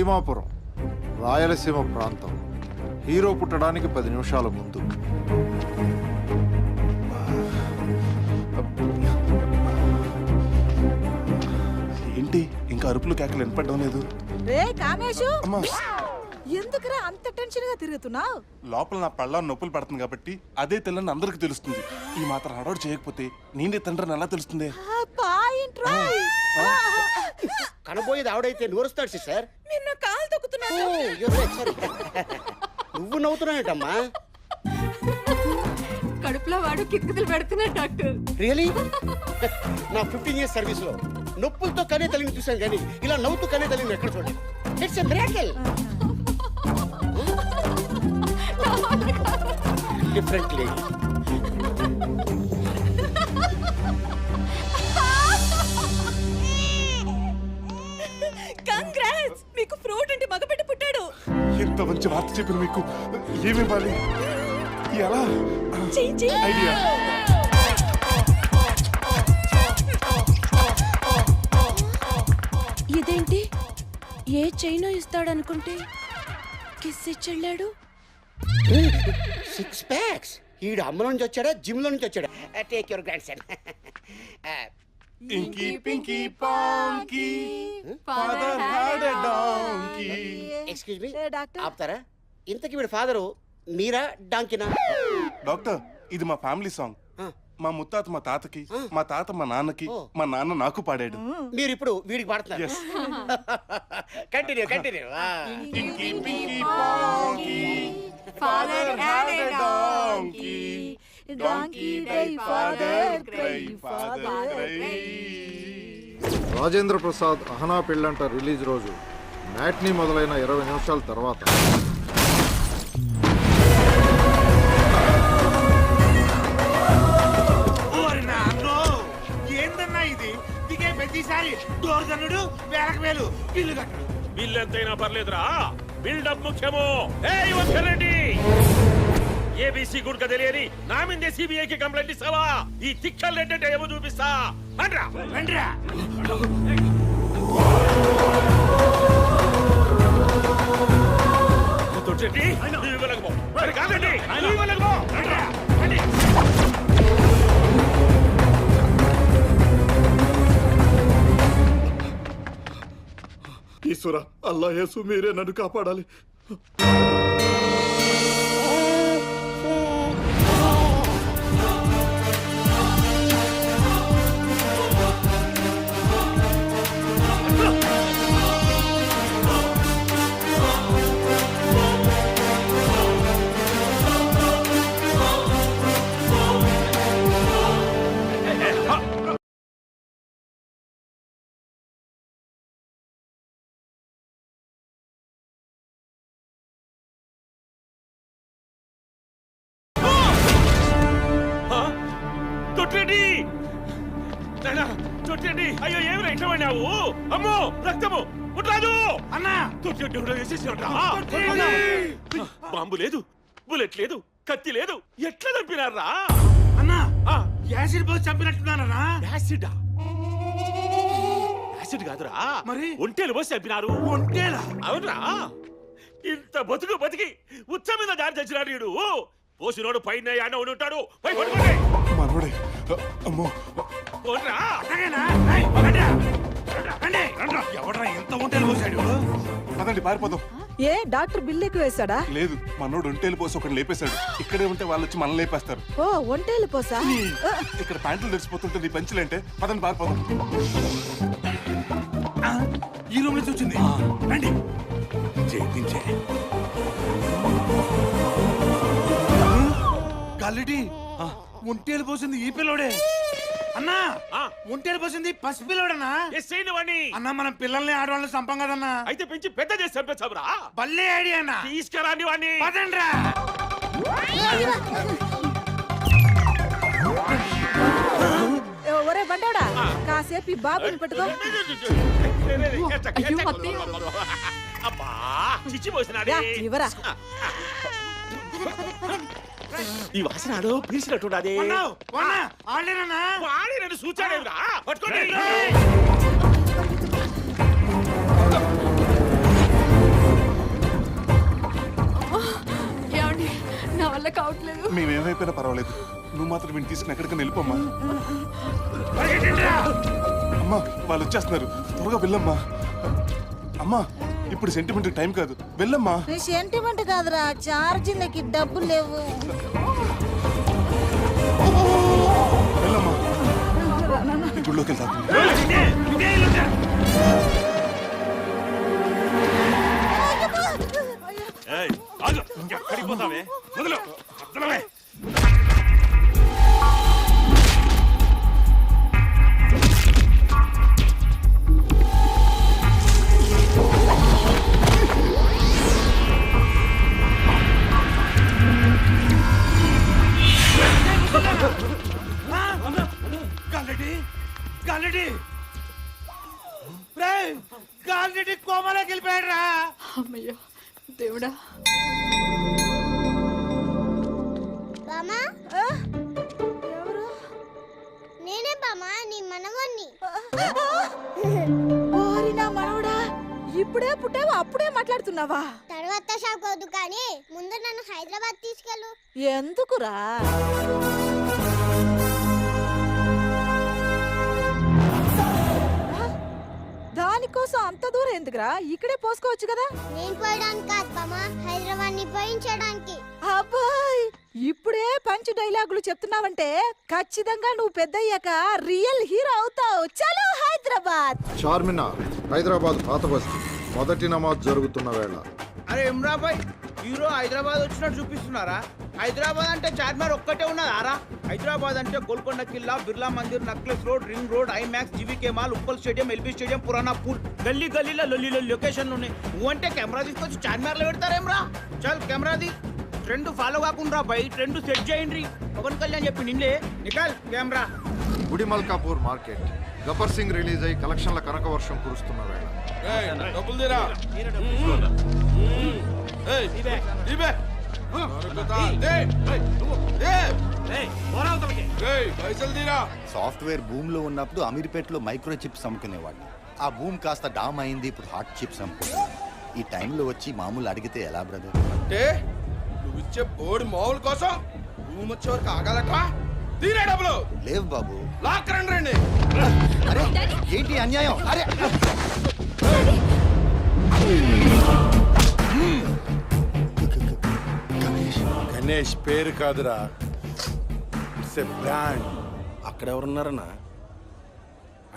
భీమాపురం, రాయలసీమ ప్రాంతం. హీరో పుట్టడానికి 10 నిమిషాల ముందు. ఏంటి ఇంకా అరుపులు కేకలు వినపడడం లేదు? రే కామేశు, అమ్మా, ఎందుకురా అంత టెన్షన్ గా తిరుగుతున్నావు? లోపల నా పళ్ళ నొప్పులు పడుతుంది కాబట్టి అదే తెల్లని అందరికి తెలుస్తుంది. ఈ మాత్రం హడావుడు చేయకపోతే నేనే తండ్రిని ఎలా తెలుస్తుంది? కనబోయేది ఆవిడైతే నూరుస్తాడు సిస్టర్. నిన్న కాలు తొక్కుతున్నాను. నువ్వు నవ్వుతున్నావేంటమ్మా? కడుపులో వాడు కితకితలు పెడుతున్నాడు డాక్టర్. రియలీ? నా 15 years సర్వీస్ లో నొప్పులతో కనే తల్లిని చూశాను కానీ ఇలా నవ్వుతూ కనే తల్లిని ఎక్కడ చూడండి. It's a miracle. Different lady. Congrats, మీకు ఫ్రూట్ అంటే మగబిడ్డ పుట్టాడు. ఎంత మంచి వార్త చెప్పిన మీకు ఏమి ఇవ్వాలి? ఎలా ఐడియా? ఇదేంటి ఏ చైనా ఇస్తాడనుకుంటే కిస్ ఇచ్చెళ్ళాడు. 6 packs. ఈడు అమ్మ నుంచి వచ్చాడా జిమ్ లో నుంచి వచ్చాడా? Take your grandson. Inky pinky ponky father had a donkey. Excuse me, doctor. ఆపుతారా? ఇంతకీ వీడి ఫాదరు మీరా డాంకినా? డాక్టర్, ఇది మా ఫ్యామిలీ సాంగ్. మా ముత్తాత మా తాతకి, మా తాత మా నాన్నకి, మా నాన్న నాకు పాడాడు. మీరు ఇప్పుడు వీడికి పాడుతున్నారు. Yes. Continue continue. Inky pinky ponky father had a donkey. Donkey die father cry, father cry. Rajendra Prasad Ahana Pellanta release రోజు మ్యాట్నీ మొదలైన 20 నిమిషాల తర్వాత బిల్లు ఎంతైనా పర్లేదురా, బిల్డప్ ముఖ్యమో. ఏబీసీ గుడ్క తెలియని నా మీదే సిబిఐకి కంప్లైంట్ ఇస్తావా? ఈ తిక్కలు రెడ్డి ఏమో చూపిస్తా. రండ్రా రండ్రా. తొట్టి నువ్వు ఇవ్వలేకపో, కాదండి నువ్వు ఇవ్వలేకపో. రండ్రా రండి. ఈశ్వర, అల్లా యేసు మీరే నన్ను కాపాడాలి. తొట్టి అయ్యో ఏమి ఇట్లా పడినావు? అమ్మో రక్తము ముట్రాదు అన్నా. బాంబు లేదు, బుల్లెట్ లేదు, కత్తి లేదు, ఎట్లా చంపినారా అన్నా? యాసిడ్ పోసి చంపినట్టున్నారా? యాసిడ్ యాసిడ్ కాదురా, మరి ఒంటేలు పోసి చంపినారు. ఒంటేలా? అవునరా, ఇంత బతికి ఉచ్చ మీద దారి తెచ్చినాడు వీడు. పోసినోడు పైన యాడ ఉంటాడు. పై పడుకోండి. మనోడే. అమ్మో, ఎవడరా ఎంత ఒంటేలు పోసాడు? పదండి పారిపోదాం. ఏ డాక్టర్ బిల్లు ఎక్కువ వేశాడా? లేదు, మనోడు ఒంటేలు పోసి ఒకటి లేపేశాడు. ఇక్కడే ఉంటే వాళ్ళు వచ్చి మనల్ని లేపేస్తారు. ఓ ఒంటేలు పోసా? ఇక్కడ ప్యాంట్లు తెరిచిపోతుంటే నీ పెంచులేంటే పదండి పారిపోదాం. ఈ రూమ్ నుంచి వచ్చింది. రండి. కల్లిటి ఒంటేలు పోసింది ఈ పిల్లోడే. అన్నా ఒంటేలు పోసింది పసి పిల్లోడన్నా? అన్నా మనం పిల్లల్ని ఆడవాళ్ళని చంపం కదన్నా. అయితే పెంచి పెద్ద చేసి చంపేసావురా. బల్లే ఐడియా అన్నా. తీసుకురాని వాడిని. పదండ్రా. ఒరే బండోడా, కాసేపు ఈ బాబుని పెట్టుకో. అబ్బా చిచ్చి పోసినాడే. ఇవరా ఈ వాసనాడు పీల్చినట్టున్నది. వాడి నన్ను సూచాడేవిరా. పట్టుకోండి. వల్ల కావట్లేదు. మేమేమైపోయినా పర్వాలేదు, నువ్వు మాత్రం వీడిని తీసుకుని ఎక్కడికైనా వెళ్ళిపోమ్మా. అమ్మా వాళ్ళు వచ్చేస్తున్నారు, త్వరగా వెళ్ళమ్మా. అమ్మా ఇప్పుడు సెంటిమెంట్ టైం కాదు, వెళ్ళమ్మా. సెంటిమెంట్ కాదురా, ఛార్జీలకి డబ్బులు లేవు. వెళ్ళమ్మా, గుళ్ళోకి వెళ్తా. ఎక్కడికి పోతావే? వదలు, వదలవే. గాలిరెడ్డి కోమలోకి వెళ్ళిపోయాడు రా. అమ్మయ్యా దేవుడా. బామా ఎవరు? నేనే బామా, నీ మనవన్ని. ఓరి నా మనవడా, ఇప్పుడే పుట్టావా, అప్పుడే మాట్లాడుతున్నావా? తర్వాత షాక్ వద్దు కానీ ముందు నన్ను హైదరాబాద్ తీసుకెళ్ళు. ఎందుకురా? దానికోసం అంత దూరం ఎందుకురా? ఇక్కడే పోసుకోవచ్చు కదా. నేను పోయడానికి కాదు బామా, హైదరాబాద్ ని పోయించడానికి. అబ్బాయ్, ఇప్పుడే పంచ్ డైలాగులు చెప్తున్నావంటే ఖచ్చితంగా నువ్వు పెద్దయ్యాక రియల్ హీరో అవుతావు. చలో హైదరాబాద్. చార్మినార్, హైదరాబాద్ పాత బస్తీ. మొదటి నమాజ్ జరుగుతున్న వేళ. అరే ఇమ్రాబాయ్, హీరో హైదరాబాద్ వచ్చినట్టు చూపిస్తున్నారా? హైదరాబాద్ అంటే చార్మినార్ ఒక్కటే ఉన్నది ఆరా? హైదరాబాద్ అంటే గోల్కొండ కిల్లా, Birla Mandir, necklace road, ring road, IMAX, GVK mall, Uppal stadium, LB stadium, Purana Pul, గల్లీ గల్లీలో లొల్లి లొకేషన్లు ఉన్నాయి. నువ్వంటే కెమెరా తీసుకొచ్చి చార్మినార్ లో పెడతారేమ్రా? చల్ కెమెరాది ట్రెండ్ ఫాలో కాకుండా బై ట్రెండ్ సెట్ చేయండి. పవన్ కళ్యాణ్ చెప్పి నిన్నే నికాల్ కెమెరా. గుడి మల్కాపూర్ మార్కెట్. గబ్బర్ సింగ్ రిలీజ్ అయి కలెక్షన్ల కనక వర్షం కురుస్తున్న వేళ. సాఫ్ట్వేర్ భూమ్ లో ఉన్నప్పుడు అమీర్పేటలో మైక్రో చిప్స్ అమ్ముకునేవాడిని. ఆ భూమ్ కాస్త డామ్ అయింది, ఇప్పుడు హాట్ చిప్స్ అమ్ముకుంటున్నాను. ఈ టైంలో వచ్చి మామూలు అడిగితే ఎలా బ్రదర్? అంటే నువ్వు ఇచ్చే బోర్డు మామూలు కోసం భూమి వచ్చే వరకు ఆగాలట. తీరే డబ్బులు లేవు బాబు. లాక్ రండి రండి. అరే ఏంటి అన్యాయం? అరే గణేష్ పేరు కాదురా, ఇట్స్ ఎ బ్రాండ్. అక్కడ ఎవరున్నారన్నా?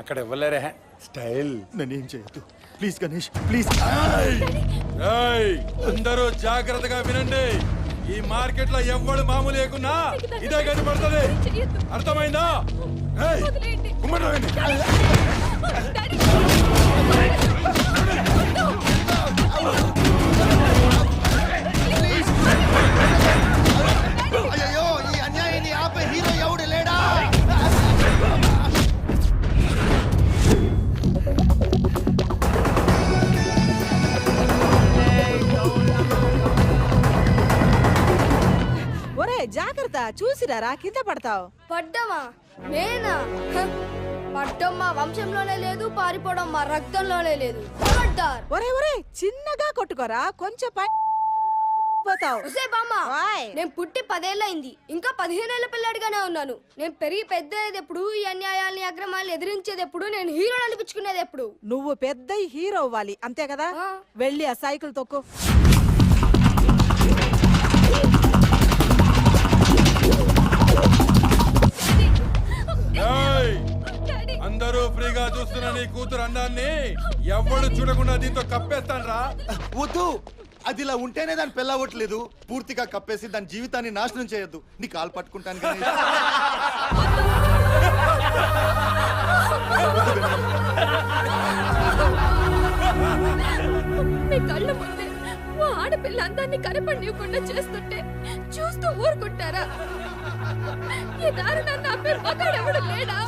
అక్కడ ఇవ్వలేరే స్టైల్. నన్నేం చేయొద్దు ప్లీజ్ గణేష్, ప్లీజ్. అందరూ జాగ్రత్తగా వినండి. ఈ మార్కెట్ లో ఎవ్వడు మామూలు లేకున్నా ఇదే కనపడుతుంది. అర్థమైందా? అయ్యో ఈ అన్యాయాన్ని ఆపే హీరో ఎవడు లేడా? ఒరే జాగ్రత్త, చూసిరారా, కింద పడతావు. పడ్డమా? నేనా? పడ్డం మా వంశంలోనే లేదు, పారిపోవడం మా రక్తంలోనే లేదు. ఒరే ఒరే, చిన్నగా కొట్టుకోరా, కొంచెం పోతావు. నేను పుట్టి 10 ఏళ్ళైంది, ఇంకా 15 ఏళ్ల పిల్లాడిగానే ఉన్నాను. నేను పెరిగి పెద్ద ఎప్పుడు, ఈ అన్యాయాల్ని అక్రమాలను ఎదిరించేది ఎప్పుడు, నేను హీరో అనిపించుకునేది ఎప్పుడు. నువ్వు పెద్ద హీరో అవ్వాలి, అంతే కదా? వెళ్ళి ఆ సైకిల్ తొక్కు. అందరూ ఫ్రీగా చూస్తున్న నీ కూతురు అందాన్ని ఎవడు చూడకుండా దీంతో కప్పేస్తాను రా. వద్దు, అది ఇలా ఉంటేనే దాన్ని పెళ్ళవట్లేదు. పూర్తిగా కప్పేసి దాని జీవితాన్ని నాశనం చేయొద్దు. నీ కాలు పట్టుకుంటాను గణేష్. మీ కళ్ళ ముందే ఓ ఆడపిల్ల అందాన్ని కనపడివ్వకుండా చేస్తుంటే చూస్తూ ఊరుకుంటారా? ఈ దారుణాన్ని ఆపే మగాడెవడు లేడా?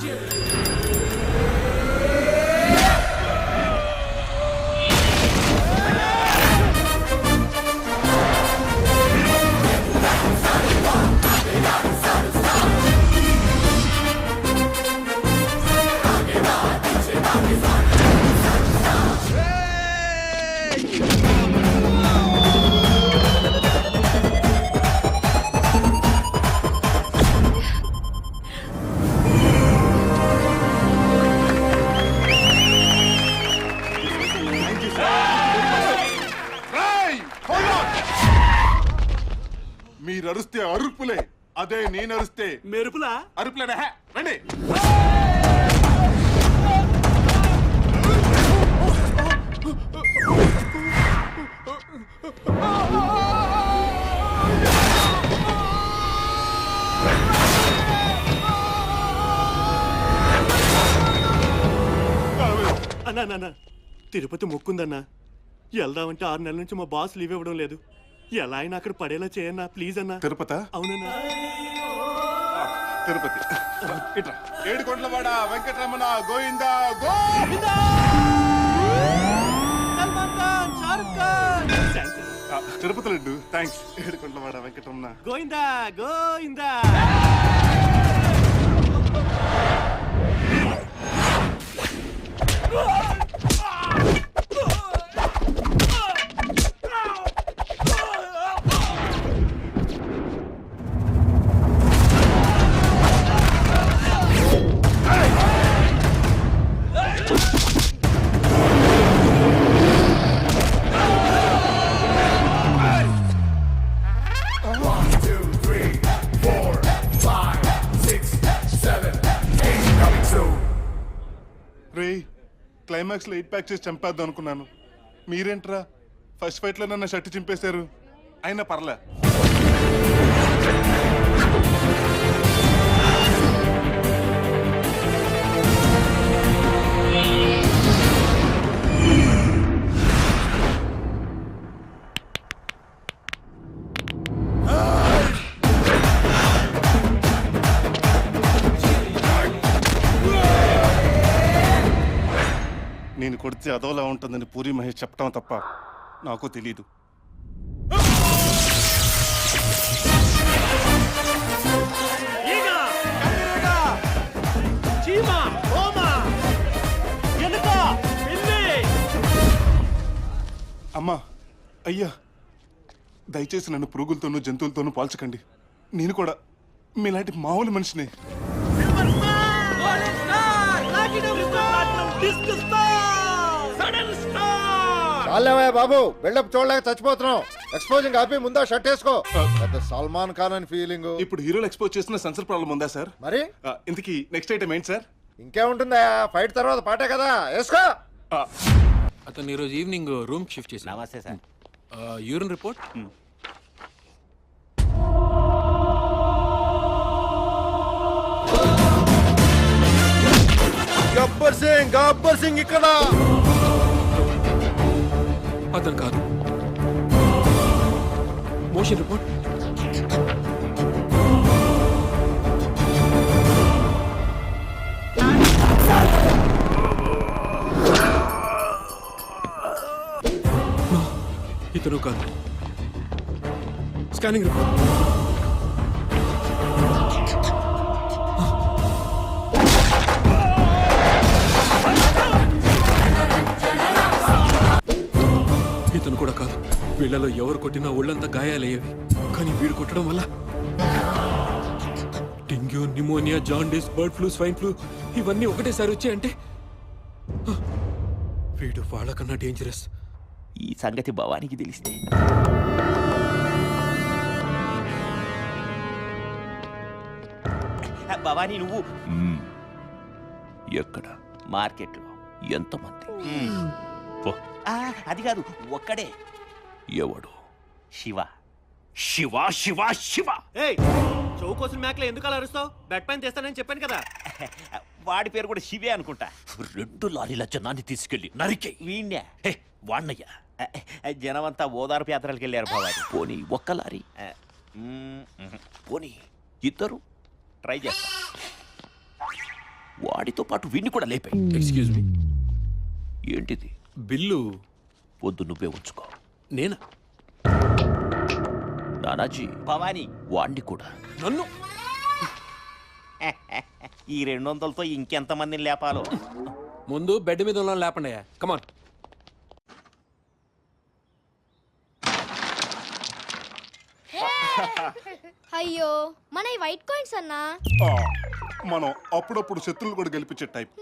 మీరు అరుస్తే అరుపులే, అదే నేను అరుస్తే మెరుపులా? అరుపులేనా? రండి. అన్నా తిరుపతి మొక్కుందన్నా, వెళ్దామంటే 6 నెలల నుంచి మా బాస్ లీవ్ ఇవ్వడం లేదు. ఎలా అయినా అక్కడ పడేలా చేయన్నా ప్లీజ్ అన్నా. తిరుపతి? అవునన్నా. తిరుపతి ఇట్రా. ఏడుకొండలవాడ వెంకటరమణ గోవిందా గోవిందా. తిరుపతి లడ్డు థ్యాంక్స్. ఏడుకొండలవాడ వెంకటరమణ గోవిందా గోవిందా. రే, క్లైమాక్స్ లో 8 ప్యాక్ చేసి చంపేద్దాం అనుకున్నాను. మీరేంట్రా ఫస్ట్ ఫైట్ లో నన్ను షర్ట్ చింపేశారు. అయినా పర్లే. నేను కొడితే అదోలా ఉంటుందని పూరి మహేష్ చెప్పడం తప్ప నాకు తెలీదు. అమ్మా, అయ్యా, దయచేసి నన్ను పురుగులతోనూ జంతువులతోనూ పోల్చకండి. నేను కూడా మీలాంటి మామూలు మనిషిని. చాలేవయ్య బాబు, బిల్డప్ చూడలేక చచ్చిపోతున్నావు. ఎక్స్పోజింగ్ ఆపి ముందా షర్ట్ వేసుకో. పెద్ద సల్మాన్ ఖాన్ అని ఫీలింగ్. ఇప్పుడు హీరోలు ఎక్స్పోజ్ చేసిన సెన్సర్ ప్రాబ్లం ఉందా సార్? మరి ఇంతకీ నెక్స్ట్ ఐటమ్ ఏంటి సార్? ఇంకేముంటుందా, ఫైట్ తర్వాత పాటే కదా, వేసుకో. అతను ఈరోజు ఈవినింగ్ రూమ్ షిఫ్ట్ చేసి. నమస్తే sir. Urine report. Gabbar Singh ఇక్కడ. అతను కాదు. Motion report. ఇతను కాదు. Scanning report. ఇతను కూడా కాదు. వీళ్ళలో ఎవరు కొట్టినా ఒళ్ళంతా గాయాలయ్యేవి, కానీ వీడు కొట్టడం వల్ల dengue, pneumonia, jaundice, bird flu, swine flu ఇవన్నీ ఒకటేసారి వచ్చాయంటే వీడు వాళ్ళకన్నా డేంజరస్. ఈ సంగతి భవానికి తెలిస్తే భవానీ నువ్వు ఎక్కడ? మార్కెట్లో ఎంతమంది? అది కాదు, ఒక్కడే. ఎవడు? శివ. శివ శివ శివ. చౌకోసిన మేకలు ఎందుకు అలా అరుస్తావు? బెడ్ పైన తెస్తానని చెప్పాను కదా. వాడి పేరు కూడా శివే అనుకుంటా. 2 లారీల జనాన్ని తీసుకెళ్లి నరికే. వీణ్యా? వాణ్ణయ్యా. జనమంతా ఓదార్పు యాత్రలకు వెళ్ళారు భవాని. పోనీ 1 లారీ, పోనీ 2 ట్రై చేస్తా. వాడితో పాటు వీణ్ణి కూడా లేపే. ఎక్స్క్యూజ్ మీ, ఏంటిది? బిల్లు వద్దు, నువ్వే ఉంచుకో. నేనా? నానాజీ, భవాని వాణ్ణి కూడా. నన్ను ఈ 200లతో ఇంకెంతమందిని లేపాలో. ముందు బెడ్ మీద ఉన్న లేపండి. కమాన్. అయ్యో, మన ఈ వైట్ కాయిన్స్ అన్నా. మనం అప్పుడప్పుడు శత్రువులు కూడా గెలిపించే టైప్.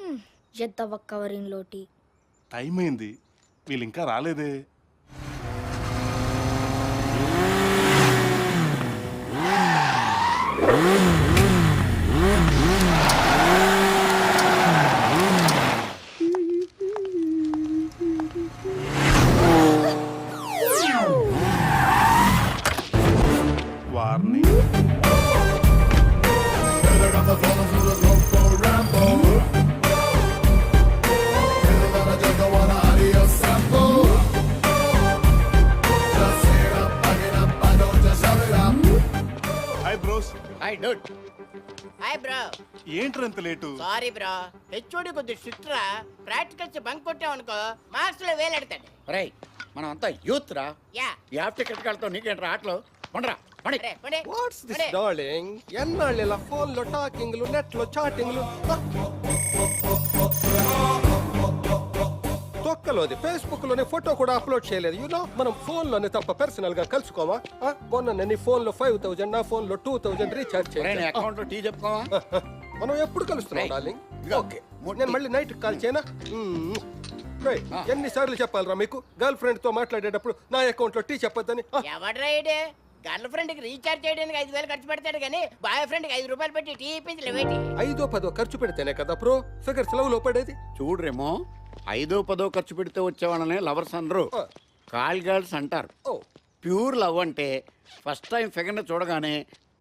జద్దవ కవరింగ్ లోటి. టైం అయింది, వీళ్ళు ఇంకా రాలేదే. వార్ని hi bros. Hi dude. Hi bro. ఏంట్రా ఇంత లేటు? సారీ బ్రో, హెచ్ఓడి కొద్ది స్ట్రిక్ట్ రా. ప్రాక్టికల్స్ బంక్ కొట్టామనుకో మార్క్స్ లో వేలెడతాడు. రై మనం అంతా యూత్ రా. యా ఈ హాఫ్ టికెట్ కడతావు, నీకేంట్రా ఆటలు? పండ్రా పండి. What's this darling? ఎన్నాళ్ళు ఇలా ఫోన్ లో టాకింగ్లు, నెట్ లో చాటింగ్లు, తొక్కలోది ఫేస్బుక్ లోనే ఫోటో కూడా అప్లోడ్ చేయలేదు. యూనో మనం ఫోన్ లోనే తప్ప పర్సనల్ గా కలుసుకోమా? మొన్న నీ ఫోన్ లో 5000, నా ఫోన్ లో 2000 రీఛార్జ్ చేయాలి. అకౌంట్ లో టీ చెప్పుకోవా? మనం ఎప్పుడు కలుస్తున్నాం డార్లింగ్? ఓకే, నేను మళ్ళీ నైట్ కాల్ చేయనా? ఎన్నిసార్లు చెప్పాలరా మీకు గర్ల్ ఫ్రెండ్ తో మాట్లాడేటప్పుడు నా అకౌంట్ లో టీ చెప్పొద్దని? ఎవడ్రా ఇడే గర్ల్ ఫ్రెండ్ కి రీఛార్జ్ చేయడానికి 5000 ఖర్చు పెడతాడు కానీ బాయ్ ఫ్రెండ్ కి 5 రూపాయలు పెట్టి టీ ఇప్పించలేవేటి? 5-10 ఖర్చు పెడితేనే కదా బ్రో ఫిగర్స్ లవ్ లో పడేది. చూడరేమో 5-10 ఖర్చు పెడితే వచ్చేవాళ్ళనే లవర్స్ అనరు, కాల్ గర్ల్స్ అంటారు. ప్యూర్ లవ్ అంటే ఫస్ట్ టైం ఫిగర్ ని చూడగానే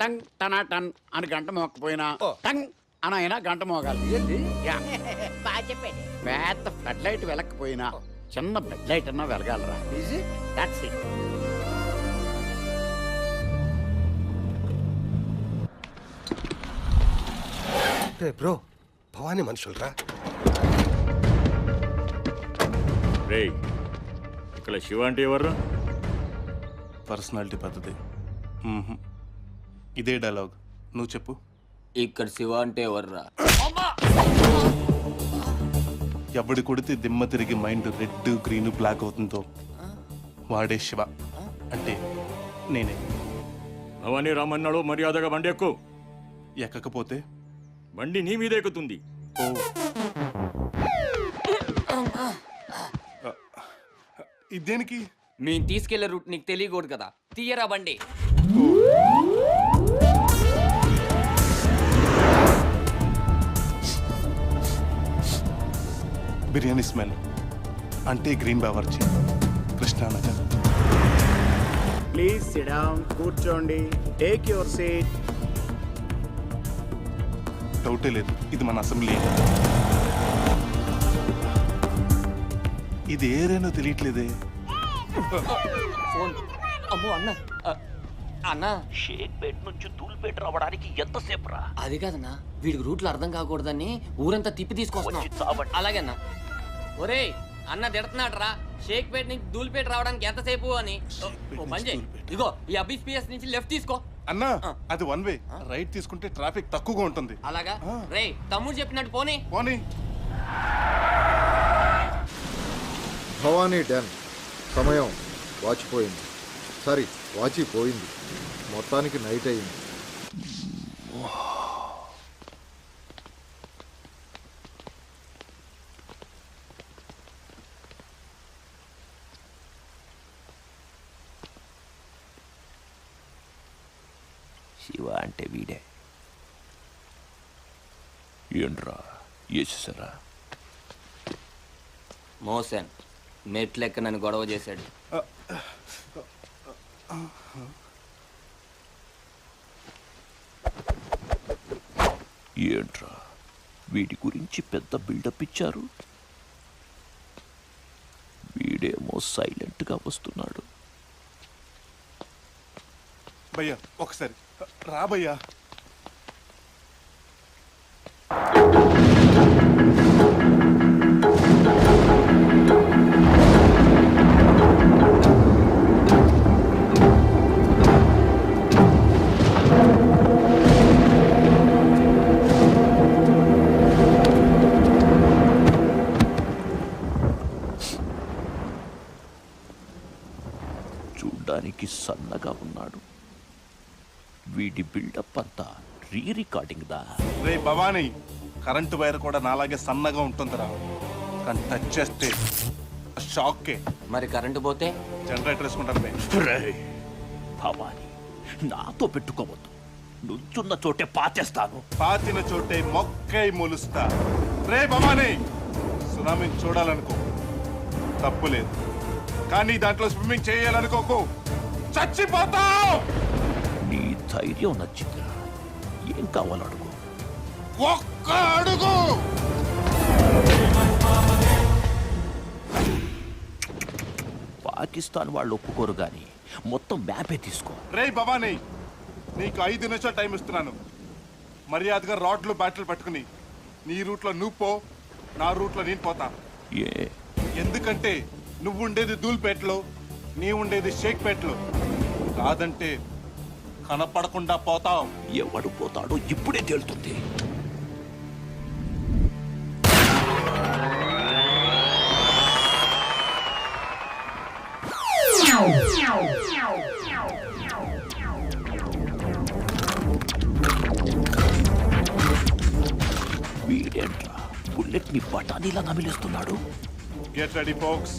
టంగ్ టనా టన్ అని గంట మోకపోయినా టంగ్ అని అయినా గంట మోగాలి. బాగా చెప్పండి. పెద్ద ఫ్లడ్ లైట్ వెలకపోయినా చిన్న బెడ్ లైట్ అన్నా వెలగాలరా. That's it. బ్రో భవానీ మనుషులరా. రేయ్ ఇక్కడ శివ అంటే ఎవర్రా? పర్సనాలిటీ పద్ధతి. ఇదే డైలాగ్ నువ్వు చెప్పు. ఇక్కడ శివ అంటే ఎవర్రా? ఎవడి కొడితే దిమ్మ తిరిగి మైండ్ రెడ్ గ్రీన్ బ్లాక్ అవుతుందో వాడే శివ అంటే నేనే. అవన్నీ రమ్మన్నాడు, మర్యాదగా బండి ఎక్కు. ఎక్కకపోతే బండి నీ మీద ఎక్కుతుంది. ఓ ఇదేనికి? మేము తీసుకెళ్లే రూట్ నీకు తెలియకూడదు కదా, తీయరా బండి. బిర్యానీ స్మెల్ అంటే green Bawarchi, Krishna Nagar. Please SIT down, కూర్చోండి, టేక్ యువర్ సీట్. డౌటే లేదు, ఇది మన అసెంబ్లీ. ఇది ఏరేనో తెలియట్లేదే. ఫోన్. అమ్మో అన్న, అన్న షేక్పేట్ నుంచి ధూల్పేట రావడానికి ఎంతసేపు రా? అది కాదన్నా, వీడికి రూట్లు అర్థం కాకూడదని ఊరంతా తిప్పి తీసుకొస్తున్నాం. అలాగే అన్న. ఒరేయ్ అన్న తిడుతున్నాడు రా, షేక్పేట్ నుంచి ధూల్పేట రావడానికి ఎంతసేపు అని. ఇగో ఈ అబిస్పిఎస్ నుంచి లెఫ్ట్ తీసుకో. అన్నా అది 1 వే, రైట్ తీసుకుంటే ట్రాఫిక్ తక్కువగా ఉంటుంది. అలాగా? రేయ్ తమ్ముడు చెప్పినట్టు పోనీ. పోనీ. భవానీ డన్. సమయం వాచిపోయింది. సారీ, వాచిపోయింది. మొత్తానికి నైట్ అయింది. శివ అంటే వీడే. ఏంట్రా వేసేసారా? మోసన్ మెట్లెక్క నన్ను గొడవ చేశాడు. ఏంట్రా వీడి గురించి పెద్ద బిల్డప్ ఇచ్చారు, వీడేమో సైలెంట్ గా వస్తున్నాడు. భయ్యా ఒకసారి రా భయ్యా. చూడ్డానికి సన్నగా ఉన్నాడు. వీడి బిల్డప్ అంతా రీ రికార్డింగ్ దా. రే భవానీ, కరెంటు వైర్ కూడా నాలాగే సన్నగా ఉంటుందిరా, కానీ టచ్ చేస్తే షాక్కే. మరి కరెంటు పోతే జనరేటర్ వేసుకుంటారు. భవానీ నాతో పెట్టుకోవద్దు, నుంచున్న చోటే పాచేస్తాను. పాతిన చోటే మొక్కై మొలుస్తా. రే భవానీ, సునామీని చూడాలనుకో తప్పులేదు, కానీ దాంట్లో స్విమ్మింగ్ చేయాలనుకోకు, చచ్చిపోతావు. నీ ధైర్యం నచ్చిందిరా. ఏం కావాలో అడుగు. ఒక్క అడుగు. పాకిస్తాన్ వాళ్ళు ఒప్పుకోరు గాని మొత్తం మ్యాపే తీసుకో. రే భవానీ, నీకు 5 నిమిషాలు టైం ఇస్తున్నాను. మర్యాదగా రాడ్లు బ్యాట్లు పట్టుకుని నీ రూట్లో నువ్వు పో, నా రూట్లో నేను పోతా. ఎందుకంటే నువ్వు ఉండేది ధూల్పేటలో, నీ ఉండేది షేక్పేటలో. కాదంటే కనపడకుండా పోతావు. ఎవడు పోతాడో ఇప్పుడే తేలుతుంది. వీడేంట్రా బుల్లెట్ ని బఠానీలా నమిలేస్తున్నాడు. Get ready folks.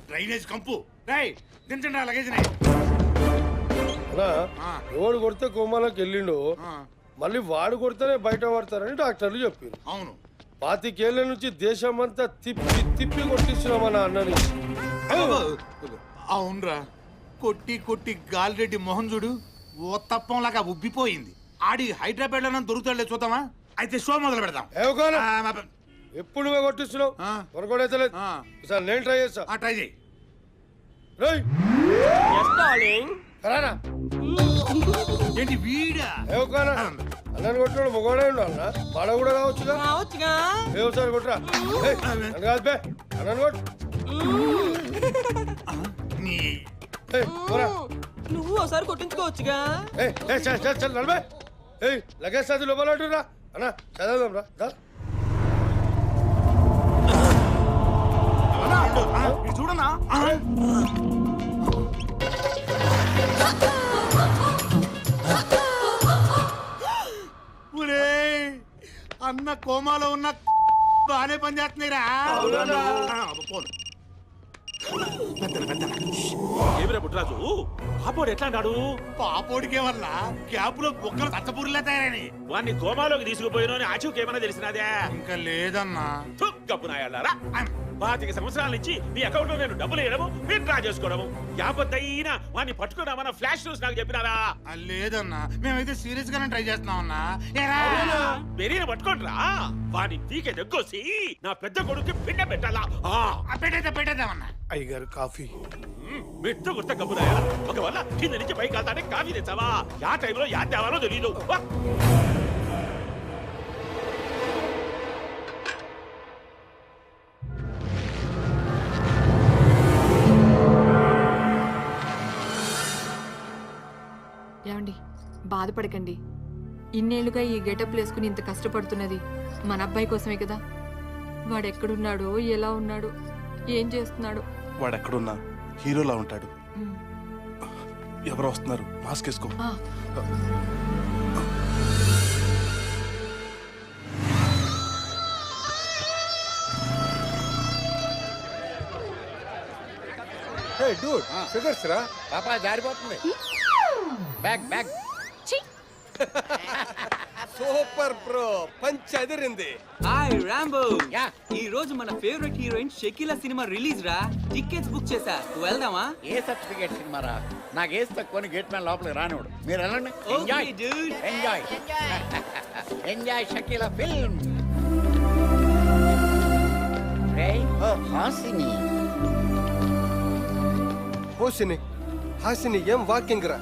డ్రైనేజ్ కంపు. దించండి లగేజ్. ఎవడు కొడితే కోమాలోకి వెళ్ళిండు, మళ్ళీ వాడు కొడితేనే బయట పడతారని డాక్టర్లు చెప్పారు. అవును, 25 ఏళ్ల నుంచి దేశమంతా తిప్పి తిప్పి కొట్టిస్తున్నామన్న అన్నని. అవునరా, కొట్టి కొట్టి గాలిరెడ్డి మోహన్ చూడు ఓ తప్పంలాగా ఉబ్బిపోయింది. ఆడి హైదరాబాద్ లో దొరుకుతాడులే, చూద్దామా? అయితే షో మొదలు పెడదాం. ఎప్పుడు నువ్వే కొట్టిస్తున్నావు, కొనకొడైతలేదు. సార్ నేను ట్రై చేస్తా. ట్రై చేయి. ఏంటి వీడా? అన్నని కొట్టినాడు మొగోడే ఉండాలన్నా, వాడ కూడా కావచ్చుగా. ఒకసారి కొట్టరా. కాదు బే, అన్నని కొట్టు. నువ్వు ఒకసారి కొట్టించుకోవచ్చుగా. నలభై లగేజ్ అది లోపల రా అన్న, చదవదాం రా. చూడనా అన్న కోమాలో ఉన్న బానే పనిచేస్తున్నాయిరా. ఏమిరా పుట్టరాజు, పాపోడు ఎట్లా అన్నాడు? పాపోడికే వల్ల గ్యాప్ లో బొక్కలు తచ్చపూరిలా తయారని వాడిని కోమాలోకి తీసుకుపోయిన ఆచూకి ఏమైనా తెలిసినదే? ఇంకా లేదన్నా. కప్పునాయాలారా 25 సంవత్సరాల నుంచి నీ అకౌంట్ లో నేను డబ్బులు వేయడము, విత్డ్రా చేసుకోవడము, యాపత్తైనా వాడిని పట్టుకున్నామన్న ఫ్లాష్ న్యూస్ నాకు చెప్పినారా? లేదన్నా, మేమైతే సీరియస్ గానే ట్రై చేస్తున్నామన్నా. పెరిగిన పట్టుకోండిరా, వాడిని పీకే దగ్గొసి నా పెద్ద కొడుకు పిండ పెట్టాలా? పెట్టేద్దామన్నా. అయ్యగారు కాఫీ. మెట్ట గుర్త కప్పునాయాల ఒకవేళ కింద నుంచి పైకి వెళ్తానే కాఫీ తెచ్చావా? యా టైంలో యా తేవాలో తెలీదు. ఏమండి, బాధపడకండి. ఇన్నేళ్లుగా ఈ గెటప్ వేసుకుని ఇంత కష్టపడుతున్నది మన అబ్బాయి కోసమే కదా. వాడెక్కడున్నాడో, ఎలా ఉన్నాడు, ఏం చేస్తున్నాడు? వాడెక్కడున్నా హీరోలా ఉంటాడు. ఎవరు వస్తున్నారు? మాస్క్ వేసుకో. ఫిగర్స్ రా పాపా, జారిపోతుంది. Bag bag. Super bro, punch అదిరింది. Hi Rambo. యా, ఈ రోజు మన favourite heroine Shakeela cinema release రా. టికెట్స్ బుక్ చేశా, వెళ్దామా? ఏ సర్టిఫికేట్ సినిమారా? నాకు ఏసి తక్కువ గేట్ మ్యాన్ లోపలికి రానివాడు. మీరు వెళ్ళండి. Enjoy enjoy enjoy Shakeela film. Hasini Hasini ఏం వాకింగ్ రా.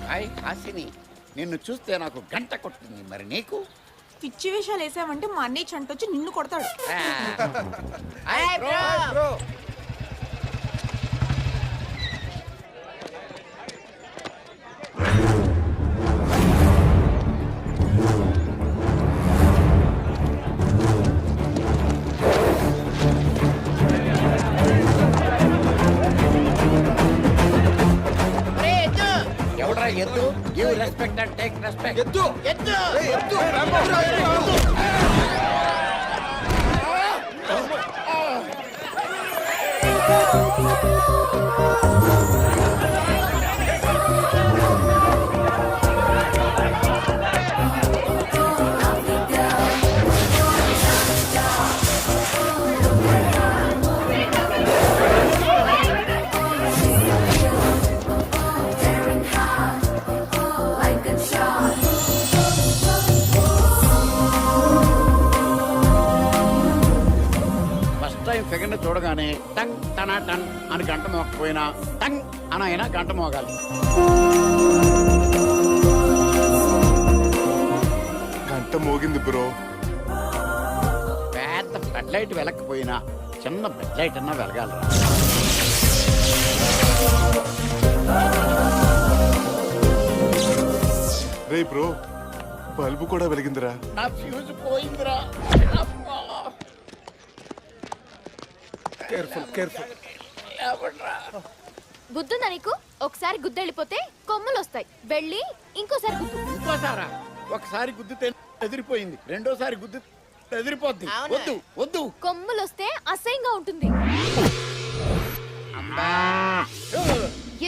హాయ్ హాసిని, నిన్ను చూస్తే నాకు గంట కొట్టింది. మరి నీకు? పిచ్చి వేషాలు వేసావంటే మా అన్నయ్య చంటొచ్చి నిన్ను కొడతాడు. ఎవడరా ఎద్దు? Give respect and take respect. ఎద్దు ఎద్దు ఎద్దు. చూడగానే టంగ్ టనా టన్ అని గంట మోకపోయినా టంగ్ అనైనా గంట మోగాలి. గంట మోగింది బ్రో. పెద్ద బెడ్ లైట్ వెలకపోయినా చిన్న బెడ్ లైట్ అన్నా వెలగాలరా. రే బ్రో, బల్బు కూడా వెలిగిందిరా. నా ఫ్యూజ్ పోయిందిరా. Careful careful. బుద్ధుందా నీకు? ఒకసారి గుద్దెళ్ళిపోతే కొమ్ములు వస్తాయి. వెళ్ళి ఇంకోసారి గుద్దు. ఇంకోసారా? ఒకసారి గుద్దితే ఎదిరిపోయింది, రెండోసారి గుద్ది ఎదిరిపోద్ది. వద్దు వద్దు. కొమ్ములు వస్తే అసహ్యంగా ఉంటుంది.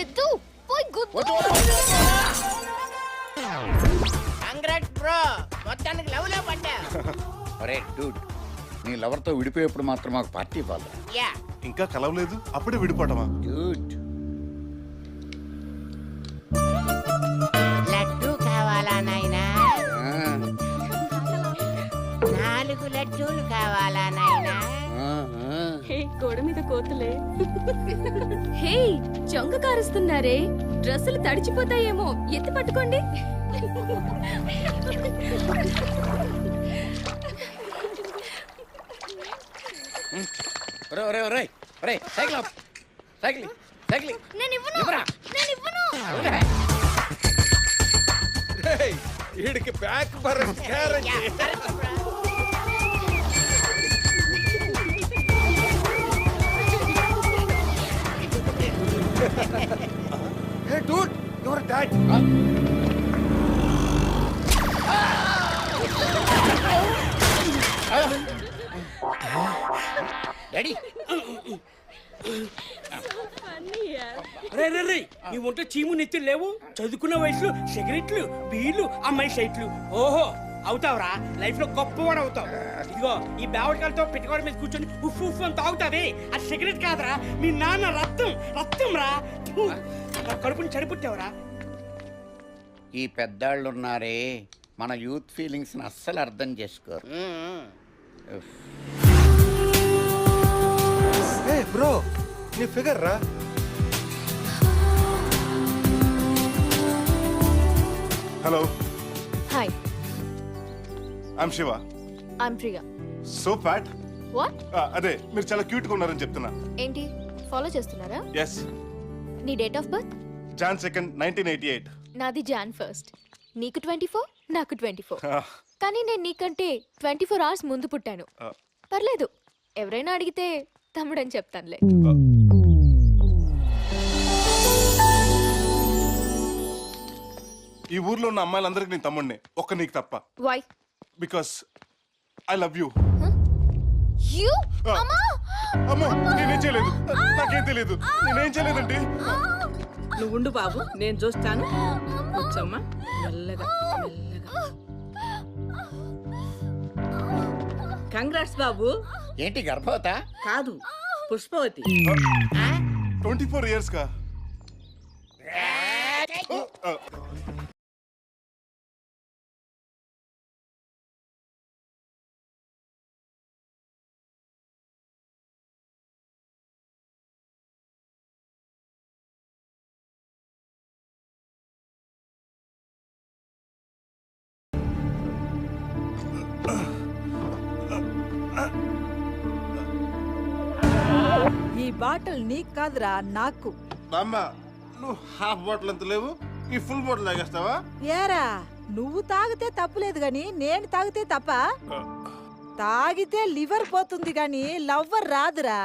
ఎద్దు పోయి గుద్దు. కంగ్రాట్స్ బ్రో, మొత్తానికి లవ్ లో పడ్డా. అరే డూడ్, నీ లవర్తో విడిపోయేప్పుడు మాత్రం మాకు పార్టీ ఇవ్వాలి. యా, ఇంకా కలవలేదు, అప్పుడే విడిపోవటమా? డూడ్, లడ్డు కావాలా నాయనా? 4 లడ్డూలు కావాలా నాయనా? గోడ మీద కోతులే. హే, చొంగ కారుస్తున్నారే, డ్రెస్సులు తడిచిపోతాయేమో, ఎత్తి పట్టుకోండి. Cycle cycle cycle. నేను ఇవ్వను. వీడికి బ్యాక్ బర్రె carrot. Hey dude, you're dead. Daddy, రే రే రే, నీ ఒంట్లో చీము నెత్తులు లేవు? చదువుకున్న వయసులో సిగరెట్లు, బీర్లు, అమ్మాయి సైట్లు. ఓహో, అవుతావురా, లైఫ్ లో గొప్పవాడు అవుతావు. ఇదిగో ఈ బేవడికాలతో పెట్టుకోవడం మీద కూర్చొని ఉఫ్ ఉఫ్ అని తాగుతావే, అది సిగరెట్ కాదురా, మీ నాన్న రక్తం రక్తం రా. కడుపుని చడిపుట్టావురా. ఈ పెద్దాళ్ళు ఉన్నారే, మన యూత్ ఫీలింగ్స్ అస్సలు అర్థం చేసుకోరు. Hey bro, నీ ఫిగర్ రా. Hello, hi, I'm Shiva. I'm Priya. So fat. What? అదే, మీరు చాలా క్యూట్ గా ఉన్నారని చెప్తున్నా. ఏంటి ఫాలో చేస్తున్నారా? ఎస్. నీ date of birth? Jan 2nd, 1988. నాది Jan 1st. నీకు 24, నాకు 24. కానీ నేను నీకంటే 24 hours ముందు పుట్టాను. పర్లేదు, ఎవరైనా అడిగితే తమ్ముడని చెప్తానులే. ఈ ఊర్లో ఉన్న అమ్మాయిలందరికీ నేను తమ్ముడిని, ఒక్క నీకు తప్ప. Why? Because I love you. You? అమ్మా! అమ్మో, నేనేం చేయలేదు, నాకేం తెలియదు, నేనేం చేయలేదండి. నువ్వు ఉండు బాబు, నేను చూస్తాను. కూర్చోమ్మా, మెల్లగా మెల్లగా. కంగ్రాట్స్ బాబు. ఏంటి గర్భవతా? కాదు, పుష్పవతి. 24 years కా? ఈ బాటిల్ నీకు కాదురా, నాకు. బామ్మ, నువ్వు హాఫ్ బాటిల్ అంత లేవు, ఈ ఫుల్ బాటిల్ తాగేస్తావా? ఏరా, నువ్వు తాగితే తప్పులేదు గాని నేను తాగితే తప్ప? తాగితే లివర్ పోతుంది గాని లవ్వర్ రాదురా.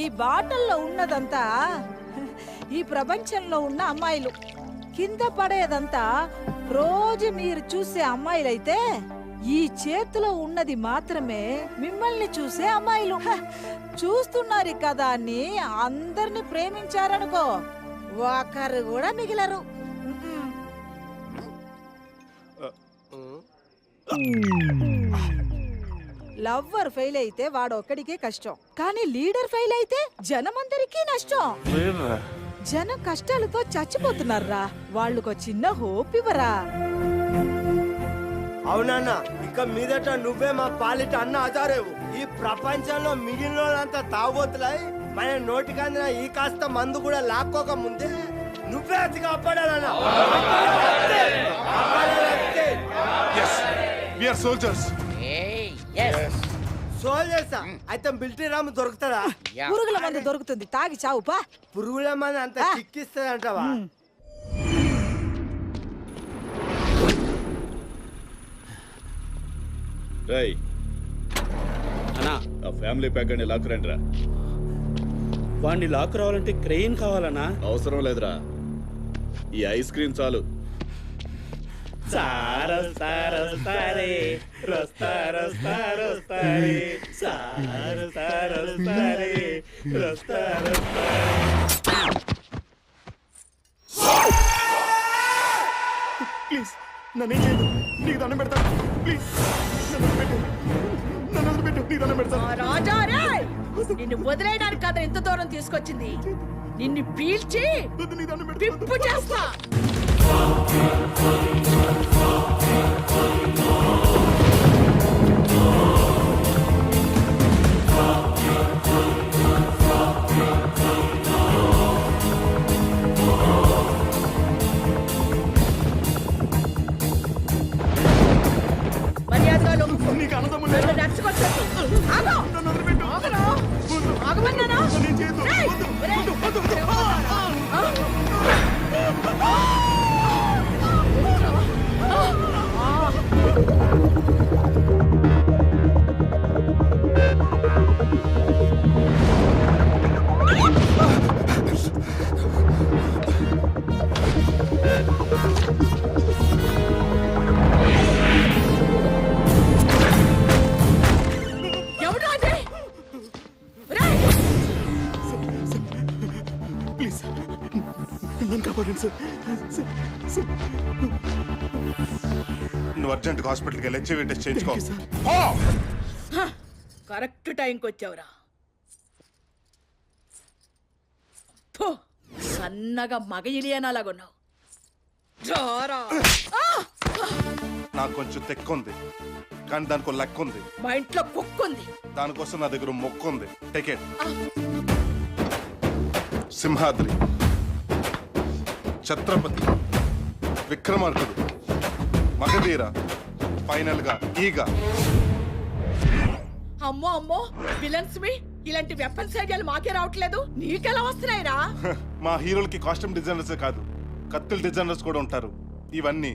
ఈ బాటిల్లో ఉన్నదంతా ఈ ప్రపంచంలో ఉన్న అమ్మాయిలు, కింద పడేదంతా రోజు మీరు చూసే అమ్మాయిలైతే ఈ చేతిలో ఉన్నది మాత్రమే మిమ్మల్ని చూసే అమ్మాయిలు. చూస్తున్నారు కదా అని అందరిని ప్రేమించారనుకో, ఒకరు కూడా మిగిలరు. లవ్వర్ ఫెయిల్ అయితే వాడొక్కడికే కష్టం, కానీ లీడర్ ఫెయిల్ అయితే జనమందరికీ నష్టం. జనం కష్టాలతో చచ్చిపోతున్నారా, వాళ్ళకు చిన్న హోప్ ఇవ్వరా? అవునన్నా ఇక మీదట నువ్వే మా పాలిట అన్న ఆచారేవు. ఈ ప్రపంచంలో మిగిలిన వాళ్ళంతా తాగోతులై మన నోటికందిన ఈ కాస్త మందు కూడా లాక్కోక ముందే నువ్వే అతి కాపాడాలన్నా. Yes we are soldiers. సోల్జర్సా? అయితే మిలిటరీ రాము దొరుకుతాడా? పురుగుల మందు దొరుకుతుంది, తాగి చావు పా. పురుగుల మంది అంత చిక్కిస్తుంది అంటావా? అన్నా ఆ ఫ్యామిలీ ప్యాక్ అని లాక్ రండి రా. వాడిని లాక్ రావాలంటే క్రెయిన్ కావాలన్నా. అవసరం లేదురా, ఈ ఐస్ క్రీమ్ చాలు. ప్లీజ్ నన్ను ఏం చేయదు, నీకు దండం పెడతాను. ప్లీజ్ నన్ను పెట్టు, నన్ను వదిలిపెట్టు, నీకు దండం పెడతాను. రాజా రే, నిన్ను వదిలేయడానికి కదా ఎంత దూరం తీసుకొచ్చింది. నిన్ను పీల్చి పిప్పు చేస్తా. మర్యాదగా లొంగిపో. నన్ను నడుచుకొచ్చేట్టు. ఆగు. ఆగురా. ఆగమన్నానా? ఏయ్! ఒరేయ్! ఎవడు అది? ఒరేయ్! ప్లీజ్ నన్ను కాపాడండి సార్. నువ్వు అర్జెంట్ హాస్పిటల్కి వెళ్ళి హెచ్ఐవి టెస్ట్ చేయించుకో. కరెక్ట్ టైంకి వచ్చావురా. ఫు, సన్నగా మగ ఇలియనాలాగున్నావు. నాకు కొంచెం తెక్కుంది, కానీ దానికి లెక్క ఉంది. మా ఇంట్లో కుక్కుంది, దానికోసం నా దగ్గర మొక్కు ఉంది. Take it. Simhadri, Chatrapati, Vikramarkudu, Magadheera, final గా ఈగ. అమ్మో అమ్మో, విలన్స్ మీ ఇలాంటి వెపన్స్ ఐడియాలు మాకే రావట్లేదు. నీకెలా వస్తున్నాయిరా? మా హీరోలకి కాస్ట్యూమ్ డిజైనర్స్ కాదు, కత్తుల డిజైనర్స్ కూడా ఉంటారు. ఇవన్నీ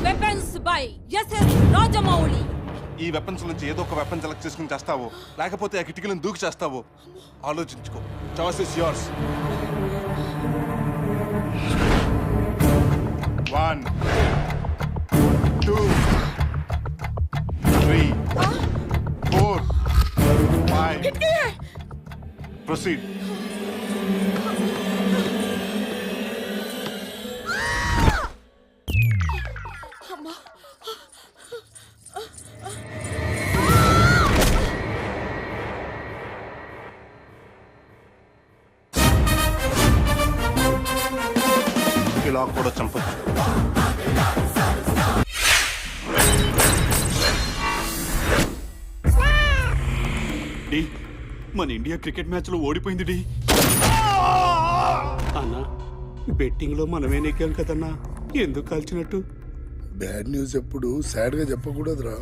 వెపన్స్ బై ఎస్ఎస్ రాజమౌళి. ఈ వెపన్స్ నుంచి ఏదో ఒక వెపన్ సెలెక్ట్ చేసుకుని చేస్తావో, లేకపోతే ఆ కిటికీలను దూకి చేస్తావో ఆలోచించుకో. Choice is yours. 1 2 3 4 5. Proceed. ఇలా కూడా చంపొచ్చు. మన ఇండియా క్రికెట్ మ్యాచ్ లో ఓడిపోయింది డి. అన్నా బెట్టింగ్ లో మనమే నెగ్గాం కదన్నా, ఎందుకు కాల్చినట్టు? బ్యాడ్ న్యూస్ ఎప్పుడు సాడ్ గా చెప్పకూడదురా.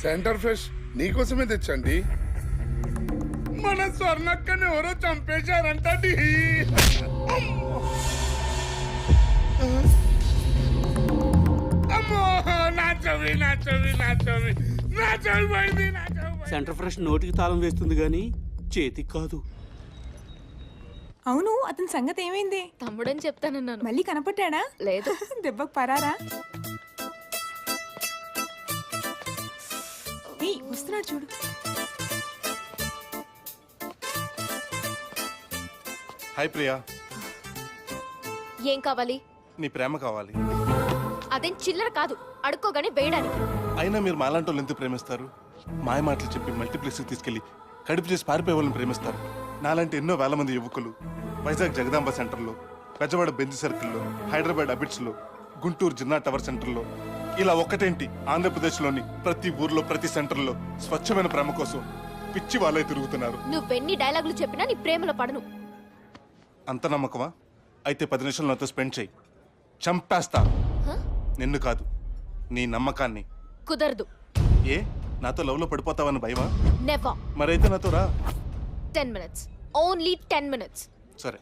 సెంటర్ ఫ్రెష్ నీకోసమే తెచ్చండి. మన స్వర్ణక్కని ఎవరో చంపేశారంట. అమ్మో, నా చెవి నా చెవి నా చెవి నా చెవి పోయింది, నా చెవి. సెంటర్ ఫ్రెష్ నోటికి తాళం వేస్తుంది గానీ చేతికి కాదు. అవును, అతని సంగతి ఏమైంది? తమ్ముడని చెప్తానన్నాను. మళ్ళీ కనపడ్డా? లేదు. దెబ్బకు పరారా? వస్తున్నాడు చూడు. హాయ్ ప్రియా. ఏం కావాలి? నీ ప్రేమ కావాలి. అదేం చిల్లర కాదు, అడుక్కోగానే వేయడానికి. అయినా మీరు మాలాంటి వాళ్ళు ఎందుకు ప్రేమిస్తారు? మాయ మాటలు చెప్పి మల్టీప్లెక్స్కి తీసుకెళ్లి కడుపు చేసి పారిపోయే వాళ్ళని ప్రేమిస్తారు. నాలాంటి ఎన్నో వేల మంది యువకులు వైజాగ్ జగదాంబ సెంటర్లో, పెద్దవాడ బెంజ్ సర్కిల్లో, హైదరాబాద్ అబిట్స్లో, గుంటూరు జిన్నా టవర్ సెంటర్లో, ఇలా ఒక్కటేంటి ఆంధ్రప్రదేశ్లోని ప్రతి ఊర్లో ప్రతి సెంటర్లో స్వచ్ఛమైన ప్రేమ కోసం పిచ్చి వాళ్ళే తిరుగుతున్నారు. నువ్వెన్ని డైలాగులు చెప్పినా నీ ప్రేమలో పడను. అంత నమ్మకమా? అయితే 10 నిమిషాలు నాతో స్పెండ్ చేయి, చంపేస్తా. నిన్ను కాదు, నీ నమ్మకాన్ని. కుదరదు. ఏ, నాతో లవ్ లో పడిపోతావని భయమా? నెవర్. మరైతే నాతో రా. 10 minutes. Only 10 minutes. సరే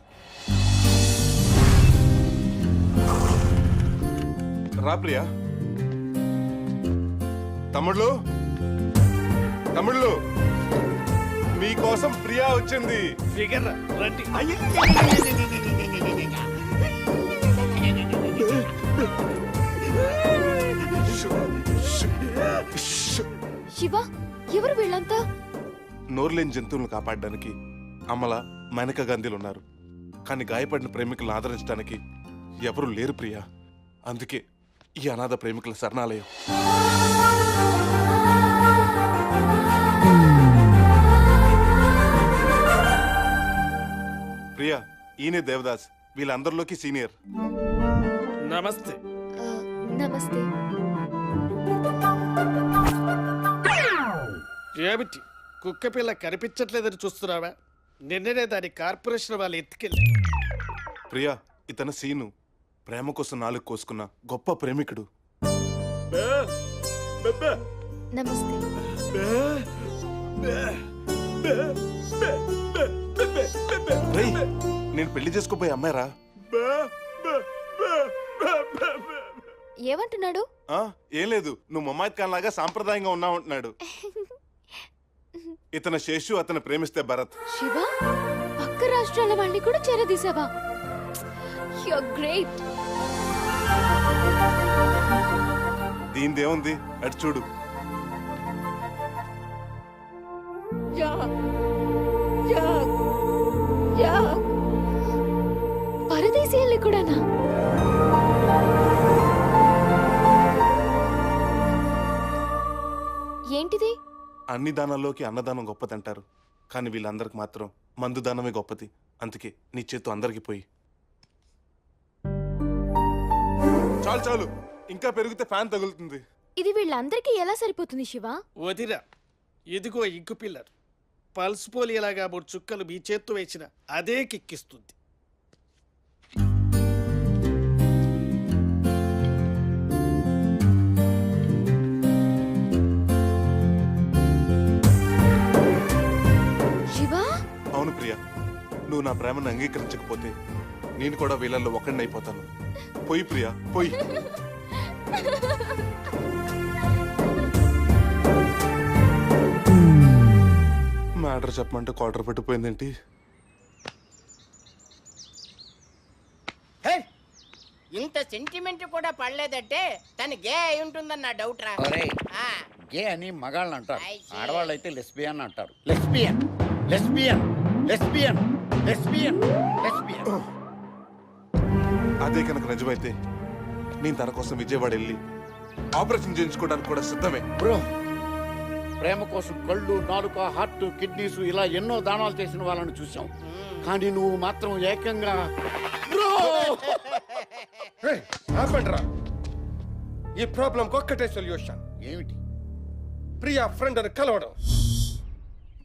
రా ప్రియా. తమ్ముళ్ళు, తమ్ముళ్ళు, మీకోసం ప్రియా వచ్చింది. ఫిగర్ రండి. శివ, ఎవరు వీళ్ళంతా? నోరులేని జంతువులను కాపాడడానికి అమల, మేనకా గాంధీలు ఉన్నారు. కానీ గాయపడిన ప్రేమికులను ఆదరించడానికి ఎవరు లేరు ప్రియా. అందుకే ఈ అనాథ ప్రేమికుల శరణాలయం. ప్రియా, ఈయనే దేవదాస్, వీళ్ళందరిలోకి సీనియర్. నమస్తే. నమస్తే. ఏమిటి కుక్క పిల్ల కనిపించట్లేదని చూస్తున్నావా? నిన్ననే దాని కార్పొరేషన్ వాళ్ళు ఎత్తుకెళ్ళి. ప్రియా, ఇతను సీను, ప్రేమ కోసం 4 కోసుకున్న గొప్ప ప్రేమికుడు. నమస్తే. రేయ్, నేను పెళ్లి చేసుకోపోయే అమ్మాయిరా. ఏమంటున్నాడు? ఏం లేదు, నువ్వు మమ్మాయిత్ ఖాన్ లాగా సాంప్రదాయంగా ఉన్నావు అంటున్నాడు. ఇతను శేషు, అతను ప్రేమిస్తే భరత్. శివ, పక్క రాష్ట్రాల వాళ్ళని కూడా చేరదీసావా? Your great. దీనిదేముంది, అటు చూడు. పరదేశీయుల్ని కూడానా? ఏంటిది? అన్ని దానాల్లోకి అన్నదానం గొప్పదంటారు, కానీ వీళ్ళందరికి మాత్రం మందు దానమే గొప్పది. అందుకే నీ చేతు అందరికి పోయి. చాలు చాలు, ఇంకా పెరిగితే ఫ్యాన్ తగులుతుంది. ఇది వీళ్ళందరికీ ఎలా సరిపోతుంది శివ? వదిరా, ఇదిగో ఇంకు పిల్లర్. పల్స్ పోలియలాగా 3 చుక్కలు మీ చేత్తో వేసిన అదే కిక్కిస్తుంది. శివ, అవును ప్రియా, నువ్వు నా ప్రేమను అంగీకరించకపోతే నేను కూడా వీళ్ళల్లో ఒకడిని అయిపోతాను. పోయి ప్రియా, పోయి. మ్యాటర్ చెప్పమంటే క్వార్టర్ పెట్టిపోయిందేంటి? ఇంత సెంటిమెంట్ కూడా పడలేదంటే తను గే అయి ఉంటుందన్న డౌట్ రా. గే అని మగాళ్ళని అంటారు, ఆడవాళ్ళు అయితే లెస్బియన్ అంటారు. Lesbian, lesbian, lesbian, lesbian, lesbian. అదే కనుక నిజమైతే నేను తన కోసం విజయవాడ వెళ్ళి ఆపరేషన్ చేయించుకోవడానికి కూడా సిద్ధమే. బ్రో, ప్రేమ కోసం కళ్ళు, నాలుక, హార్ట్, కిడ్నీస్ ఇలా ఎన్నో దానాలు చేసిన వాళ్ళని చూసాం. కానీ నువ్వు మాత్రం ఏకంగా ఈ ప్రాబ్లం ఒక్కటే సొల్యూషన్. ఏమిటి? ప్రియా ఫ్రెండ్ అని కలవడం.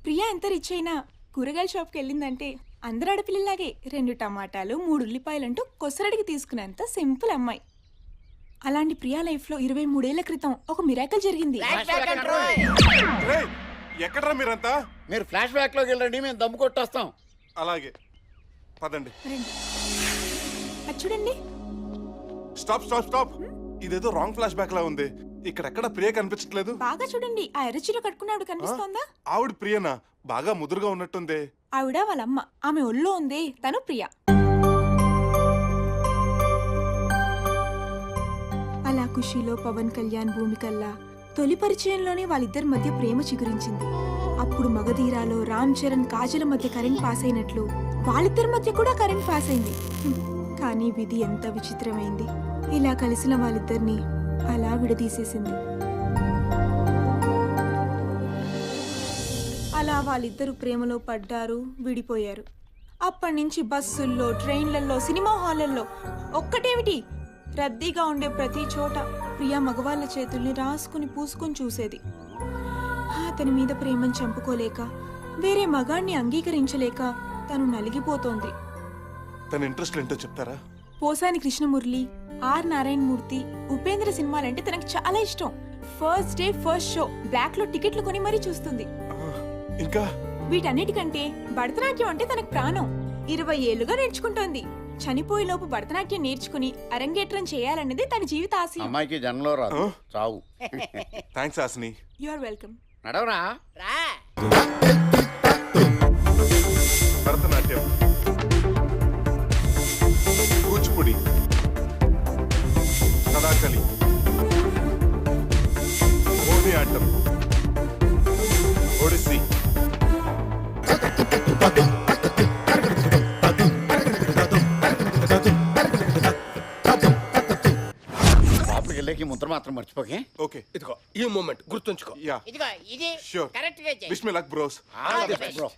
ప్రియా ఎంత రిచ్ అయినా కూరగాయల షాప్కి వెళ్ళిందంటే అందరు ఆడపిల్లలాగే 2 టమాటాలు 3 ఉల్లిపాయలంటూ కొసరడికి తీసుకునేంత సింపుల్ అమ్మాయి. అలాంటి ప్రియా లైఫ్ లో 23 ఏళ్ల క్రితం ఒక మిరాకల్ జరిగింది. ఎక్కడ్రా మీరంతా? మీరు ఫ్లాష్ బ్యాక్ లోకి వెళ్ళండి, మేము దమ్ము కొట్టేస్తాం. అలాగే పదండి. అది చూడండి. స్టాప్ స్టాప్ స్టాప్, ఇదేదో రాంగ్ ఫ్లాష్ బ్యాక్ లా ఉంది. ఇక్కడెక్కడ ప్రియ కనిపించట్లేదు. బాగా చూడండి, ఆ ఎర్రచీర కట్టుకున్నాడు కనిపిస్తోందా? ఆవిడ ప్రియనా? బాగా ముదురుగా ఉన్నట్టుంది. ఆవిడ వాళ్ళమ్మ, ఆమె ఒళ్ళో ఉంది, తను ప్రియా. అలా ఖుషీలో పవన్ కళ్యాణ్ భూమికల్లా తొలి పరిచయంలోనే వాళ్ళిద్దరి మధ్య ప్రేమ చిగురించింది. అప్పుడు మగధీరాలో రామ్ చరణ్ కాజల మధ్య కరెంట్ పాస్ అయినట్లు వాళ్ళిద్దరి మధ్య కూడా కరెంట్ పాస్ అయింది. కానీ విధి ఎంత విచిత్రమైంది, ఇలా కలిసిన వాళ్ళిద్దరిని అలా విడదీసేసింది. అలా వాళ్ళిద్దరూ ప్రేమలో పడ్డారు, విడిపోయారు. అప్పటి నుంచి బస్సుల్లో, ట్రైన్లలో, సినిమా హాళ్లలో ఒక్కటేమిటి రద్దీగా ఉండే ప్రతి చోట ప్రియా మగవాళ్ళ చేతుల్ని రాసుకుని పూసుకుని చూసేది. అతని మీద ప్రేమను చంపుకోలేక, వేరే మగాణ్ణి అంగీకరించలేక తను నలిగిపోతోంది. తన ఇంట్రెస్ట్ ఏంటో చెప్తారా? పోసాని కృష్ణమురళి, ఆర్ నారాయణమూర్తి, ఉపేంద్ర సినిమాలంటే తనకు చాలా ఇష్టం. First day first show black లో టికెట్లు కొని మరీ చూస్తుంది. ఇంకా వీటన్నిటికంటే భరతనాట్యం అంటే తనకు ప్రాణం. 20 ఏళ్లుగా నేర్చుకుంటోంది. చనిపోయేలోపు భరతనాట్యం నేర్చుకుని అరంగేట్రం చేయాలన్నది తన జీవిత ఆశయం. అమ్మాయికి జన్మలో రాదు, చావు. Thanks Hasini. You are welcome. నడవరా. భరతనాట్యం, కూచిపూడి, కథాకళి, మోహినియాట్టం, ఒడిస్సీ, లోపలికి వెళ్ళేకి ముద్ర మాత్రం మర్చిపోకే. ఓకే, ఇదిగో ఈ మూమెంట్ గుర్తుంచుకో. యా ఇదిగో ఇది Sure. కరెక్ట్ గా చెయ్. Wish me luck bros. Bro.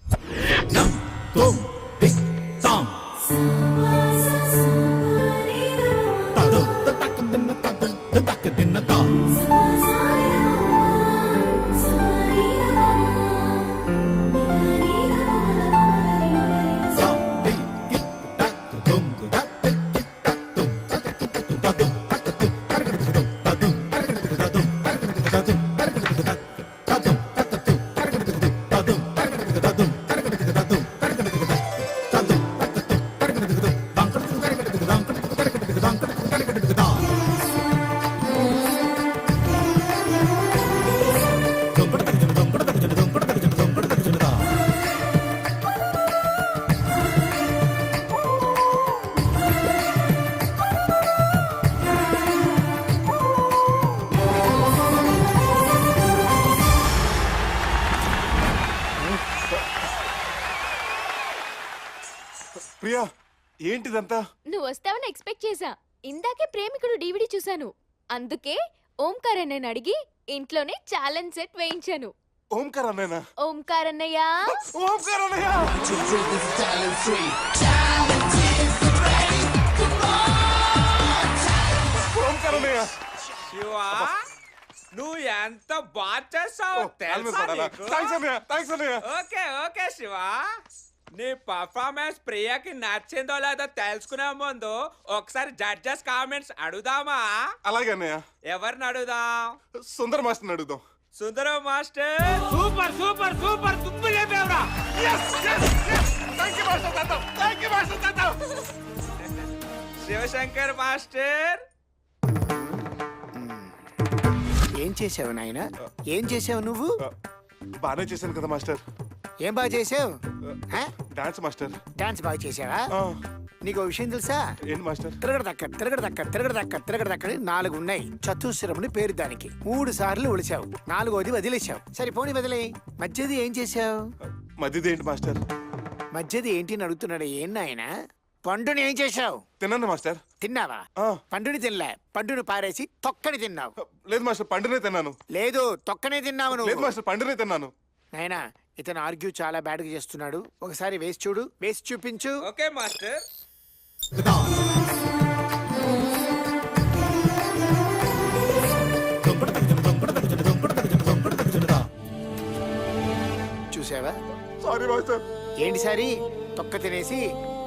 Priya, ఏంటిదంతా? నువ్వు వస్తావని ఎక్స్పెక్ట్ చేశా. ఇందాకే ప్రేమికుడు డివిడి చూశాను. అందుకే ఓంకార్ అన్నయ్యని అడిగి ఇంట్లోనే ఛాలెంజ్ సెట్ వేయించాను. ఓంకార్ అన్నయ్యనా? ఓంకార్ అన్నయ్య, ఓంకార్ అన్నయ్య! ఓంకార్ అన్నయ్య! శివా, నువ్వు ఎంత బాగా చేసావు తెలుసా నీకు? థాంక్స్ అన్నయ్య. ఓకే ఓకే శివా, నీ పర్ఫార్మెన్స్ ప్రియాకి నచ్చిందో లేదో తెలుసుకునే ముందు ఒకసారి జడ్జెస్ కామెంట్స్ అడుగుదామా? అలాగే అన్నయ్య. ఎవరిని అడుగుదాం? సుందర్ మాస్టర్ని అడుగుదాం. సుందరం మాస్టర్, సూపర్ సూపర్ సూపర్, తుప్పు లేపేవరా. శివశంకర్ మాస్టర్, ఏం చేసావు నాయన? ఏం చేసావు నువ్వు? బాగానే చేశాను కదా మాస్టర్. ఏం బాగా చేసావు? Dance master. డాన్స్ బాగా చేసావా? నీకు విషయం తెలుసా? ఏంటి మాస్టర్? తిరగడదక్క 4 ఉన్నాయి. చతుశ్రముని పేరు దానికి. 3 సార్లు ఒలిచావు, 4వది వదిలేశావు. సరే పోనీ వదిలే. మధ్యది ఏం చేసావు? మధ్యది ఏంటి మాస్టర్? మధ్యది ఏంటి అని అడుగుతున్నాడు. ఏం నాయన? పండుని ఏం చేసావు? తిన్నాను మాస్టర్. తిన్నావా? పండుని తినలే, పండుని పారేసి తొక్కని తిన్నావు. లేదు మాస్టర్, పండునే తిన్నాను. లేదు, తొక్కనే తిన్నావు నువ్వు. లేదు మాస్టర్, పండునే తిన్నాను. నాయనా, ఇతను ఆర్గ్యూ చాలా బ్యాడ్ గా చేస్తున్నాడు. ఒకసారి వేసి చూడు, వేసి చూపించు. Okay master. చూసావా? Sorry master. ఏంటి సారీ? తొక్క తినేసి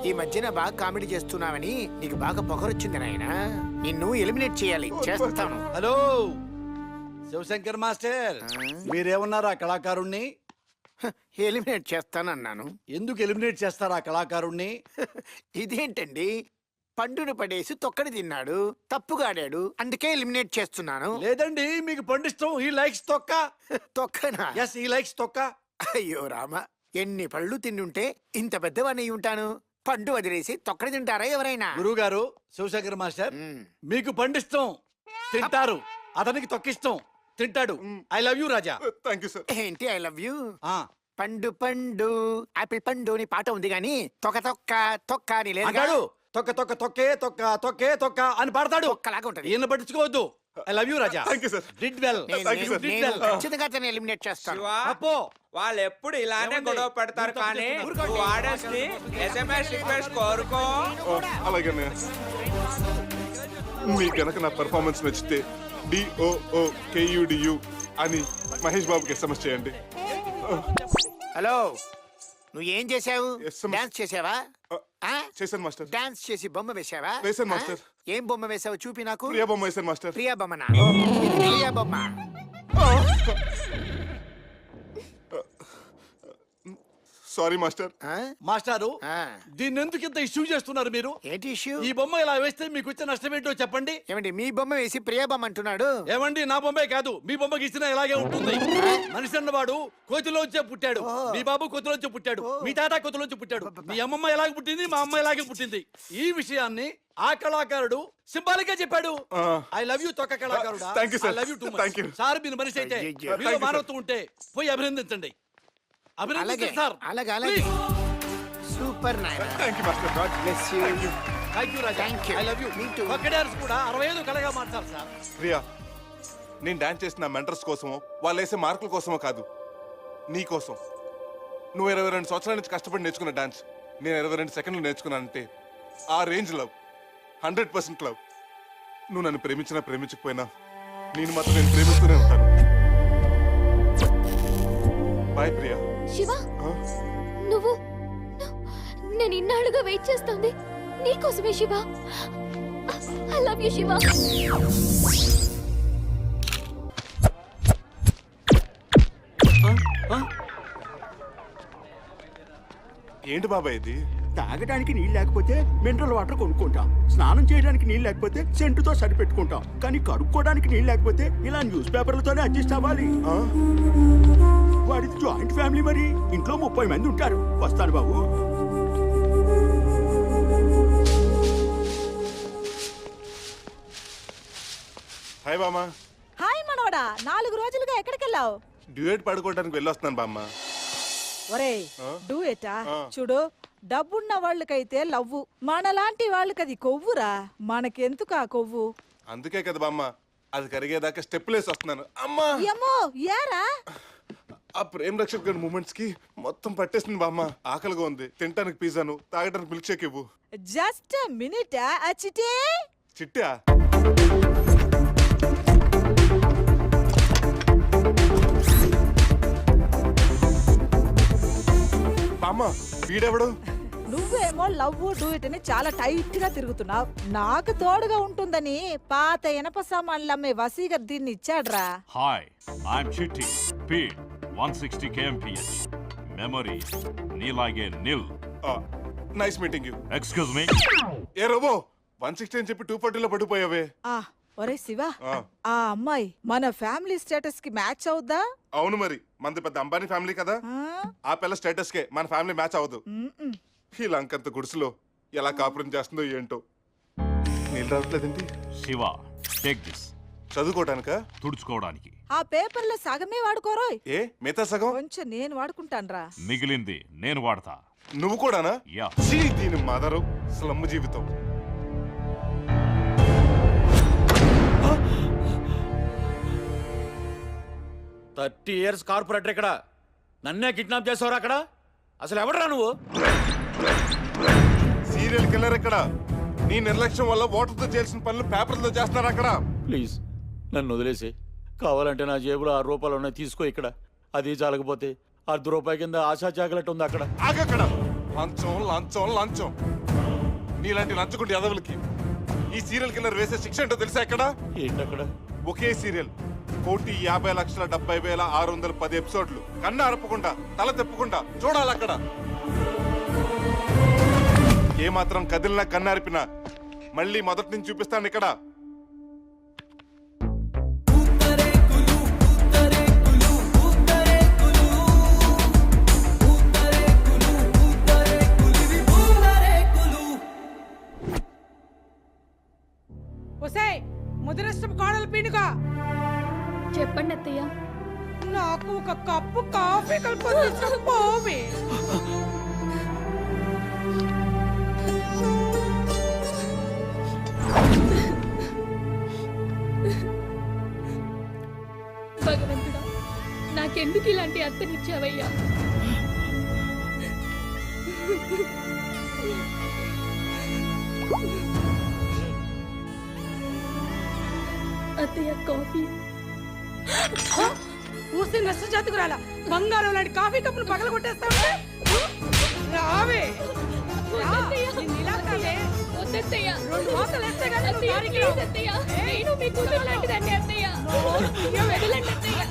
ఈ మధ్యన బాగా కామెడీ చేస్తున్నావని నీకు బాగా పొగరొచ్చింది నాయనా. నిన్ను ఎలిమినేట్ చేయాలి. చేస్తాను. హలో శివశంకర్ మాస్టర్, మీరేమన్నారు ఆ కళాకారుణ్ణి? ఎలిమినేట్ చేస్తానన్నాను. ఎందుకు ఎలిమినేట్ చేస్తారు ఆ కళాకారుణ్ణి? ఇదేంటండి, పండును పడేసి తొక్కని తిన్నాడు, తప్పుగా ఆడాడు, అందుకే ఎలిమినేట్ చేస్తున్నాను. లేదండి, మీకు పండు ఇష్టం. హీ లైక్స్ తొక్క. తొక్కనా? ఎస్, హీ లైక్స్ తొక్క. అయ్యో రామ, ఎన్ని పళ్ళు తిండుంటే ఇంత పెద్దవాణ్ణి ఉంటాను. పండు వదిలేసి తొక్కని తింటారా ఎవరైనా? గురువు గారు, శివశంకర్ మాస్టర్, మీకు పండు ఇష్టం, తింటారు. అతనికి తొక్కిష్టం, తింటాడు. I love you Raja. Thank you sir. ఏంటి ఐ లవ్ యూ? పండు పండు ఆపిల్ పండు అని పాట ఉంది గాని తొక్క తొక్క తొక్క అని లేదు. తొక్క తొక్క తొక్కే తొక్క తొక్కే తొక్క అని పాడతాడు. ఒక్కలాగా ఉంటది. ఈయన పట్టించుకోవద్దు. I love you Raja. Thank you sir. Did well. ఖచ్చితంగా అతన్ని ఎలిమినేట్ చేస్తాను. అప్పో, వాళ్ళు ఎప్పుడు ఇలానే గొడవ పెడతారు కానీ నువ్వు ఆడేసి SMS రిక్వెస్ట్ కోరుకో. అలాగే అన్నయ్య. మీకు గనక నా పెర్ఫార్మెన్స్ నచ్చితే DOOKUDU అని మహేష్ బాబుకి SMS చేయండి. హలో, నువ్వు ఏం చేసావు? డాన్స్ చేసావా? చేశాను మాస్టర్. డాన్స్ చేసి బొమ్మ వేసావా? వేశాను మాస్టర్. ఏం బొమ్మ వేసావు చూపి నాకు. ప్రియా బొమ్మ వేశాను మాస్టర్. ప్రియా బొమ్మనా? ప్రియా బొమ్మ. Sorry master. మాస్టారు, దీన్ని ఎందుకు ఇంత ఇష్యూ చేస్తున్నారు మీరు? ఏంటి ఇష్యూ? ఈ బొమ్మ ఇలా వేస్తే మీకు వచ్చే నష్టం ఏంటో చెప్పండి. ఏమండి మీ బొమ్మ వేసి ప్రియా బొమ్మ అంటున్నాడు? ఏమండి, నా బొమ్మే కాదు, మీ బొమ్మకి ఇచ్చినా ఇలాగే ఉంటుంది. మనిషి అన్నవాడు కోతిలోంచే పుట్టాడు. మీ బాబు కోతిలోంచి పుట్టాడు. మీ తాత కోతిలోంచి పుట్టాడు. మీ అమ్మమ్మ ఎలాగ పుట్టింది, మా అమ్మ ఎలాగే పుట్టింది. ఈ విషయాన్ని ఆ కళాకారుడు సింబాలిక్ గా చెప్పాడు. ఐ లవ్ యూ తొక్క కళాకారుడా. I love you too much. Sir మీరు మనిషి అయితే మీలో మానవత్వం ఉంటే పోయి అభినందించండి. అలాగే అలాగే అలాగే. సూపర్ నాయనా. Thank you master. God bless you. Thank you Raja. I love you. ఒక్క డాన్స్ కూడా 65 కళగా మార్చాలి సార్. ప్రియా, నేను డాన్స్ చేసిన మెంటర్స్ కోసమో వాళ్ళు వేసే మార్కుల కోసమో కాదు, నీ కోసం. నువ్వు 22 సంవత్సరాల నుంచి కష్టపడి నేర్చుకున్న డాన్స్ నేను 22 సెకండ్లు నేర్చుకున్నానంటే ఆ రేంజ్ లవ్, 100% లవ్. నువ్వు నన్ను ప్రేమించినా ప్రేమించకపోయినా నేను మాత్రం నేను ప్రేమిస్తూనే ఉంటాను. బాయ్ ప్రియా. శివ, నువ్వు నేను ఇన్నాళ్ళుగా వెయిట్ చేస్తుంది నీకోసమే Shiva. I love you Shiva. ఏంటి బాబాయ్ ఇది? తాగడానికి నీళ్ళు లేకపోతే మినరల్ వాటర్ కొనుక్కుంటాం. స్నానం చేయడానికి నీళ్ళు లేకపోతే సెంటుతో సరిపెట్టుకుంటాం. కానీ కడుక్కోవడానికి నీళ్ళు లేకపోతే ఇలా న్యూస్ పేపర్లతోనే అడ్జస్ట్ అవ్వాలి. వాడిది జాయింట్ ఫ్యామిలీ, మరి ఇంట్లో 30 మంది ఉంటారు. వస్తాను బాబు. హాయ్ బామ్మ. హాయ్ మనవడా, 4 రోజులుగా ఎక్కడికి వెళ్ళావు? డ్యూయట్ పాడుకోవడానికి వెళ్ళొస్తున్నాను బామ్మ. ఒరేయ్, డూయటా? చూడు, డబ్బున్న వాళ్ళకైతే లవ్వు, మనలాంటి వాళ్ళకి అది కొవ్వురా. మనకెందుకు ఆ కొవ్వు? అందుకే కదా బామ్మ అది కరిగేదాకా స్టెప్లేసి వస్తున్నాను. అమ్మా ఏమో ఏరా, ఆ ప్రేమ్ రక్షక్ గారి మూమెంట్స్ కి మొత్తం పట్టేసింది బామ్మ. ఆకలిగా ఉంది, తినడానికి పిజ్జాను, తాగడానికి మిల్క్ షేక్ ఇవ్వు. Just minute. చిటే చిట్టా? బామ్మ వీడెవడు? నువ్వేమో లవ్ డూయిట్ అని చాలా టైట్ గా తిరుగుతున్నావు. నాకు తోడుగా ఉంటుందని పాత ఇనప సామాన్లు అమ్మే వసీగర్ దీన్ని ఇచ్చాడ్రా. Hi, I'm Chitti. Speed 160 kmph. Memory నీలాగే nil. Nice meeting you. Excuse me. ఏ రోబో, 160 అని చెప్పి 240లో పడిపోయావే. ఒరే శివ, ఆ అమ్మాయి మన ఫ్యామిలీ స్టేటస్ కి మ్యాచ్ అవుద్దా? అవును, మరి మనది పెద్ద అంబానీ ఫ్యామిలీ కదా. ఆ పిల్ల స్టేటస్ కే మన ఫ్యామిలీ మ్యాచ్ అవ్వదు. ఈ లంకంత గుడిసెలో ఎలా కాపురం చేస్తుందో ఏంటో. నీళ్ళు రావట్లేదండి. Shiva, take this. చదువుకోవడానికా? తుడుచుకోవడానికి. ఆ పేపర్లో సగమే వాడుకోరోయ్. ఏ మిగతా సగం? కొంచెం నేను వాడుకుంటానురా. మిగిలింది నేను వాడతా. నువ్వు కూడానా? యా. దీని మదరు స్లమ్ జీవితం. థర్టీ ఇయర్స్ కార్పొరేటర్ ఇక్కడ నన్నే కిడ్నాప్ చేసావురా? అక్కడ అసలు ఎవడరా నువ్వు? సీరియల్ కిల్లర్ ఇక్కడ. నీ నిర్లక్ష్యం వల్ల ఓటర్తో చేయాల్సిన పనులు పేపర్లతో చేస్తున్నారు అక్కడ. ప్లీజ్ నన్ను వదిలేసి, కావాలంటే నా జేబులో 6 రూపాయలు ఉన్నాయి, తీసుకో. ఇక్కడ అది చాలకపోతే 10 రూపాయల కింద ఆశా చాకలెట్ ఉంది అక్కడ. ఆగక్కడ. లంచం లంచం లంచం. నీలాంటి లంచకుండి ఎదవులకి ఈ సీరియల్ కిల్లర్ వేసే శిక్ష ఏంటో తెలుసా? ఎక్కడ ఏంటక్కడ? ఒకే సీరియల్ 1,50,70,610 ఎపిసోడ్లు. కన్ను అరపకుండా తల తెప్పకుండా చూడాలి అక్కడ. ఏమాత్రం కదిలినా కన్ను అరిపినా మళ్ళీ మొదటి నుంచి చూపిస్తాను ఇక్కడ. ముదిరిష్టం కోడలు పీనుగా. చెప్పండి అత్తయ్య. నాకు ఒక కప్పు కాఫీ కలుపుకోవే. భగవంతుడా, నాకెందుకు ఇలాంటి అత్తనిచ్చావయ్యా? అత్తయ్య కాఫీ. ఊసి నష్ట జాతకురాల బంగారం లాంటి కాఫీ కప్పును పగల కొట్టేస్తావు. రావే వద్దత్తయ్య. 2 వాతలు వేస్తే కానీ నువ్వు దారికి రావు. నేను మీ కూతురు లాంటిదండి అత్తయ్య. వదలండి అత్తయ్య.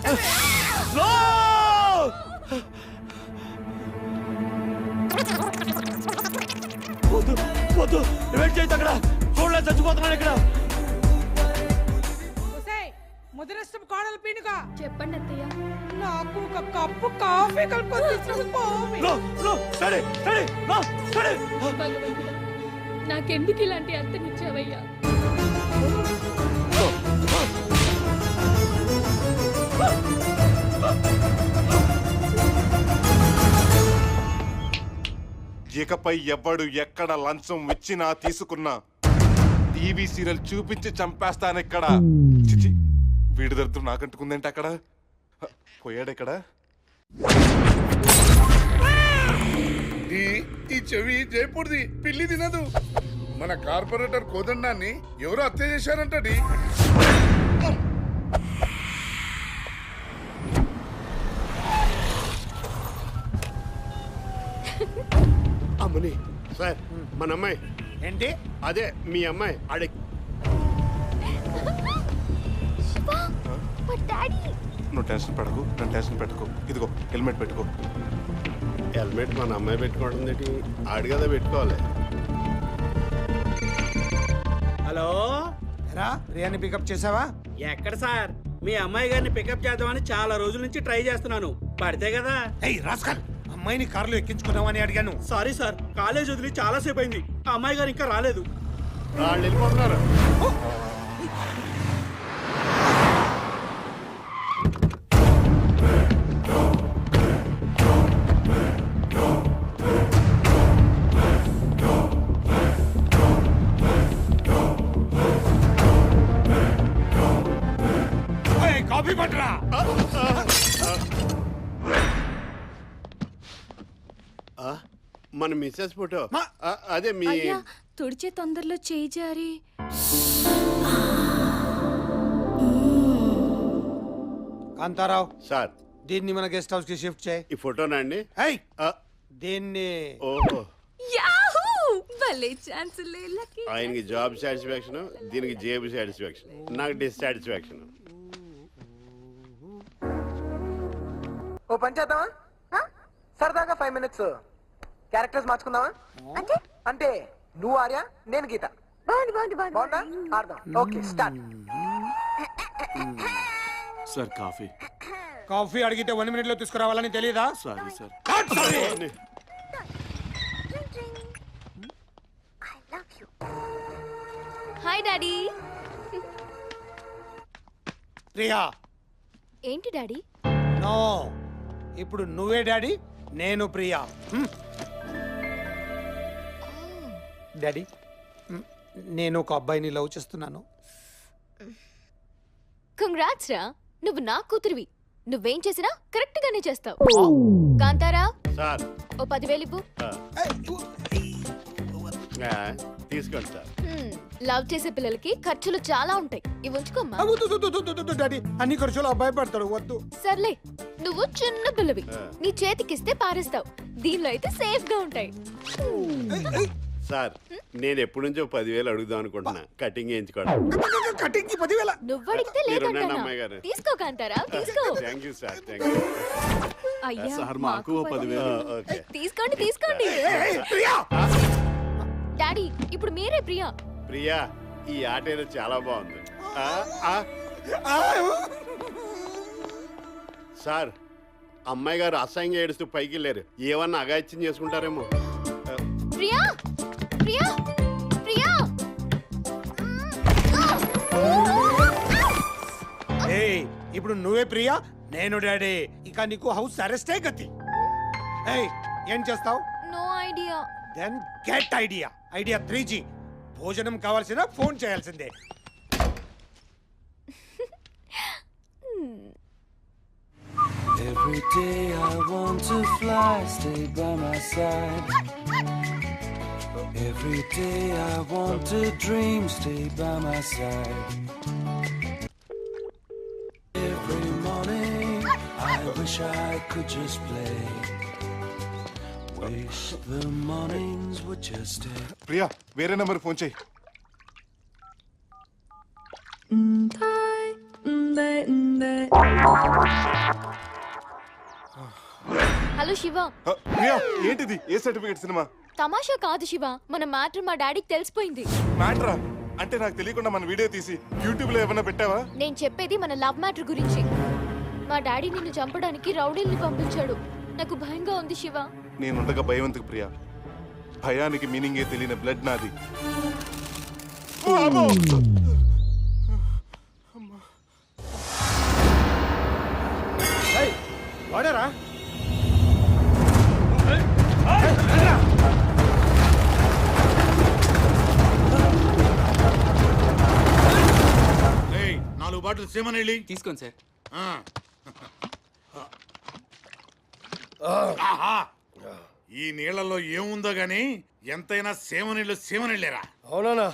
వద్దు వెయిట్ చేయి అక్కడ చూడలే చచ్చిపోతున్నాను ఇక్కడ. ముదిరష్టం కోడలు పీనుగా చెప్పండి అత్తయ్య. నాకు ఒక కప్పు కాఫీ కలుపుకొని భగవంతుడా, నాకెందుకు ఇలాంటి అత్తనిచ్చావయ్యా? ఇకపై ఎవడు ఎక్కడ లంచం ఇచ్చినా తీసుకున్నా టీవీ సీరియల్ చూపించి చంపేస్తానిక్కడ. చిచి, వీడి దరిద్రం నాకంటుకుందేంటి అక్కడ? పోయాడెక్కడ? ఈ చెవి జైపూర్ది పిల్లి తినదు. మన కార్పొరేటర్ కోదండాన్ని ఎవరో హత్య చేశారంటది. అమ్మని సార్ మన అమ్మాయి ఏంటి? అదే మీ అమ్మాయి ఆడే నువ్వు టెన్షన్ పడకు, నన్ను టెన్షన్ పెట్టుకో. ఇదిగో హెల్మెట్ పెట్టుకో. హెల్మెట్ మన అమ్మాయి పెట్టుకోవడం ఏంటి? ఆడు కదా పెట్టుకోవాలి. హలో రా, ప్రియాని పికప్ చేసావా? ఎక్కడ సార్? మీ అమ్మాయి గారిని పికప్ చేద్దామని చాలా రోజుల నుంచి ట్రై చేస్తున్నాను. పడితే కదా. ఏయ్ రాస్కల్, అమ్మాయిని కారులో ఎక్కించుకున్నావని అడిగాను. సారీ సార్, కాలేజ్ వదిలి చాలా సేపు అయింది. ఆ అమ్మాయి గారు ఇంకా రాలేదు. వాళ్ళు వెళ్ళిపోతున్నారు. కాఫీ పట్టరా. మన మిస్సెస్ ఫోటో అదే మీ అయ్యా, తుడిచే తొందరలో చేయి జారి. కాంతారావు సార్, దీన్ని మన గెస్ట్ హౌస్ కి షిఫ్ట్ చేయి. ఈ ఫోటోనా అండి? దీన్ని ఓహో, యాహూ! భలే ఛాన్స్ లేలకి. ఆయనకి జాబ్ సాటిస్ఫాక్షన్, దీనికి జేబు సాటిస్ఫాక్షన్, నాకు డిస్సాటిస్ఫాక్షన్. ఓ పని చేద్దామా? సరదాగా 5 minutes క్యారెక్టర్స్ మార్చుకుందామా? అంటే నువ్వు ఆర్య, నేను గీత. బాగుందా? ఆడదాం. Okay, start. Sir coffee. Coffee అడిగితే 1 minute లో తీసుకురావాలని తెలియదా? Sorry sir. Hi daddy. Priya. ఏంటి డాడీ? నో, ఇప్పుడు నువ్వే డాడీ, నేను ప్రియా. డాడీ, నేను ఒక అబ్బాయిని లవ్ చేస్తున్నాను. కంగ్రాట్స్ రా, నువ్వు నా కూతురివి. నువ్వేం చేసినా కరెక్ట్ గానే చేస్తావు. కాంతారా, సార్ ఓ 10,000 ఇవ్వు. తీసుకోండి సార్. లవ్ చేసే పిల్లలకి ఖర్చులు చాలా ఉంటాయి. ఇవి ఉంచుకోమ్మా. డాడీ, అన్ని ఖర్చులు అబ్బాయి పడతాడు, వద్దు. సర్లే, నువ్వు చిన్న పిల్లవి, నీ చేతికిస్తే పారేస్తావు. దీనిలో అయితే సేఫ్ గా ఉంటాయి. సార్, నేను ఎప్పటి నుంచో 10,000 అడుగుదాం అనుకుంటున్నా, కటింగ్ చేయించుకోవడం. కటింగ్ 10,000? నువ్వు అడిగితే లేదంటానా? అమ్మాయి గారు తీసుకో కాంతారా, తీసుకో. Thank you sir, thank you. అయ్యా, సార్ మాకు 10,000. తీసుకోండి, తీసుకోండి. డాడీ, ఇప్పుడు మీరే ప్రియా. ప్రియా, ఈ ఆట ఏదో చాలా బాగుంది. సార్, అమ్మాయి గారు అసహ్యంగా ఏడుస్తూ పైకి వెళ్ళారు. ఏమన్నా అగాయిత్యం చేసుకుంటారేమో. ప్రియా, ప్రియా, ప్రియా. ఏయ్, ఇప్పుడు నువ్వే ప్రియా, నేను డాడీ. ఇక నీకు హౌస్ అరెస్టే గతి. ఏయ్, ఏం చేస్తావు? No idea. Then get idea. Idea 3G. భోజనం కావాల్సిన ఫోన్ చేయాల్సిందే. Every day I want to fly, stay by my side. Every day I want to dream, stay by my side. wish I could just play. Wish the mornings would just stay. Priya వేరే number phone చేయి. Hello Shiva, Priya ఏంటిది? ఏ certificate cinema? తమాషా కాదు శివ, మన matter మా డాడీకి తెలిసిపోయింది. మ్యాటరా? అంటే నాకు తెలియకుండా మన వీడియో తీసి యూట్యూబ్ లో ఏమైనా పెట్టావా? నేను చెప్పేది మన లవ్ మ్యాటర్ గురించి. మా డాడీ నిన్ను చంపడానికి రౌడీల్ని పంపించాడు. నాకు భయంగా ఉంది శివ. నేనుండగా భయవంతుకు ప్రియా. భయానికి మీనింగే తెలియని బ్లడ్ నాది. వాడారా? నాలుగు బాటిల్ సేమనెళ్ళి తీసుకోండి సార్. ఈ నీళ్లలో ఏముందో గాని ఎంతైనా సేమనెళ్ళేరా. అవునా?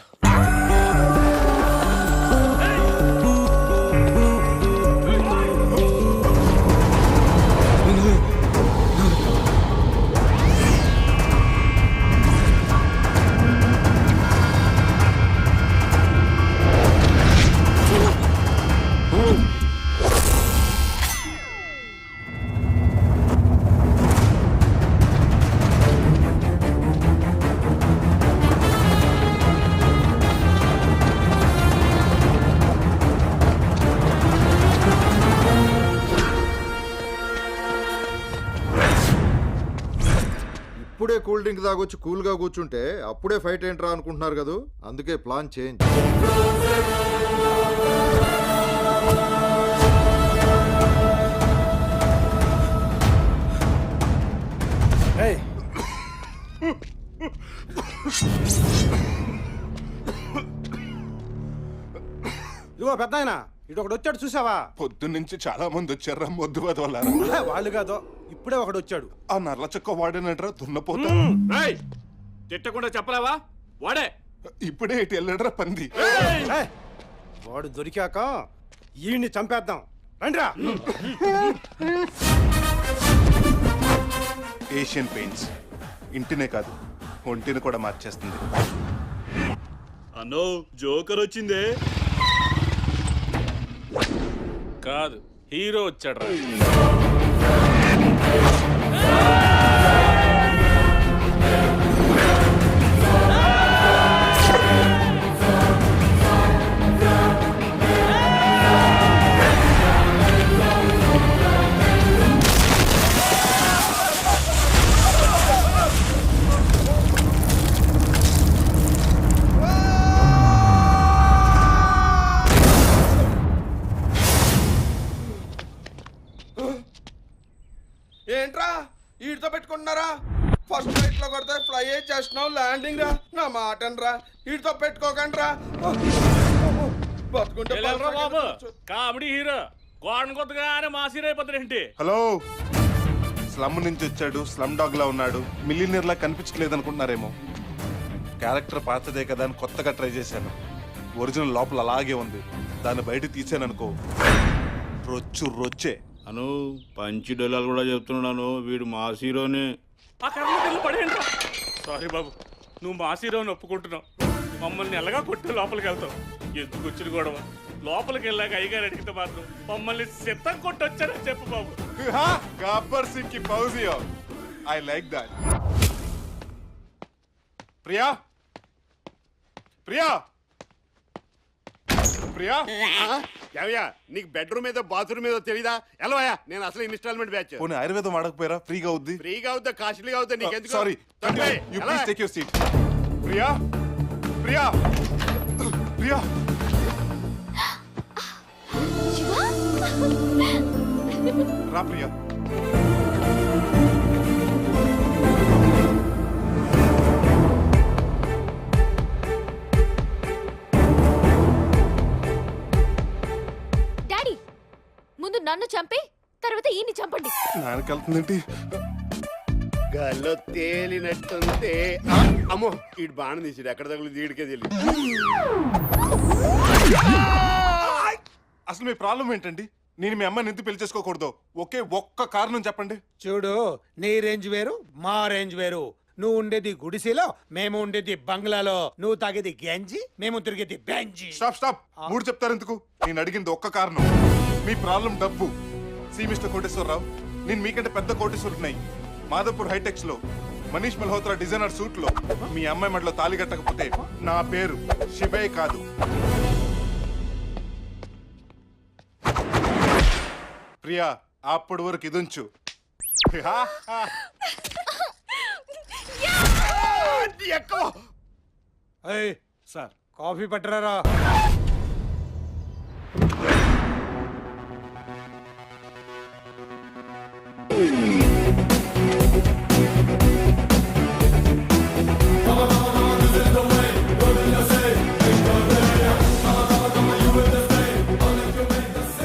ఇప్పుడే కూల్ డ్రింక్ తాగొచ్చి కూల్ గా కూర్చుంటే అప్పుడే ఫైట్ ఏంట్రా అనుకుంటున్నారు కదా, అందుకే ప్లాన్ చేంజ్. ఇదిగో పెద్ద ఆయన, ఇటు ఒకడు వచ్చాడు చూసావా? పొద్దున్నుంచి చాలా మంది వచ్చారా మొద్దు వదలారా. వాళ్ళు కాదు, ఇప్పుడే ఒకడు వచ్చాడు. ఆ నల్ల చొక్క వాడేనట్రా దున్నపోతా. తిట్టకుండా చెప్పలేవా? వాడే ఇప్పుడే ఇటు వెళ్ళడరా పంది. వాడు దొరికాక ఈయన్ని చంపేద్దాం రండిరా. ఏషియన్ పెయింట్స్ ఇంటినే కాదు ఒంటిని కూడా మార్చేస్తుంది. అన్నో జోకర్ వచ్చిందే. కాదు, హీరో వచ్చాడు. ఏంట్రా వీటితో పెట్టుకుంటున్నారా? ఫస్ట్ ఫ్లైట్ లో కొడితే ఫ్లై చేస్తున్నావు, ల్యాండింగ్ రా. నా మాట రా, వీటితో పెట్టుకోకండి రా. బతుకుంటే కామెడీ హీరో గోడను కొత్తగానే మాసిరైపోతాడేంటి? హలో, స్లమ్ నుంచి వచ్చాడు, స్లమ్ డాగ్ లా ఉన్నాడు, మిలియనీర్ లా కనిపించలేదు అనుకుంటున్నారేమో. క్యారెక్టర్ పాతదే కదా అని కొత్తగా ట్రై చేశాను. ఒరిజినల్ లోపల అలాగే ఉంది. దాన్ని బయట తీసాననుకో రొచ్చే. అను పంచి డొల్లాలు కూడా చెప్తున్నాను, వీడు మాస్ హీరోనే. సారీ బాబు, నువ్వు మాస్ హీరోని ఒప్పుకుంటున్నావు. మమ్మల్ని ఎలాగా కొట్టి లోపలికి వెళ్తావు. ఎందుకు వచ్చిన గొడవ? లోపలికి వెళ్ళాక అయ్యగారు అడిగితే మాత్రం మమ్మల్ని సిద్ధం కొట్టొచ్చారని చెప్పు బాబు. గబ్బర్ సింగ్ కి ఫౌజియో, I like that. Priya Priya Priya, ఏవయ్యా నీకు బెడ్రూమ్ ఏదో బాత్రూమ్ ఏదో తెలీదా? ఎలవయ్యా, నేను అసలు ఇన్స్టాల్మెంట్ బ్యాచ్. పోనీ ఆయుర్వేదం వాడకపోయారా? ఫ్రీగా అవుద్ది. ఫ్రీగా అవుతా కాస్ట్లీగా అవుతా నీకెందుకు? Sorry, you please take your seat. Priya Priya Priya. రా ప్రియా. డాడీ, ముందు నన్ను చంపి తర్వాత ఈయన్ని చంపండి. నాన్నకెళ్తుందేంటి? గాల్లో తేలినట్టుంటే. అమ్మో, ఈడు బాణం తీసాడు. ఎక్కడ తగులు ఈడికే తెలియదు. అసలు మీ ప్రాబ్లం ఏంటండి? నేను మీ అమ్మాయిని ఎందుకు పెళ్లి చేసుకోకూడదు? ఒకే ఒక్క కారణం చెప్పండి. చూడు, నీ రేంజ్ వేరు, మా రేంజ్ వేరు. నువ్వు ఉండేది గుడిసెలో, మేము ఉండేది బంగ్లాలో. నువ్వు తాగేది గంజి, మేము తిరిగేది బెంజి. స్టాప్. మూడు చెప్తారు ఎందుకు? నేను అడిగింది ఒక్క కారణం. మీ ప్రాబ్లం డబ్బు. సి మిస్టర్ కోటేశ్వరరావు, నేను మీకంటే పెద్ద కోటేశ్వరుడినై. మాధవపూర్ హైటెక్స్ లో మనీష్ మల్హోత్రా డిజైనర్ సూట్ లో మీ అమ్మాయి మెడలో తాళి కట్టకపోతే నా పేరు శివే కాదు. ప్రియా, అప్పటి వరకు ఇదుంచు. Sir, coffee పట్టరారా?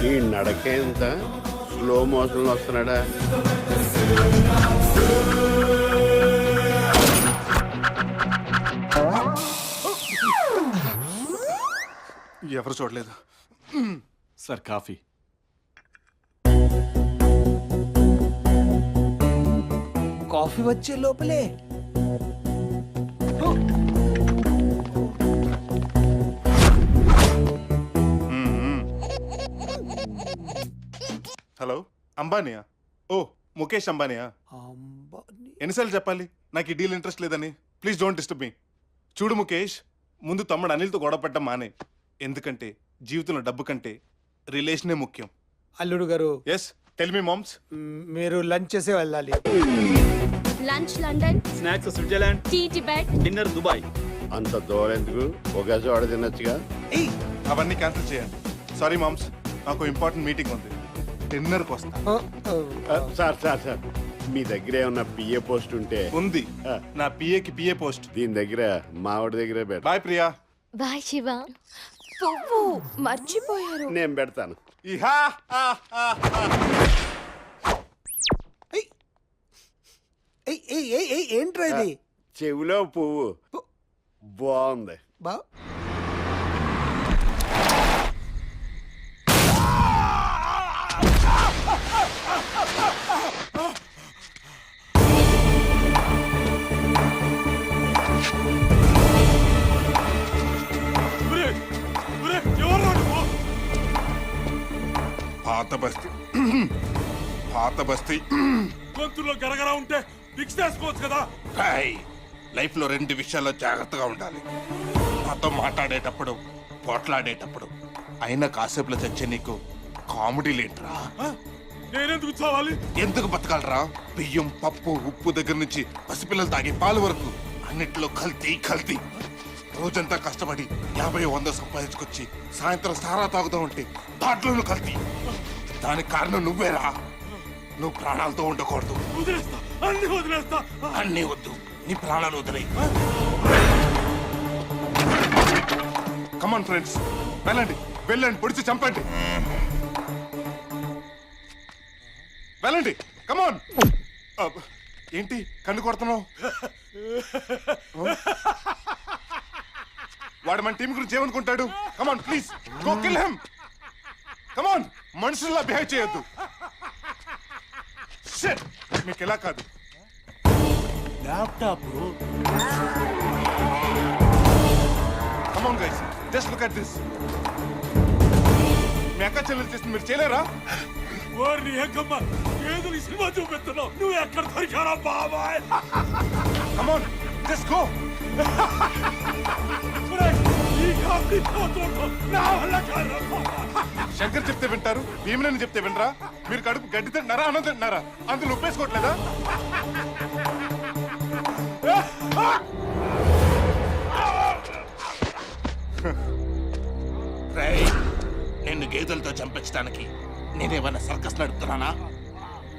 ఈ నడకే ఎంత స్లో మోషన్ వస్తున్నాడా? ఎవరు చూడలేదు సార్. కాఫీ. కాఫీ వచ్చే లోపలే హలో, అంబానీయా? ఓ, ముఖేష్ అంబానీయా? ఎన్నిసార్లు చెప్పాలి నాకు ఈ డీల్ ఇంట్రెస్ట్ లేదని? Please don't disturb me. చూడు ముఖేష్, ముందు తమ్ముడు అనిల్తో గొడవ పెట్టడం మానే. ఎందుకంటే జీవితంలో డబ్బు కంటే రిలేషనే ముఖ్యం. అల్లుడు గారు. Yes, tell me moms. మీరు లంచ్ చేసే వెళ్ళాలి. Lunch London, snacks Switzerland, tea Tibet, dinner Dubai. అంత దూరం ఎందుకు? ఒక చోట తినొచ్చుగా. అవన్నీ క్యాన్సిల్ చేయండి. సారీ మామ్స్, నాకు ఇంపార్టెంట్ మీటింగ్ ఉంది. డిన్నర్కి వస్తా. సార్, మీ దగ్గర ఏమన్నా పిఏ పోస్ట్ ఉంటే? ఉంది, నా పిఏకి పిఏ పోస్ట్. దీని దగ్గర మావిడి దగ్గర పెడతా. బాయ్ ప్రియా. బాయ్ శివ. పువ్వు మర్చిపోయారు. నేను పెడతాను. ఏంట్రా ఇది? చెవిలో పువ్వు బాగుంది. పాత బస్తీ గొంతులో గరగర ఉంటే ఫిక్స్ చేసుకోవచ్చు కదా. లైఫ్ లో రెండు విషయాల్లో జాగ్రత్తగా ఉండాలి. నాతో మాట్లాడేటప్పుడు, పోట్లాడేటప్పుడు. అయినా కాసేపులో చచ్చే నీకు కామెడీ లేంట్రా. నేనెందుకు చావాలి? ఎందుకు బతకాలరా? బియ్యం, పప్పు, ఉప్పు దగ్గర నుంచి పసిపిల్లలు తాగే పాలు వరకు అన్నిట్లో కల్తీ. రోజంతా కష్టపడి 50-100 సంపాదించుకొచ్చి సాయంత్రం సారా తాగుతూ ఉంటే దాంట్లోనూ కల్తీ. దానికి కారణం నువ్వేరా. నువ్వు ప్రాణాలతో ఉండకూడదు. వదిలేస్తా. అన్నీ వద్దు, నీ ప్రాణాలు వదిలే. కమాన్ ఫ్రెండ్స్, వెళ్ళండి, పొడిచి చంపండి. వెళ్ళండి, కమాన్. ఏంటి కన్ను కొడుతున్నావు? వాడు మన టీం గురించి ఏమనుకుంటాడు? Come on please, go kill him. Come on, మనుషుల్లా బిహేవ్ చేయొద్దు. షిట్, మీకు ఎలా కాదు. Laptop. Come on guys, just look at this. మీ అక్క చెల్లెలు చేసింది మీరు చేయలేరా? వారిని ఏకమ్మ ఏదో సినిమా చూపిస్తున్నావు. నువ్వు ఎక్కడ దొరికారా బాబాయ్? కమాన్, జస్ట్ గో. శంకర్ చెప్తే వింటారు, భీమనని చెప్తే వినరా? మీరు కడుపు గడ్డి తింటున్నారా, అన్నం తింటున్నారా? అందులో ఉప్పేసుకోవట్లేదా? నిన్ను గేదెలతో చంపించడానికి నేనేమన్నా సర్కస్ నడుపుతున్నానా?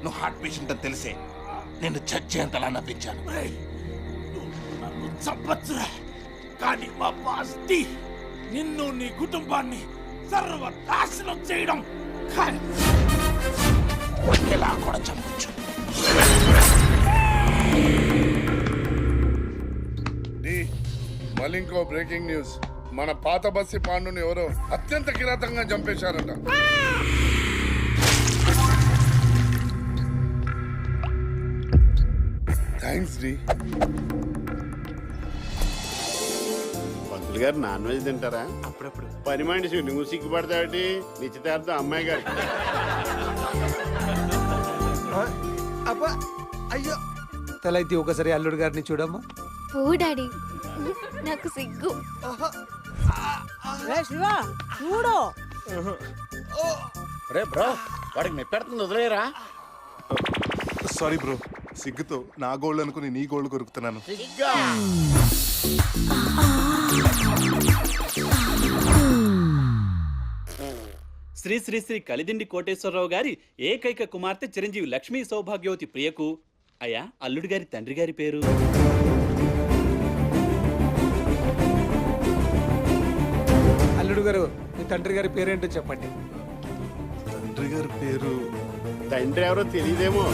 నువ్వు హార్ట్ పేషెంట్ అని తెలిసే నిన్ను చచ్చేంతలా నవ్వించాను. నన్ను చంపచ్చురా, కానీ మా బాస్తి నిన్ను, నీ కుటుంబాన్ని సర్వనాశనం చేయడం ఎలా కూడా చంపచ్చు. మళ్ళీ ఇంకో బ్రేకింగ్ న్యూస్. మన పాత బస్సి పాండుని ఎవరో అత్యంత కిరాతంగా చంపేశారట. Thanks D. పంతులు గారు నాన్ వెజ్ తింటారా? అప్పుడప్పుడు. పని మనిషి నువ్వు సిగ్గుపడతావుటి? నిశ్చితార్థం అమ్మాయి గారు. అబ్బా అయ్యో తలైతే ఒకసారి అల్లుడు గారిని చూడమ్మా. పో డాడీ, నాకు సిగ్గు. శివ చూడు. రే బ్రో, వాడికి మెప్పెడుతుంది, వదిలేరా. సారీ బ్రో, సిగ్గుతో నా గోల్డ్ అనుకుని నీ గోల్డ్ కొరుకుతున్నాను. శ్రీ శ్రీ శ్రీ కలిదిండి కోటేశ్వరరావు గారి ఏకైక కుమార్తె చిరంజీవి లక్ష్మీ సౌభాగ్యవతి ప్రియకు అయ్యా అల్లుడి గారి తండ్రి గారి పేరు. అల్లుడు గారు, మీ తండ్రి గారి పేరేంటో చెప్పండి. తండ్రి గారి పేరు తండ్రి ఎవరో తెలియదేమో.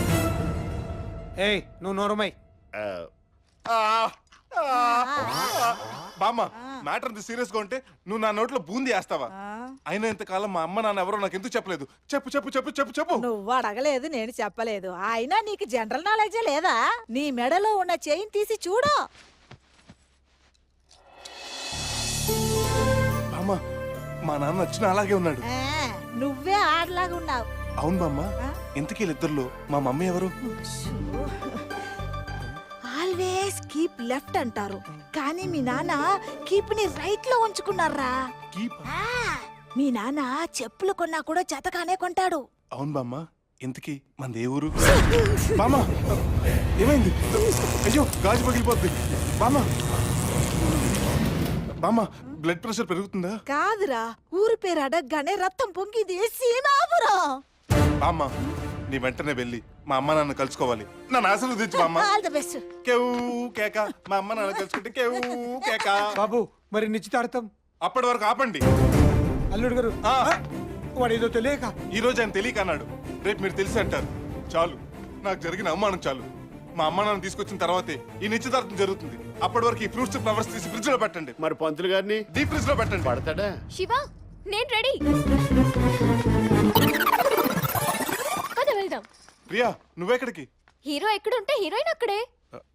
ఏయ్ నువ్వు నోరమై. బామ్మ, మ్యాటర్ అంత సీరియస్ గా ఉంటే నువ్వు నా నోట్లో బూంది వేస్తావా? అయినా ఇంతకాలం మా అమ్మ నాన్న ఎవరో నాకు ఎందుకు చెప్పలేదు? చెప్పు చెప్పు చెప్పు చెప్పు చెప్పు. నువ్వు అడగలేదు, నేను చెప్పలేదు. అయినా నీకు జనరల్ నాలెడ్జే లేదా? నీ మెడలో ఉన్న చైన్ తీసి చూడు. బామ్మ, మా నాన్న వచ్చిన అలాగే ఉన్నాడు. నువ్వే ఆడలాగా ఉన్నావు. అవును బామ్మ, ఇంతకీ వీళ్ళిద్దరిలో మా మమ్మీ ఎవరు? ఆల్వేస్ కీప్ లెఫ్ట్ అంటారు, కానీ మీ నాన్న కీప్ ని రైట్ లో ఉంచుకున్నారా. మీ నాన్న చెప్పులు కొన్నా కూడా జతగానే కొంటాడు. అవును బామ్మ, ఇంతకీ మనది ఏ ఊరు? బామ్మ ఏమైంది? అయ్యో గాజు పగిలిపోద్ది. బామ్మ బామ్మ, బ్లడ్ ప్రెషర్ పెరుగుతుందా? కాదురా, ఊరి పేరు అడగగానే రక్తం పొంగింది. సీనాపురం. బామ్మ, నీ వెంటనే వెళ్ళి మా అమ్మ నాన్న కలుసుకోవాలి. నన్ను ఆశీర్వదించు బామ్మ. All the best. కేవ్ కేక, మా అమ్మ నాన్న కలుసుకుంటే కేవ్ కేక. బాబు మరి నిశ్చితార్థం అప్పటి వరకు ఆపండి. అల్లుడు గారు, వాడు ఏదో తెలియక ఈ రోజు ఆయన తెలియక అన్నాడు, రేపు మీరు తెలిసి అంటారు. చాలు, నాకు జరిగిన అవమానం చాలు. మా అమ్మ నాన్న తీసుకొచ్చిన తర్వాతే ఈ నిశ్చితార్థం జరుగుతుంది. అప్పటి వరకు ఈ ఫ్రూట్స్ ఫ్లవర్స్ తీసి ఫ్రిడ్జ్ లో పెట్టండి. మరి పంతులు గారిని డీప్ ఫ్రిడ్జ్ లో పెట్టండి. పడతాడా? శివ, నేను రెడీ. పద వెళ్దాం. ప్రియా, నువ్వెక్కడికి? హీరో ఎక్కడుంటే హీరోయిన్ అక్కడే.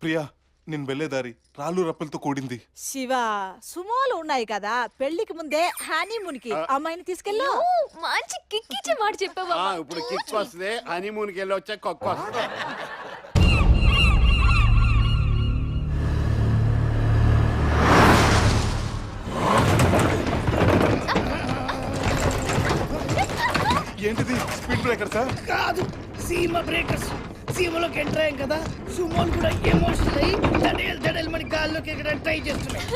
ప్రియా, నేను వెళ్లే దారి రాళ్ళు రప్పలతో కూడింది. శివ, సుమోలు ఉన్నాయి కదా, పెళ్లికి ముందే హనీమూన్ కి అమ్మాయిని తీసుకెళ్ళు. మంచి కిక్కిచ్చే మాట చెప్పావా? ఇప్పుడు కిక్ వస్తుంది, హనీమూన్కి వెళ్ళి వచ్చా కొక్క వస్తుంది. ఏంటిది స్పీడ్ బ్రేకర్ సార్? కాదు, సీమ బ్రేకర్స్. సీమలోకి ఎంటర్ అయ్యాం కదా, సుమోలు కూడా ఎమోషనల్ అయ్యి దడేలు దడేలు మన గాల్లోకి ఎక్కడానికి ట్రై చేస్తున్నాయి.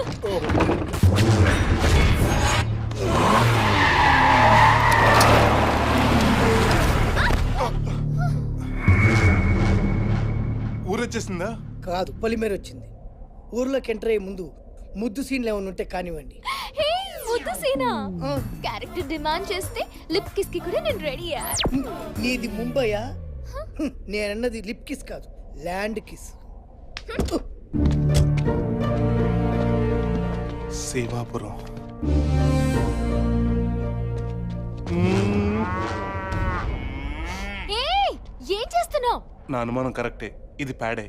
ఊరొచ్చేసిందా? కాదు, పొలిమేర వచ్చింది. ఊర్లోకి ఎంటర్ అయ్యే ముందు ముద్దు సీన్లు ఏమైనా ఉంటే కానివ్వండి. ముద్దు సీనా? క్యారెక్టర్ డిమాండ్ చేస్తే లిప్ కిస్ కి కూడా నేను రెడీ. నీది ముంబయా? నేనన్నది లిప్ కిస్ కాదు, ల్యాండ్ కిస్. సేవాపురం. ఏం చేస్తున్నావు? నా అనుమానం కరెక్టే, ఇది ప్యాడే.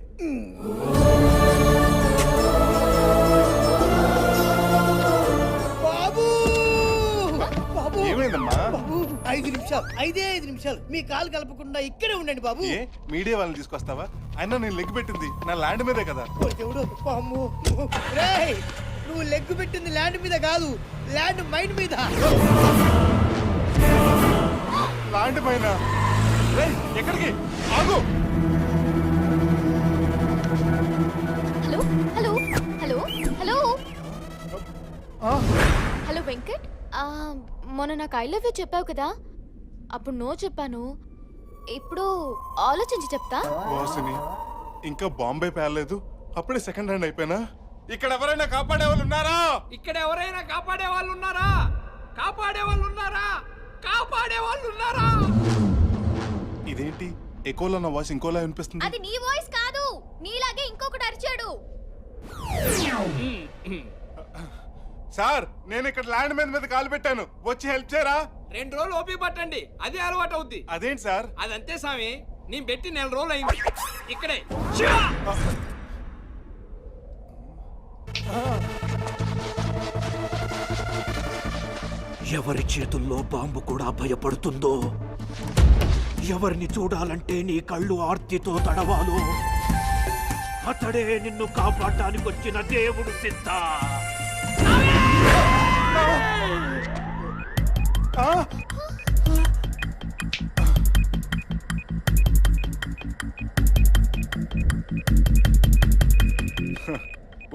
ఏమైందమ్మా? బాబు 5 నిమిషాలు, 5 నిమిషాలు మీ కాలు కలపకుండా ఇక్కడే ఉండండి బాబు. మీడియా వాళ్ళని తీసుకొస్తావా? అయినా నేను లెగ్ పెట్టింది నా ల్యాండ్ మీదే కదా. నువ్వు లెగ్ పెట్టింది ల్యాండ్ మీద కాదు, ల్యాండ్ మైండ్ మీద. ల్యాండ్ పైన? ఎక్కడికి? ఆగు. Hello hello hello hello hello Venkat, మొన్న నాకు ఐ లవ్ యూ చెప్పావు కదా, అప్పుడు నో చెప్పాను. ఇప్పుడు ఆలోచించి చెప్తా. వాసిని, ఇంకా బాంబే పేర్లేదు, అప్పుడే సెకండ్ హ్యాండ్ అయిపోయినా. ఇక్కడ ఎవరైనా కాపాడే వాళ్ళు ఉన్నారా? ఇక్కడ ఎవరైనా కాపాడే వాళ్ళు ఉన్నారా? కాపాడే వాళ్ళు ఉన్నారా? కాపాడే వాళ్ళు ఉన్నారా? ఇదేంటి ఎకోలో నా వాయిస్ ఇంకోలా వినిపిస్తుంది? అది నీ వాయిస్ కాదు, నీలాగే ఇంకొకటి అరిచాడు. సార్, నేను ఇక్కడ ల్యాండ్ మీద కాలు పెట్టాను, వచ్చి హెల్ప్ చేయరా? 2 రోజులు ఓపి పట్టండి, అదే అలవాటు అవుద్ది. అదేంటి సార్? అదంతే స్వామి, నేను పెట్టి 4 రోజులు అయింది. ఇక్కడే ఎవరి చేతుల్లో బాంబు కూడా భయపడుతుందో, ఎవరిని చూడాలంటే నీ కళ్ళు ఆర్తితో తడవాలో, అతడే నిన్ను కాపాడటానికి వచ్చిన దేవుడు సిద్ధ.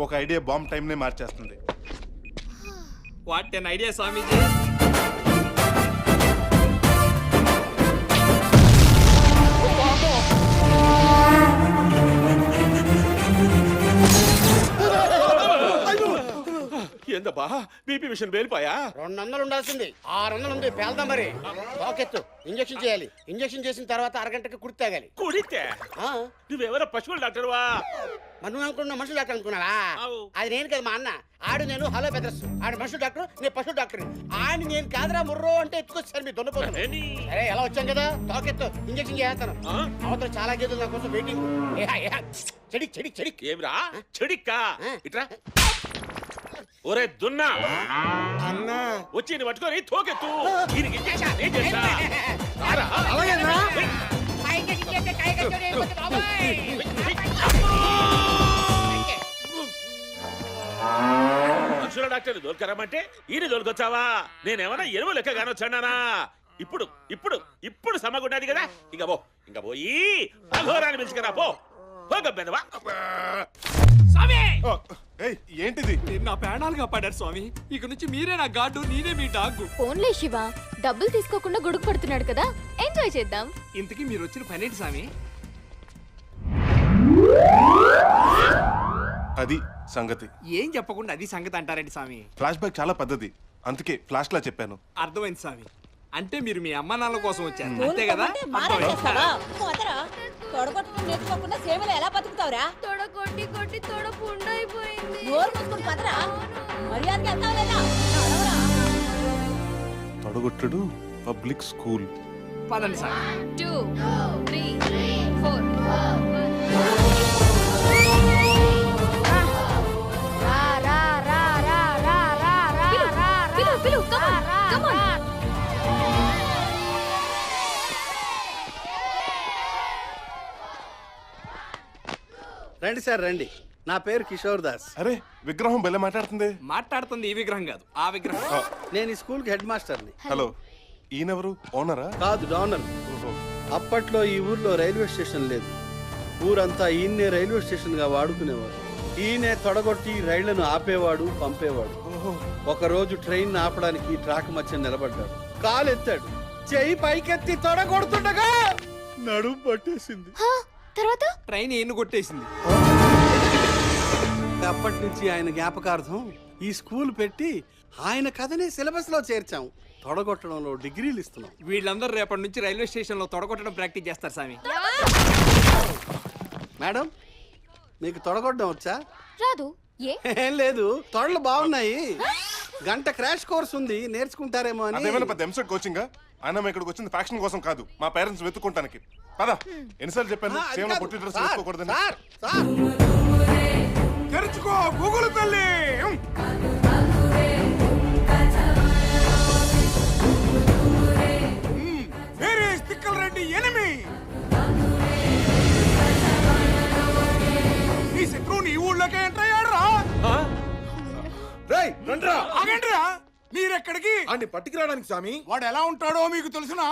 ఒక ఐడియా బాంబ్ టైంనే మార్చేస్తుంది. వాట్ ఎన్ ఐడియా స్వామీజీ. ఏందబ్బా బీపీ మిషన్ పేలిపోయా? 200 ఉండాల్సింది 600 ఉంది. పేల్దాం మరి. రాకెత్తు. ఇంజెక్షన్ చేయాలి. ఇంజెక్షన్ చేసిన తర్వాత అరగంటకి కుడి తాగాలి. కుడితే నువ్వెవరో పశువుల డాక్టర్వా? మరి నువ్వు అనుకున్న మనుషులు డాక్టర్ అనుకున్నావా? అది నేను కదా, మా అన్న. ఆడు నేను హలో బెదర్స్. ఆడు మనుషులు డాక్టర్, నేను పశువు డాక్టర్. ఆడిని నేను కాదురా ముర్రో అంటే ఎత్తుకొచ్చారు మీ దొన్నపోతాను. సరే ఎలా వచ్చాం కదా, తాకెత్తు. ఇంజెక్షన్ చేస్తాను. అవతల చాలా గేదెలు నా కోసం వెయిటింగ్. చెడిక్ చెడిక్ చెడిక్. ఏమిరా చెడిక్కా? ఇట్రా. ఒరే దున్నా అన్నా, వచ్చి పట్టుకొని తోకెత్తు. దీనికి ఇంజెక్షన్ నేను చేస్తా. మనుషుల డాక్టర్ దొరకరమ్మంటే ఈయన దొరకొచ్చావా? నేనేమన్నా ఎరువు లెక్క కానొచ్చానా? ఇప్పుడు ఇప్పుడు ఇప్పుడు సమ్మగుండది కదా. ఇంకా పోయి అఘోరాన్ని పిలుచుకురా పో. పోగబ్బెదవా. ఏంటిది? నా ప్రాణాలు కాపాడారు స్వామి. ఇక నుంచి మీరే నా గాడు, నేనే మీ డాగ్. ఫోన్లే శివ, డబ్బులు తీసుకోకుండా గొడుగు పడుతున్నాడు కదా, ఎంజాయ్ చేద్దాం. ఇంతకీ మీరు వచ్చిన పనేంటి స్వామి? అది సంగతి. ఏం చెప్పకుండా అది సంగతి అంటారండి స్వామి? ఫ్లాష్ బ్యాక్ చాలా పెద్దది, అందుకే ఫ్లాష్ లా చెప్పాను. అర్థమైంది స్వామి. అంటే మీరు మీ అమ్మ నాన్నల కోసం వచ్చారు అంతే కదా? తొడగొట్టడం నేర్చుకోకుండా సేవలు ఎలా బతుకుతావురా? తొడగొట్టి కొట్టి తొడ పుండైపోయింది. నోరు మూసుకుని పదరా. మర్యాదకి వెళ్తావు లేదా? తొడగొట్టుడు పబ్లిక్ స్కూల్. పదండి సార్. 2 3 4 రండి సార్ రండి. నా పేరు కిషోర్ దాస్. అరే విగ్రహం బెల్ల మాట్లాడుతుంది. మాట్లాడుతుంది ఈ విగ్రహం కాదు, ఆ విగ్రహం. నేను ఈ స్కూల్ కి హెడ్ మాస్టర్ని. హలో, ఈయనెవరు? ఓనరా? కాదు, డోనర్. అప్పట్లో ఈ ఊర్లో రైల్వే స్టేషన్ లేదు. ఊరంతా ఈయన్నే రైల్వే స్టేషన్ గా వాడుకునేవారు. ఈయనే తొడగొట్టి రైళ్లను ఆపేవాడు, పంపేవాడు. ఒకరోజు ట్రైన్ ఆపడానికి ట్రాక్ మధ్య నిలబడ్డాడు. కాలెత్తాడు, చెయ్యి పైకెత్తి తొడగొడుతుండగా నడుము పట్టేసింది. తర్వాత ట్రైన్ ఏను కొట్టేసింది. అప్పటి నుంచి ఆయన జ్ఞాపకార్థం ఈ స్కూల్ పెట్టి ఆయన కథనే సిలబస్ లో చేర్చాం. తొడగొట్టడంలో డిగ్రీలు ఇస్తున్నాం. వీళ్ళందరూ రేపటి నుంచి రైల్వే స్టేషన్ లో తొడగొట్టడం ప్రాక్టీస్ చేస్తారు స్వామి. మేడం, మీకు తొడగొట్టడం వచ్చా? రాదు. ఏం లేదు, తొడలు బాగున్నాయి. గంట క్రాష్ కోర్స్ ఉంది, నేర్చుకుంటారేమో అని. అదేమైనా పెద్ద ఎంసెట్ కోచింగ్? ఆయన ఇక్కడికి వచ్చింది ఫ్యాక్షన్ కోసం కాదు, మా పేరెంట్స్ వెతుక్కుంటానికి. పదా, ఎన్నిసార్లు చెప్పాను సేవలో పొట్టి డ్రెస్ వేసుకోకూడదని. తెరుచుకో గూగుల్ తల్లి. వేరే స్టిక్కర్ రెడ్డి ఎనిమి. ఈ శత్రువుని ఈ ఊళ్ళోకి ఎంటర్ అయ్యాడురా. ఆగండిరా, మీరెక్కడికి? అన్ని పట్టుకురావడానికి స్వామి. వాడు ఎలా ఉంటాడో మీకు తెలుసునా?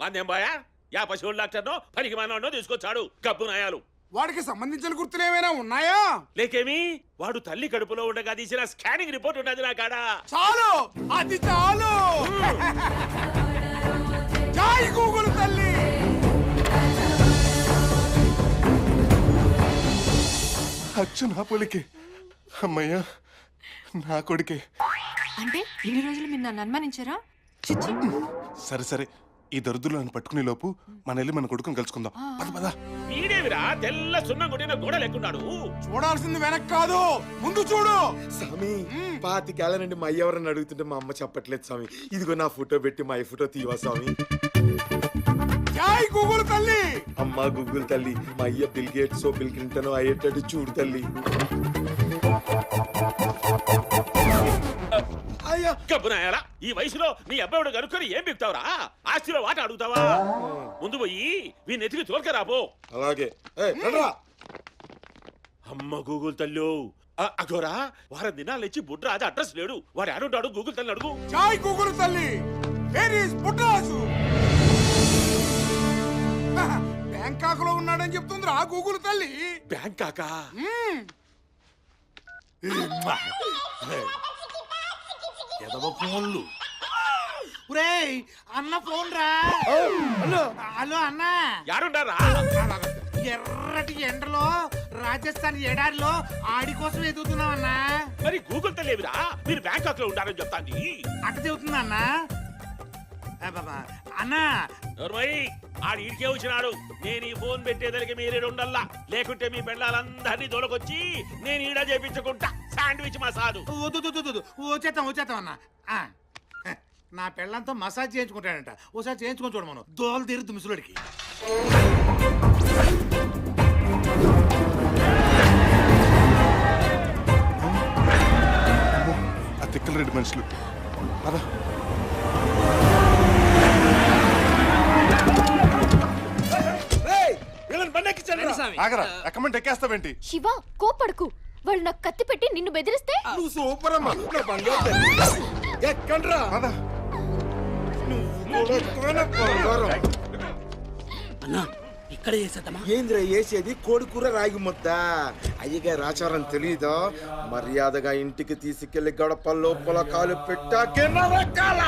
వాదేం బాయా? యా పశువుల డాక్టర్నో పనికి మానో తీసుకొచ్చాడు గబ్బు నాయాలు. వాడికి సంబంధించిన గుర్తులు ఏమైనా ఉన్నాయా? లేకేమి, వాడు తల్లి కడుపులో ఉండగా తీసిన స్కానింగ్ రిపోర్ట్ ఉన్నది నా కాడ. చాలు, అది చాలు. జై గూగుల్ తల్లి. అచ్చు నా పొలికి. అమ్మయ్యా, నా కొడుకే. అంటే ఇన్ని రోజులు మీరు నన్ను అనుమానించారా? సరే సరే, ఈ దరిద్రులను పట్టుకునే లోపు మన వెళ్ళి మన కొడుకుని కలుసుకుందాం. పద పద. వీడేవిరా తెల్ల సున్నం కొట్టిన గోడ లెక్కున్నాడు. చూడాల్సింది వెనక్ కాదు, ముందు చూడు. స్వామి, 25 నుండి మా అయ్య ఎవరని అడుగుతుంటే మా అమ్మ చెప్పట్లేదు స్వామి. ఇదిగో నా ఫోటో పెట్టి మా ఫోటో తీవా స్వామి. జై గూగుల్ తల్లి. అమ్మ గూగుల్ తల్లి, మా అయ్య బిల్ గేట్స్ బిల్ క్లింటన్ అయ్యేటట్టు చూడు తల్లి. గబ్బునాయాలా ఈ వయసులో నీ అబ్బాయిడు కనుక్కొని ఏం బిగుతావురా? ఆస్తిలో వాట అడుగుతావా? ముందు పోయి వీ నెతికి తోలుకరాపో. అలాగే అమ్మ గూగుల్ తల్లు అగోరా వారం దినాలు ఇచ్చి బుడ్రాజు అడ్రస్ లేడు. వాడు ఆడుంటాడు గూగుల్ తల్లి అడుగు. చాయ్ గూగుల్ తల్లి వేర్ ఇస్ బుడ్రాజు? బ్యాంకాక్ లో ఉన్నాడని చెప్తుంది ఆ గూగుల్ తల్లి. బ్యాంకాకా? ఎదవ ఫోన్లు. ఒరేయ్ అన్న ఫోన్ రా. హలో హలో అన్న. యారుండారా? ఎర్రటి ఎండలో రాజస్థాన్ ఎడారిలో ఆడి కోసం ఎదుగుతున్నాం అన్న. మరి గూగుల్ తల్లి ఏమిరా? మీరు బ్యాంకాక్ లో ఉండాలని చెప్తాంది. అక్క చెబుతుందా అన్న? అన్న ఆడు ఈడికే వచ్చినాడు. నేను ఈ ఫోన్ పెట్టేదలికి మీరే ఉండల్లా, లేకుంటే మీ పెళ్ళాలందరినీ దొరకొచ్చి నేను ఈడ చేపించుకుంటా శాండ్విచ్ మసాదు. వచ్చేస్తాం అన్న. నా పెళ్ళంతో మసాజ్ చేయించుకుంటాడంట. ఓసారి చేయించుకొని చూడమను. దోలు తీరుద్దు ముసలుడికి. ఆ తిక్కల రెడ్డి మనుషులు అదా. ఆగరా ఎక్కమంటే ఎక్కేస్తావేంటి? శివ కోపడకు. వాళ్ళు నాకు కత్తి పెట్టి నిన్ను బెదిరిస్తే నువ్వు సూపర్ అమ్మా. ఎక్కండ్రా అన్నా ఇక్కడ చేసేద్దామా? ఏంద్ర వేసేది కోడి కూర రాగి ముద్ద. అయ్యగారి ఆచారం తెలీదా? మర్యాదగా ఇంటికి తీసుకెళ్లి గడప లోపల కాలు పెట్టాకే నరకాల.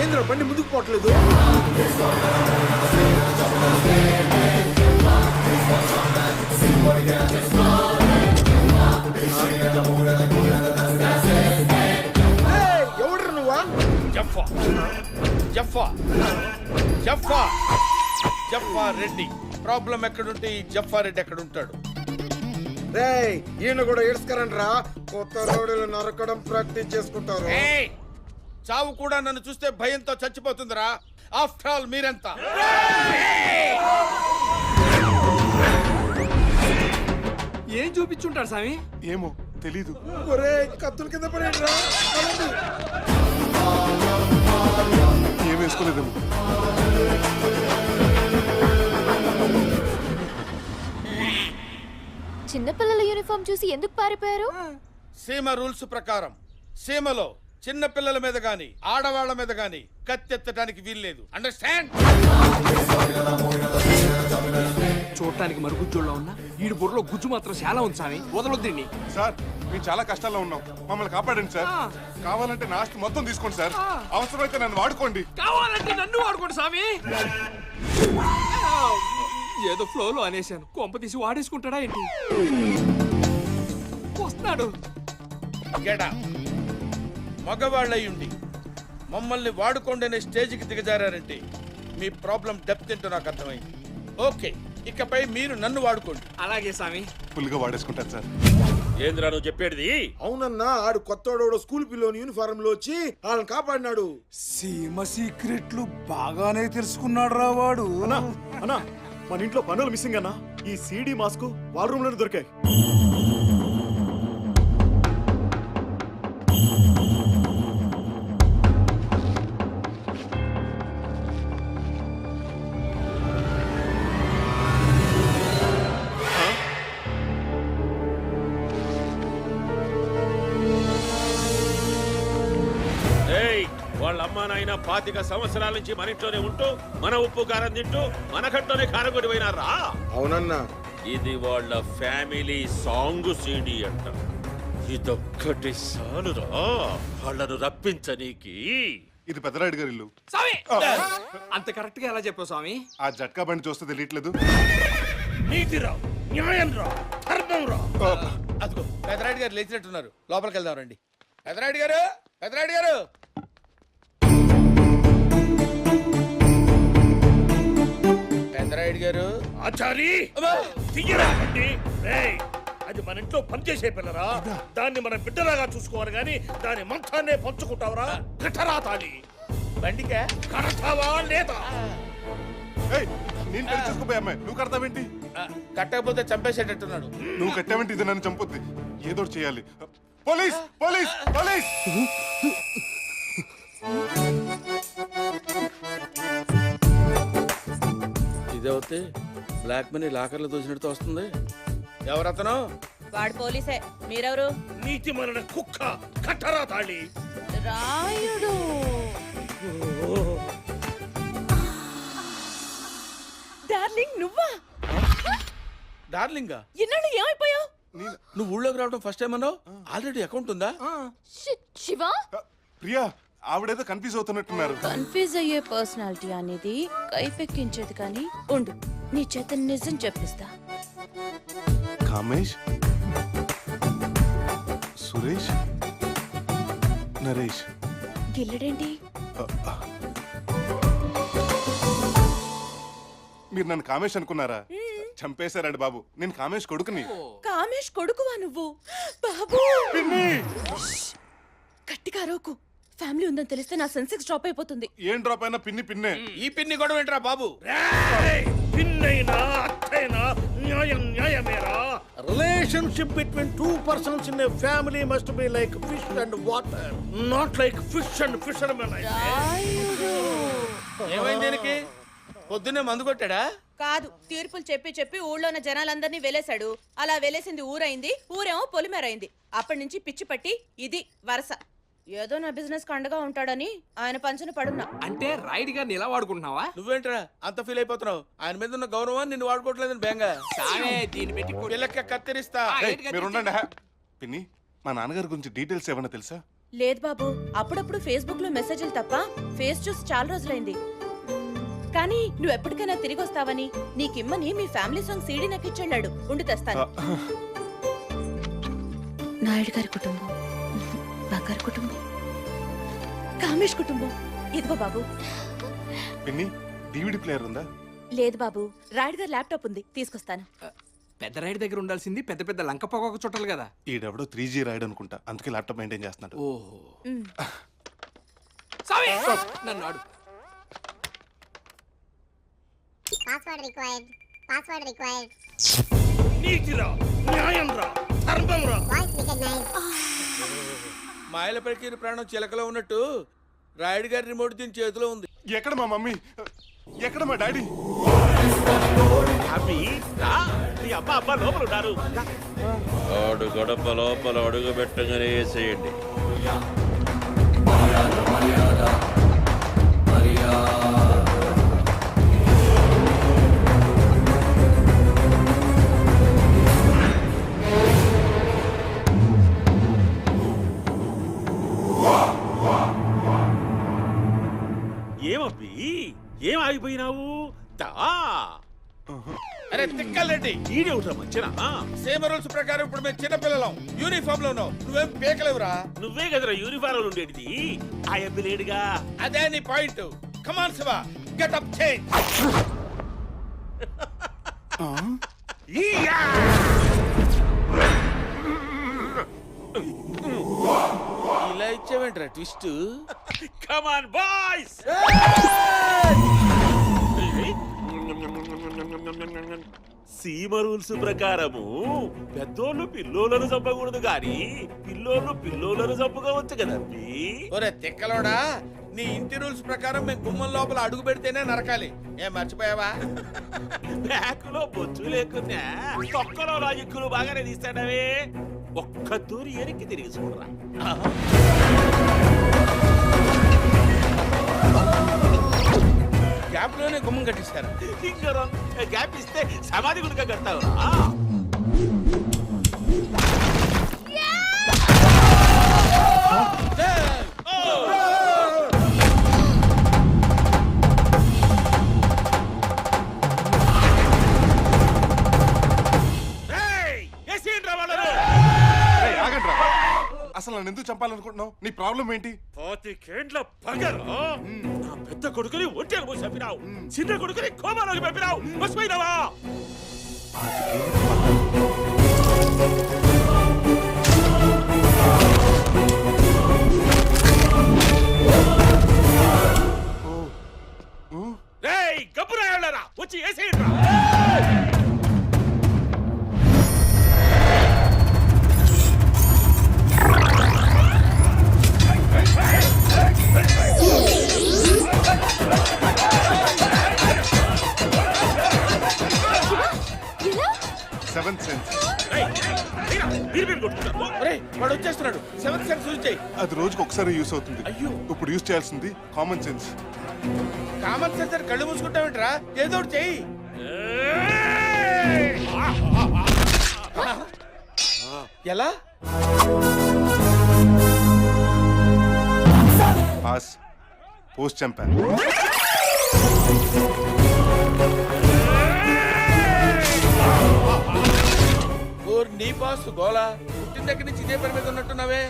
ఏంద్ర బండి ముందుకు పోవట్లేదు? ఎవడ్రు నువ్వా? జఫా జఫా జఫా జఫా రెడ్డి. ప్రాబ్లం ఎక్కడుంటే ఈ జఫా రెడ్డి ఎక్కడ ఉంటాడు? రేయ్ ఈయన కూడా ఏడ్స్కరండి రా. కొత్త రోడ్లు నరకడం ప్రాక్టీస్ చేసుకుంటారు. చావు కూడా నన్ను చూస్తే భయంతో చచ్చిపోతుందిరా. ఆఫ్టర్ ఆల్ మీరెంత? ఏం చూపించుంటాడు స్వామి? ఏమో తెలీదు. ఒరే కత్తుల కింద పడేయండి రా. ఏం వేసుకోలేదేమో. చిన్నపిల్లల యూనిఫామ్ చూసి ఎందుకు పారిపోయారు? సీమ రూల్స్ ప్రకారం సీమలో చిన్న పిల్లల మీద గాని ఆడవాళ్ల మీద గాని కత్తెత్తడానికి వీల్లేదు. అండర్స్టాండ్? చూడటానికి మరుగుజ్జోళ్ళ ఉన్నా ఈడు బుర్రలో గుజ్జు మాత్రం చాలా ఉంది స్వామి. వదలొద్దండి సార్ మేము చాలా కష్టాల్లో ఉన్నాం. మమ్మల్ని కాపాడండి సార్. కావాలంటే నా ఆస్తి మొత్తం తీసుకోండి సార్. అవసరమైతే నన్ను వాడుకోండి. కావాలంటే నన్ను వాడుకోండి స్వామి. ఏదో ఫ్లోలో అనేశాను. కొంప తీసి వాడేసుకుంటాడా ఏంటి? వస్తున్నాడు. మగవాళ్ళయ్యుండి మమ్మల్ని వాడుకోండి స్టేజ్కి దిగజారంటే మీ ప్రాబ్లం డెప్త్ ఏంటో నాకు అర్థమైంది. ఓకే, ఇకపై మీరు నన్ను వాడుకోండి. అలాగే స్వామి. ఫుల్గా వాడేసుకుంటారు సార్. ఏంద్రా నువ్వు చెప్పేది? అవునన్నా ఆడు కొత్తోడు స్కూల్ పిల్లోని యూనిఫారం లో వచ్చి వాళ్ళని కాపాడినాడు. సీమ సీక్రెట్లు బాగానే తెలుసుకున్నాడు రా వాడు. అన్నా మన ఇంట్లో పనులు మిస్సింగ్ అన్నా. ఈ సీడీ మాస్క్ వాళ్ళ రూమ్ లోనే దొరికాయి. వాళ్ళ అమ్మా నాయన 25 సంవత్సరాల నుంచి మన ఇంట్లోనే ఉంటూ మన ఉప్పు కారం తింటూ మన కట్లోనే కారం కొట్టి పోయినారా? అవునన్నా. ఇది వాళ్ళ ఫ్యామిలీ సాంగ్ సీడీ అంట. ఇదొక్కటి సాలురా వాళ్ళను రప్పించనీకి. ఇది పెద్దరాయుడు గారి ఇల్లు. అంత కరెక్ట్ గా ఎలా చెప్పావు స్వామి? ఆ జట్కా బండి చూస్తే తెలియట్లేదు. నీతిరా, న్యాయంరా, ధర్మంరా. అదిగో పెద్దరాయుడు గారు లేచినట్టున్నారు. లోపలికి వెళ్దాం రండి. పెద్దరాయుడు గారు, పెద్దరాయుడు గారు. పెద్దరాయుడు గారు. ఆచారి అది మన ఇంట్లో పనిచేసే పిల్లరా. దాన్ని మన బిడ్డలాగా చూసుకోవాలి గాని దాని మంచాన్నే పంచుకుంటావరా? కట్టరా తాళి. బండికే కడతావా లేదా? ఏయ్, నేను పెళ్లి చేసుకోపోయే అమ్మాయి నువ్వు కడతావేంటి? కట్టకపోతే చంపేసేటట్టున్నాడు. నువ్వు కట్టావేంటి? ఇది నన్ను చంపుద్ది. ఏదో ఒకటి చేయాలి. Police police police! ఇదేవతే బ్లాక్ మనీ లాకర్లో దోచినట్టు వస్తుంది. ఎవరతను? వాడు పోలీసే. మీరెవరు? నీతి మరణ కుక్క కట్టరా తాళి. రాయుడు. డార్లింగ్ నువ్వా? డార్లింగా? ఎన్నాళ్ళు ఏమైపోయావు? నువ్వు ఊళ్ళోకి రావడం ఫస్ట్ టైం అన్నావు. ఆల్రెడీ అకౌంట్ ఉందా? శివ ప్రియా, ఆవిడేదో కన్ఫ్యూజ్ అవుతున్నట్టున్నారు. కన్ఫ్యూజ్ అయ్యే పర్సనాలిటీ అనేది కైపెక్కించేది కానీ ఉండు నీ చేత నిజం చెప్పిస్తా. కామేష్, సురేష్, నరేష్. గిల్లడేంటి? మీరు నన్ను కామేష్ అనుకున్నారా? చంపేశారండి బాబు. నేను కామేష్ కొడుకుని. కామేష్ కొడుకువా నువ్వు? బాబు గట్టిగా రోకు. ఫ్యామిలీ ఉందని తెలిస్తే నా సెన్సెక్స్ డ్రాప్ అయిపోతుంది. ఏం డ్రాప్ అయినా పిన్ని పిన్నే. ఈ పిన్ని గొడవ ఏంట్రా బాబు? పిన్నైనా అత్తైనా న్యాయం న్యాయమేరా. Relationship between two persons in a family must be like fish and water, not like fish and fishermen. ఏమైంది దీనికి? పొద్దున్నే మందు కొట్టాడా? కాదు, తీర్పులు చెప్పి చెప్పి ఊళ్ళో ఉన్న జనాలందరినీ వెలేశాడు. అలా వెలేసింది ఊరైంది, ఊరేమో పొలిమేరైంది. అప్పటి నుంచి పిచ్చి పట్టి ఇది వరస. ఏదో నా బిజినెస్ కండగా ఉంటాడని ఆయన పంచున పడున్నా. అంటే రైడ్ గారిని ఎలా వాడుకుంటున్నావా? నువ్వేంట్రా అంత ఫీల్ అయిపోతున్నావు? ఆయన మీద ఉన్న గౌరవాన్ని నిన్ను వాడుకోవట్లేదని బేంగా. దీన్ని పెట్టి పిల్లక్క కత్తిరిస్తా. మీరు ఉండండి. పిన్ని, మా నాన్నగారి గురించి డీటెయిల్స్ ఏమన్నా తెలుసా? లేదు బాబు, అప్పుడప్పుడు ఫేస్బుక్ లో మెసేజ్లు తప్ప ఫేస్ చూసి చాలా రోజులైంది. కానీ నువ్వు ఎప్పటికైనా తిరిగి వస్తావని నీకిమ్మని మీ ఫ్యామిలీ సాంగ్ సీడీ నాకు ఇచ్చాడు. ఉండి తెస్తాను. నాయుడు గారి కుటుంబం, బంగారు కుటుంబం, కామేష్ కుటుంబం. ఇదిగో బాబు. పిన్ని, డివిడి ప్లేయర్ ఉందా? లేదు బాబు, రాయుడు గారి ల్యాప్టాప్ ఉంది, తీసుకొస్తాను. పెద్ద రైడ్ దగ్గర ఉండాల్సింది పెద్ద పెద్ద లంక పొగ చుట్టాలి కదా. ఈడెవడో 3G రాయడు అనుకుంటా, అందుకే ల్యాప్టాప్ మెయింటైన్ చేస్తున్నాడు. ఓహో, నన్ను ఆడు. Password required. Password required. నీతిరా, న్యాయంరా, ధర్మంరా. Voice recognise. మాయల ప్రకీర్ ప్రాణం చిలకలో ఉన్నట్టు రాయుడు గారి రిమోట్ దీని చేతిలో ఉంది. ఎక్కడ మా మమ్మీ? ఎక్కడ మా డాడీ? అబ్బి రా, నీ అమ్మ అమ్మ లోపల ఉన్నారు. ఆడు గడప లోపల అడుగు పెట్టగానే వేసేయండి. ఏమబ్బి, ఏం ఆగిపోయినావు? అరే తిక్కల్రెడ్డి, ఈడేవుట్రా మంచినా? సేమ్ రూల్స్ ప్రకారం ఇప్పుడు మేము చిన్నపిల్లలం, యూనిఫామ్ లో ఉన్నావు. నువ్వేం పేకలేవురా? నువ్వే కదరా యూనిఫామ్ ఉండేది. ఆ అబ్బి లేడుగా. అదే నీ పాయింట్. కమాన్ శివ, గెట్ అప్ చేంజ్. ఇలా ఇచ్చావేంట్రా ట్విస్ట్? Come on boys. సీమ రూల్స్ ప్రకారము పెద్దోళ్ళు పిల్లోలను చంపకూడదు గాని పిల్లోళ్ళు పిల్లోలను చంపుకోవచ్చు కదండి. ఒరే తిక్కలోడా, నీ ఇంటి రూల్స్ ప్రకారం మేము గుమ్మం లోపల అడుగు పెడితేనే నరకాలి. ఏం మర్చిపోయావా? బ్యాకులో బొచ్చు లేకున్నా తొక్కలో లాజిక్కులు బాగానే తీస్తాడవే. ఒక్క తూరి ఎరికి తిరిగి చూడరా. గ్యాప్ లోనే గుమ్మం కట్టిస్తారా? ఇంకా గ్యాప్ ఇస్తే సమాధి గుడిక కడతావురా. అసలు నన్ను ఎందుకు చంపాలనుకుంటున్నావు? నీ ప్రాబ్లం ఏంటి? 25 పగరా నా పెద్ద కొడుకుని ఒంటెలు పోసి చంపినావు, చిన్న కొడుకుని కోమాలోకి పంపినావు. మర్చిపోయినావా? రేయ్ గబ్బురాయాలరా, మీరు కొట్టుకుంటారు. వాడు వచ్చేస్తున్నాడు. సెవెంత్ సెన్స్ యూజ్ చేయి. అది రోజుకి ఒకసారి యూస్ అవుతుంది. అయ్యో. ఇప్పుడు యూస్ చేయాల్సింది కామన్ సెన్స్. కామన్ సెన్స్ అని కళ్ళు మూసుకుంటావేంట్రా? ఏదో ఒకటి చెయ్యి. ఎలా? పాస్ పోస్ట్ చంపాను. నీ బాస్ గోలా పుట్టిన దగ్గర నుంచి ఇదే పని మీద ఉన్నట్టున్నావే.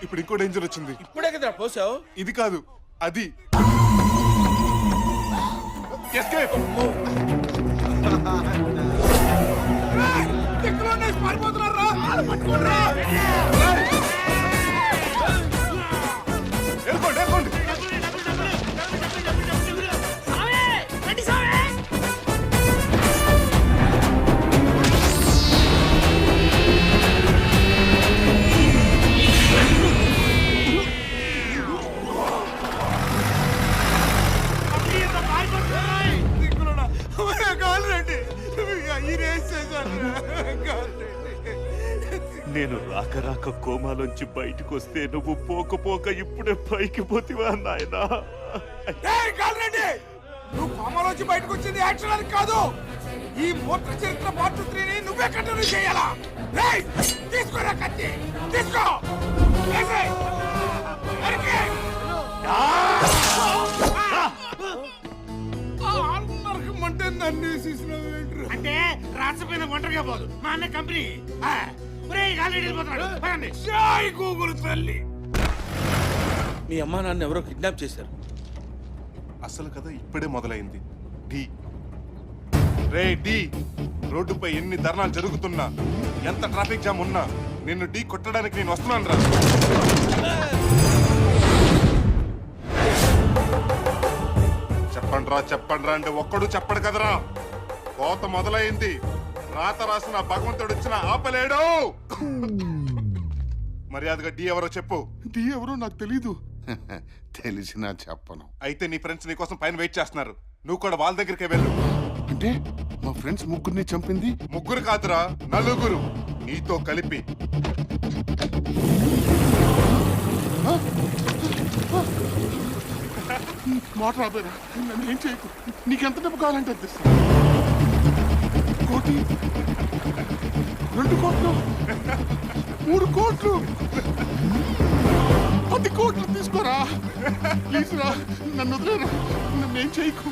ఇప్పుడు ఇంకో డేంజర్ వచ్చింది. ఇప్పుడే కదా పోసావు. ఇది కాదు, అది. ఎస్కేప్. వెళ్ళిపోండి. నేను రాక రాక కోమాలోంచి బయటకు వస్తే నువ్వు పోక పోక ఇప్పుడే పైకి పోతివా నాయనా? నువ్వు కోమలోంచి బయటకు వచ్చింది యాక్షన్ అని కాదు. ఈ మోట్ర చరిత్ర పార్ట్ 3ని నువ్వే కంటిన్యూ చేయాలా? తీసుకోరా కత్తి, తీసుకో. అంటే రాసపోయిన ఒంటరిగా పోదు. మా అన్న కంపెనీ గూగుల్ తల్లి. మీ అమ్మా నాన్న ఎవరో కిడ్నాప్ చేశారు. అసలు కథ ఇప్పుడే మొదలైంది. డి రే డి, రోడ్డుపై ఎన్ని ధర్నాలు జరుగుతున్నా, ఎంత ట్రాఫిక్ జామ్ ఉన్నా నిన్ను ఢీ కొట్టడానికి నేను వస్తున్నాను రా. చెప్పండి రా అంటే ఒక్కడు చెప్పడు కదరా. కోత మొదలైంది. రాత రాసిన భగవంతుడు ఇచ్చిన ఆపలేడు. మర్యాదగా డి ఎవరో చెప్పు. డి ఎవరో నాకు తెలీదు. తెలిసినా చెప్పను. అయితే నీ ఫ్రెండ్స్ నీ కోసం పైన వెయిట్ చేస్తున్నారు. నువ్వు కూడా వాళ్ళ దగ్గరికే వెళ్ళు. అంటే మా ఫ్రెండ్స్ ముగ్గురిని చంపింది? ముగ్గురు కాదురా, నలుగురు నీతో కలిపి. మాట రాబోరా, నన్ను ఏం చేయకు. నీకెంత డబ్బు కావాలంటే అది తెస్తా. 1 2 కోట్లు 3 కోట్లు 10 కోట్లు తీసుకోరా. ప్లీజ్ రా, నన్ను వదిలేరా, నన్ను ఏం చేయకు.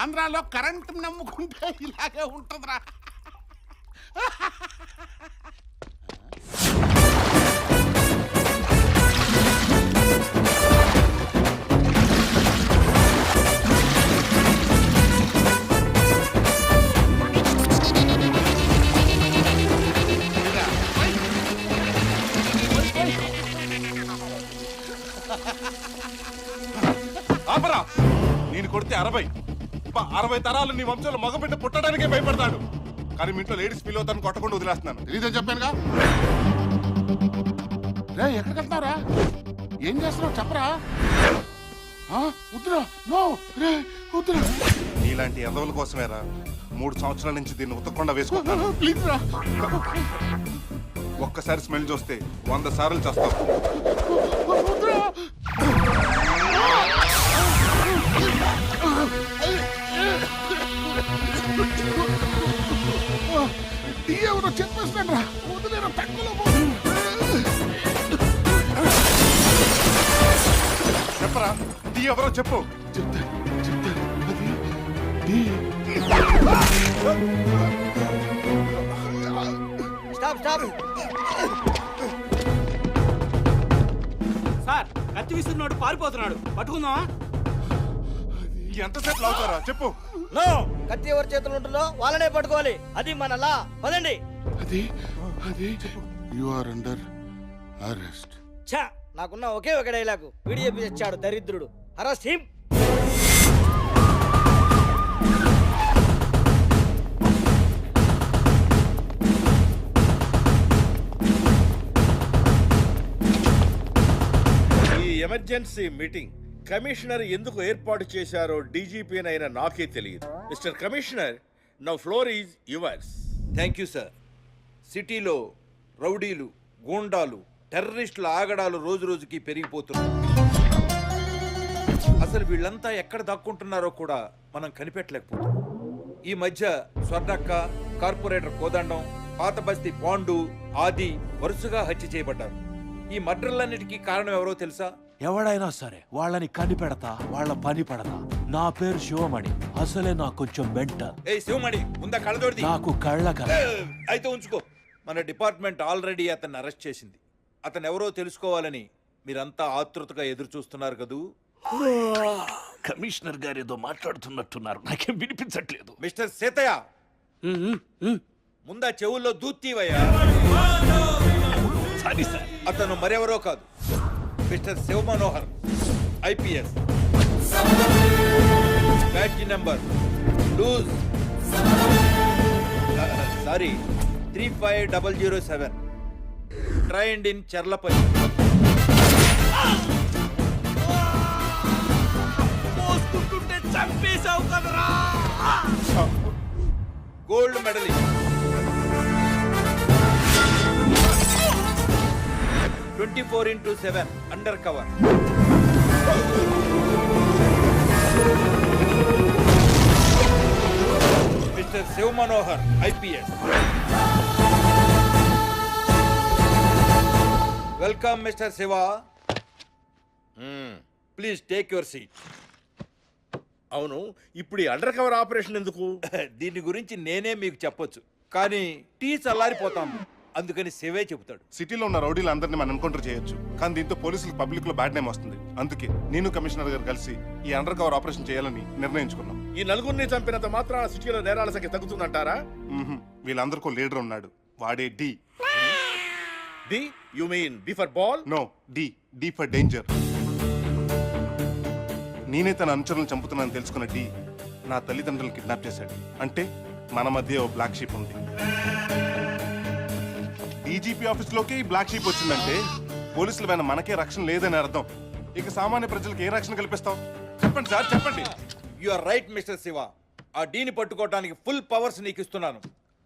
ఆంధ్రాలో కరెంట్ నమ్ముకుంటే ఇలాగే ఉంటుందిరా. ఆపరా, నేను కొడితే 60 తరాలు నీ వంశంలో మగబిడ్డ పుట్టడానికే భయపడతాడు. కానీ మీ ఇంట్లో లేడీస్ ఫీల్ అవుతాను కొట్టకుండా వదిలేస్తున్నాను. తెలీదని చెప్పానుగా. రే ఎక్కడికి వెళ్తున్నారా? ఏం చేస్తున్నావు చెప్పరా. వద్దురా, నో రే వద్దురా. నీలాంటి ఎదవుల కోసమేరా 3 సంవత్సరాల నుంచి దీన్ని ఉతకకుండా వేసుకుంటాను. ప్లీజ్ రా. ఒక్కసారి స్మెల్ చూస్తే 100 సార్లు చేస్తావు. ఎవరో చెప్పేస్తాను రా, వదిలేరా, తక్కువలో చెప్పరా, టీ ఎవరో చెప్పు. సార్, కత్తి విస్తున్నాడు, పారిపోతున్నాడు. పట్టుకుందామా? ఎంతసేపు లాగుతారా చెప్పు. నో, కత్తి ఎవరి చేతులు ఉంటుందో వాళ్ళనే పట్టుకోవాలి. అది మన లా. పదండి. అది యు ఆర్ అండర్ అరెస్ట్. ఛా, నాకున్న ఒకే ఒక డైలాగు వీడి చెప్పి తెచ్చాడు దరిద్రుడు. Arrest him. Emergency meeting commissioner ఎందుకు ఏర్పాటు చేశారో డీజీపీనైనా నాకే తెలియదు. Mister commissioner, now floor is yours. Thank you sir. సిటీలో రౌడీలు, గూండాలు, టెర్రరిస్టుల ఆగడాలు రోజు రోజుకి పెరిగిపోతున్నాయి. అసలు వీళ్ళంతా ఎక్కడ దాక్కుంటున్నారో కూడా మనం కనిపెట్టలేకపోతున్నాం. ఈ మధ్య స్వర్ణక్క, కార్పొరేటర్ కోదండం, పాత బస్తీ పాండు ఆది వరుసగా హత్య చేయబడ్డారు. ఈ మర్డర్లన్నిటికీ కారణం ఎవరో తెలుసా? ఎవడైనా సరే వాళ్ళని కనిపెడతా, వాళ్ళ పని పడతా. నా పేరు శివమణి. అసలే నాకు కొంచెం మెంటల్. ఏ శివమణి, ముందా కళ్ళదోడిది. నాకు కళ్ళ అయితే ఉంచుకో. మన డిపార్ట్మెంట్ ఆల్రెడీ అతన్ని అరెస్ట్ చేసింది. అతను ఎవరో తెలుసుకోవాలని మీరంతా ఆతృతగా ఎదురు చూస్తున్నారు కదూ. కమిషనర్ గారు ఏదో మాట్లాడుతున్నట్టున్నారు, నాకేం వినిపించట్లేదు. మిస్టర్ సీతయ్య, ముందా చెవుల్లో దూత్తీవయ్యా. అతను మరెవరో కాదు, mister Shiva Manohar, IPS. Badge number loose sorry 35007. Trained in Charlapalli. చంపేశావు కదరా. Gold medallist, 24/7 undercover. Mister Shiva Manohar, IPS. Welcome mister Shiva. Please take your seat. అవును, ఇప్పుడు ఈ అండర్ కవర్ ఆపరేషన్ ఎందుకు? దీని గురించి నేనే మీకు చెప్పొచ్చు, కానీ టీ చల్లారిపోతాం, అందుకని శివే చెబుతాడు. సిటీలో ఉన్న రౌడీలు అందరినీ మనం ఎన్కౌంటర్ చేయొచ్చు, కానీ దీంతో పోలీసులకు పబ్లిక్ లో బ్యాడ్ నేమ్ వస్తుంది. అందుకే నేను కమిషనర్ గారు కలిసి ఈ అండర్ కవర్ ఆపరేషన్ చేయాలని నిర్ణయించుకున్నాం. ఈ నలుగురిని చంపినంత మాత్రాన సిటీలో నేరాల సంఖ్య తగ్గుతుందంటారా? వీళ్ళందరికీ లీడర్ ఉన్నాడు, వాడే D. D? You mean B for ball? No, D. D for danger. నేనే తన అనుచరులను చంపుతున్నానని తెలుసుకున్న డి నా తల్లిదండ్రులను కిడ్నాప్ చేశాడు. అంటే మన మధ్య ఓ బ్లాక్ షీప్ ఉంది. డీజీపీ ఆఫీస్ లోకి ఈ బ్లాక్ షీప్ వచ్చిందంటే పోలీసుల పైన మనకే రక్షణ లేదని అర్థం. ఇక సామాన్య ప్రజలకు ఏ రక్షణ కల్పిస్తాం? చెప్పండి సార్, చెప్పండి. You are right mister Shiva. ఆ డీని పట్టుకోవడానికి ఫుల్ పవర్స్ నీకు ఇస్తున్నాను.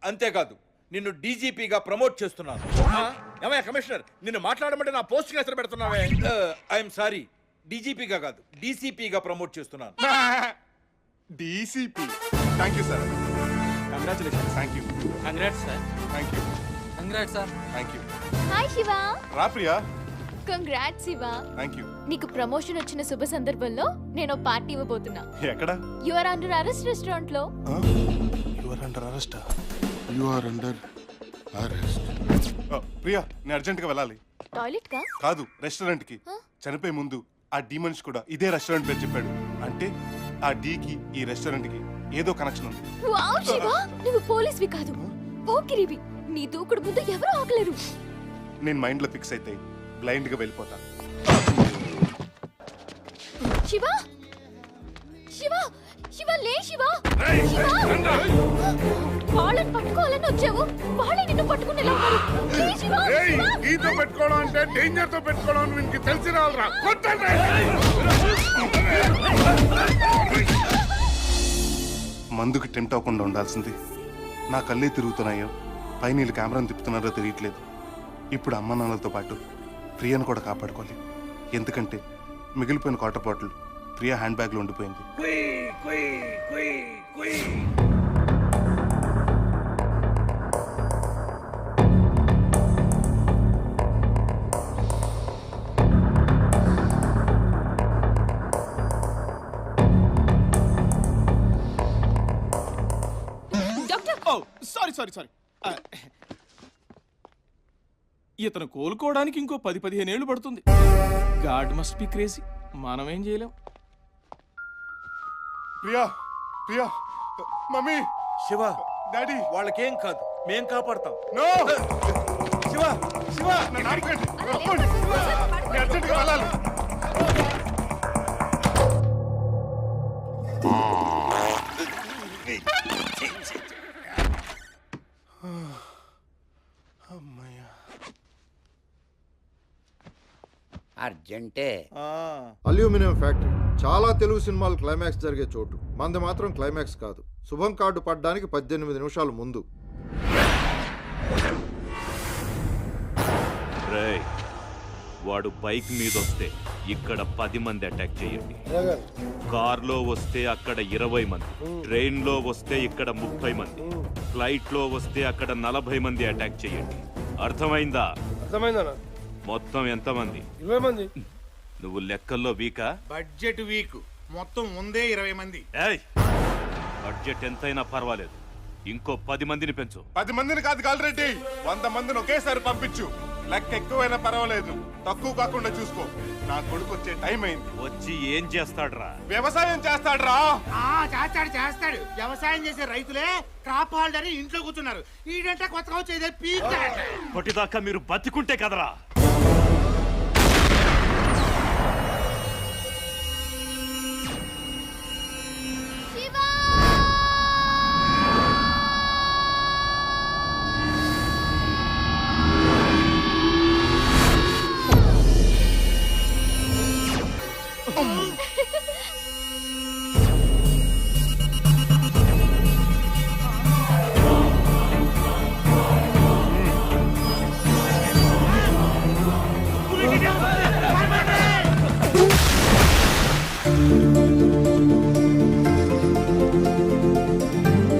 అంతేకాదు, నిన్ను డీజీపీగా ప్రమోట్ చేస్తున్నాను. ఏమయ్య కమిషనర్, నిన్ను మాట్లాడమంటే నా పోస్ట్ కి ఎసరు పెడుతున్నావే. ఐఎమ్ సారీ, డీజీపీగా కాదు డీసీపీగా ప్రమోట్ చేస్తున్నాను. DCP. Thank you sir. Congratulations. Thank you. Congrats sir. Thank you. Congrats sir. Thank you. Hi Shiva. రా Priya. Congrats Shiva. Thank you. నీకు ప్రమోషన్ వచ్చిన శుభ సందర్భంలో నేను పార్టీ ఇవ్వబోతున్నా. ఎక్కడ? You are under arrest restaurant లో. You are under arrest. You are under arrest. Priya, నేను అర్జెంట్ గా వెళ్ళాలి. టాయిలెట్ కా? కాదు, రెస్టారెంట్ కి. చనిపోయే ముందు ఆ డి మనిషి కూడా ఇదే రెస్టారెంట్ పేరు చెప్పాడు. అంటే ఆ డీకి ఈ రెస్టారెంట్ కి ఏదో కనెక్షన్ ఉంది. వావ్ శివ, నువ్వు పోలీస్వి కాదు, పోకిరివి. నీ దూకుడు ముందు ఎవరు ఆగలేరు. నేను మైండ్ లో ఫిక్స్ అయితే బ్లైండ్ గా వెళ్ళిపోతా. శివ, శివ, శివ లే శివ. వాళ్ళని పట్టుకోవాలని వచ్చావు, వాళ్ళే నిన్ను పట్టుకునేలా ఉన్నారు. లే శివ. ఈతో పెట్టుకోవడం అంటే డేంజర్ తో పెట్టుకోవడం అని నీకు తెలిసి రావాలరా. మందుకి టెంప్ట్ అవ్వకుండా ఉండాల్సింది. నా కళ్ళే తిరుగుతున్నాయో పైన వీళ్ళు కెమెరాను తిప్పుతున్నారో తెలియట్లేదు. ఇప్పుడు అమ్మ నాన్నలతో పాటు ప్రియను కూడా కాపాడుకోవాలి. ఎందుకంటే మిగిలిపోయిన వాటర్ బాటిల్ ప్రియా హ్యాండ్ బ్యాగ్లో ఉండిపోయింది. సారీ ఇతను కోలుకోవడానికి ఇంకో 10-15 ఏళ్ళు పడుతుంది. God must be crazy. మనం ఏం చేయలేం. ప్రియా, ప్రియా, మమ్మీ, శివ, డాడీ, వాళ్ళకేం కాదు, మేం కాపాడతాం. నో శివ, శివ, నన్ను ఆపకండి. నేను అర్జెంట్ గా వెళ్ళాలి. అర్జెంటే. అల్యూమినియం ఫ్యాక్టరీ చాలా తెలుగు సినిమాలు క్లైమాక్స్ జరిగే చోటు. మంది మాత్రం క్లైమాక్స్ కాదు. శుభం కార్డు పడ్డానికి 18 నిమిషాల ముందు. రేయ్, వాడు బైక్ మీద వస్తే ఇక్కడ 10 మంది అటాక్ చేయండి. కార్లో వస్తే అక్కడ 20 మంది, ట్రైన్ లో వస్తే ఇక్కడ 30 మంది, ఫ్లైట్ లో వస్తే అక్కడ 40 మంది అటాక్ చేయండి. అర్థమైందా? అర్థమైందన్నా. మొత్తం ఎంతమంది? 20 మంది. నువ్వు లెక్కల్లో వీకా? బడ్జెట్ వీక్, మొత్తం ముందే 20 మంది. ఏయ్, బడ్జెట్ ఎంతైనా పర్వాలేదు, ఇంకో 10 మందిని పెంచు. 10 మందిని కాదు కాలరెడ్డి, 100 మందిని ఒకేసారి పంపించు. లెక్క ఎక్కువైనా పర్వాలేదు, తక్కువ కాకుండా చూసుకో. నా కొడుకు వచ్చే టైం అయింది. వచ్చి ఏం చేస్తాడ్రా? వ్యవసాయం చేస్తాడ్రా. చేస్తాడు. వ్యవసాయం చేసే రైతులే క్రాప్ హాల్డర్ ఇంట్లో కూర్చున్నారు. ఈడంటే కొత్తగా వచ్చేదే పీక్. కొట్టిదాకా మీరు బతికుంటే కదరా.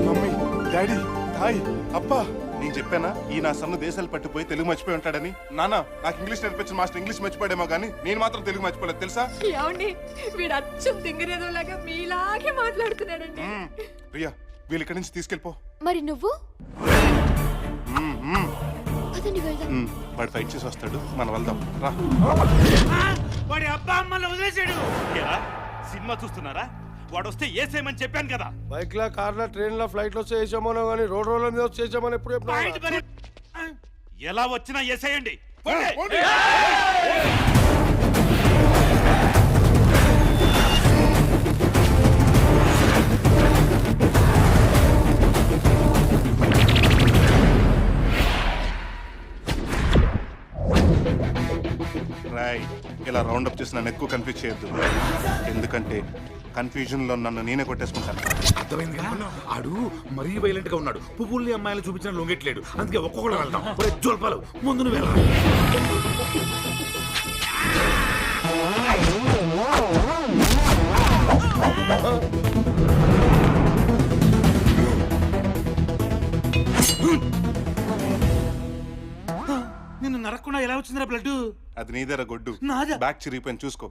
మమ్మీ, డాడీ, హాయ్, అబ్బా, నేను చెప్పానా ఈ నా సన్ను దేశాలు పట్టిపోయి తెలుగు మర్చిపోయి ఉంటాడని? నాన్న, నాకు ఇంగ్లీష్ నేర్పించిన మాస్టర్ ఇంగ్లీష్ మర్చిపోయాడేమో కానీ నేను మాత్రం తెలుగు మర్చిపోలేదు తెలుసా? ఏమండి, వీడు అచ్చం దింగరేదోలాగా మీలాగే మాట్లాడుతున్నాడండి. ప్రియా, వీళ్ళు ఇక్కడి నుంచి తీసుకెళ్ళిపో. మరి నువ్వు? అదండి వెళ్దాం. వాడు ఫైట్ చేసి వస్తాడు, మనం వెళ్దాం రా. వాడి అబ్బా అమ్మల్ని వదిలేశాడు. సినిమా చూస్తున్నారా? వాడు వస్తే ఏసేమని చెప్పాను కదా. బైక్ లా, కార్ లా, ట్రైన్ లా, ఫ్లైట్ లో చేసామో కానీ రోడ్ల మీద చేసామని ఎప్పుడు ఎలా వచ్చినా ఏసేయండి. రాయ్, ఇలా రౌండప్ చేసి నన్ను ఎక్కువ కన్ఫ్యూజ్ చేయొద్దు. ఎందుకంటే కన్ఫ్యూజన్ లో నన్ను నేనే కొట్టేసుకుంటాను. అర్థమైందిగా? ఆడు మరీ వైలెంట్ గా ఉన్నాడు. పువ్వుల్ని అమ్మాయిలు చూపించిన లొంగెట్లేడు. అందుకే ఒక్కొక్కడు వెళ్దాం. జోల్పాలు ముందు నువ్వు వెళ్ళరా. నిన్ను నరకుండా ఎలా వచ్చిందిరా బ్లడ్? అది నీదేరా గొడ్డు. బ్యాక్ చిరిగిపోయింది చూసుకో.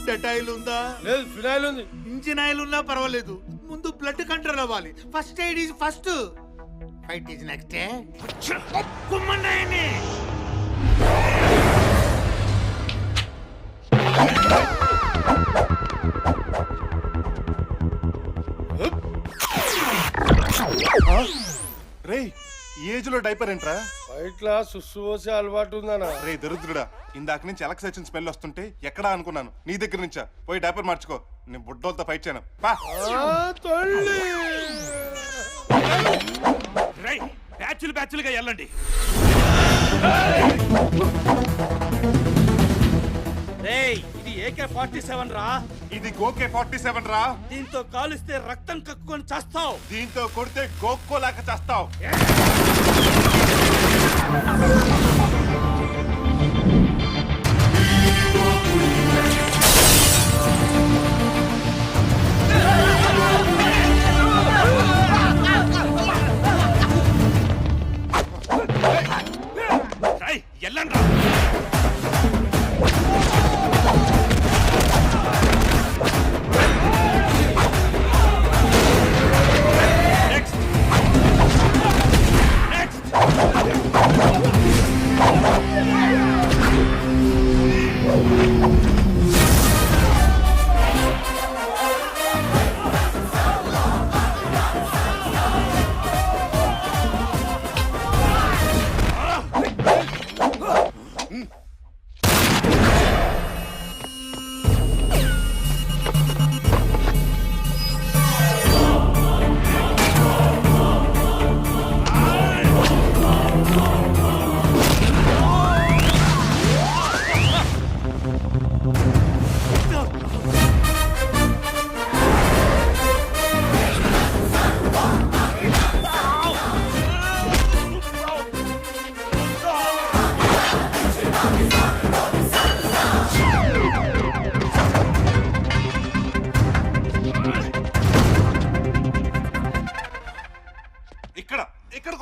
డెటాయిల్ ఉందా? లేదు, ఫినాయిల్ ఉంది. ఇంజిన్ ఆయిల్ ఉన్నా పర్వాలేదు, ముందు బ్లడ్ కంట్రోల్ అవ్వాలి. First aid is first, fight is next. కుమ్మన్నాయని రే, ఈ ఏజ్ లో డైపర్ ఏంట్రా? బైక్ లా సుస్సు పోసే అలవాటు ఉందనా? రే దరిద్రుడా, ఇందాక నుంచి ఎలక్స్ వచ్చిన స్మెల్ వస్తుంటే ఎక్కడా అనుకున్నాను. నీ దగ్గర నుంచా? పోయి డైపర్ మార్చుకో. నేను బుడ్డోలతో ఫైట్ చేయను. బ్యాచ్లుగా వెళ్ళండి. ఇది AK-47 రా. ఇది గోకే-47 రా. దీంతో కాలుస్తే రక్తం కక్కుకొని చేస్తావు. దీంతో కొడితే గోక్కోలాగా చేస్తావు. వెళ్ళండి. Next.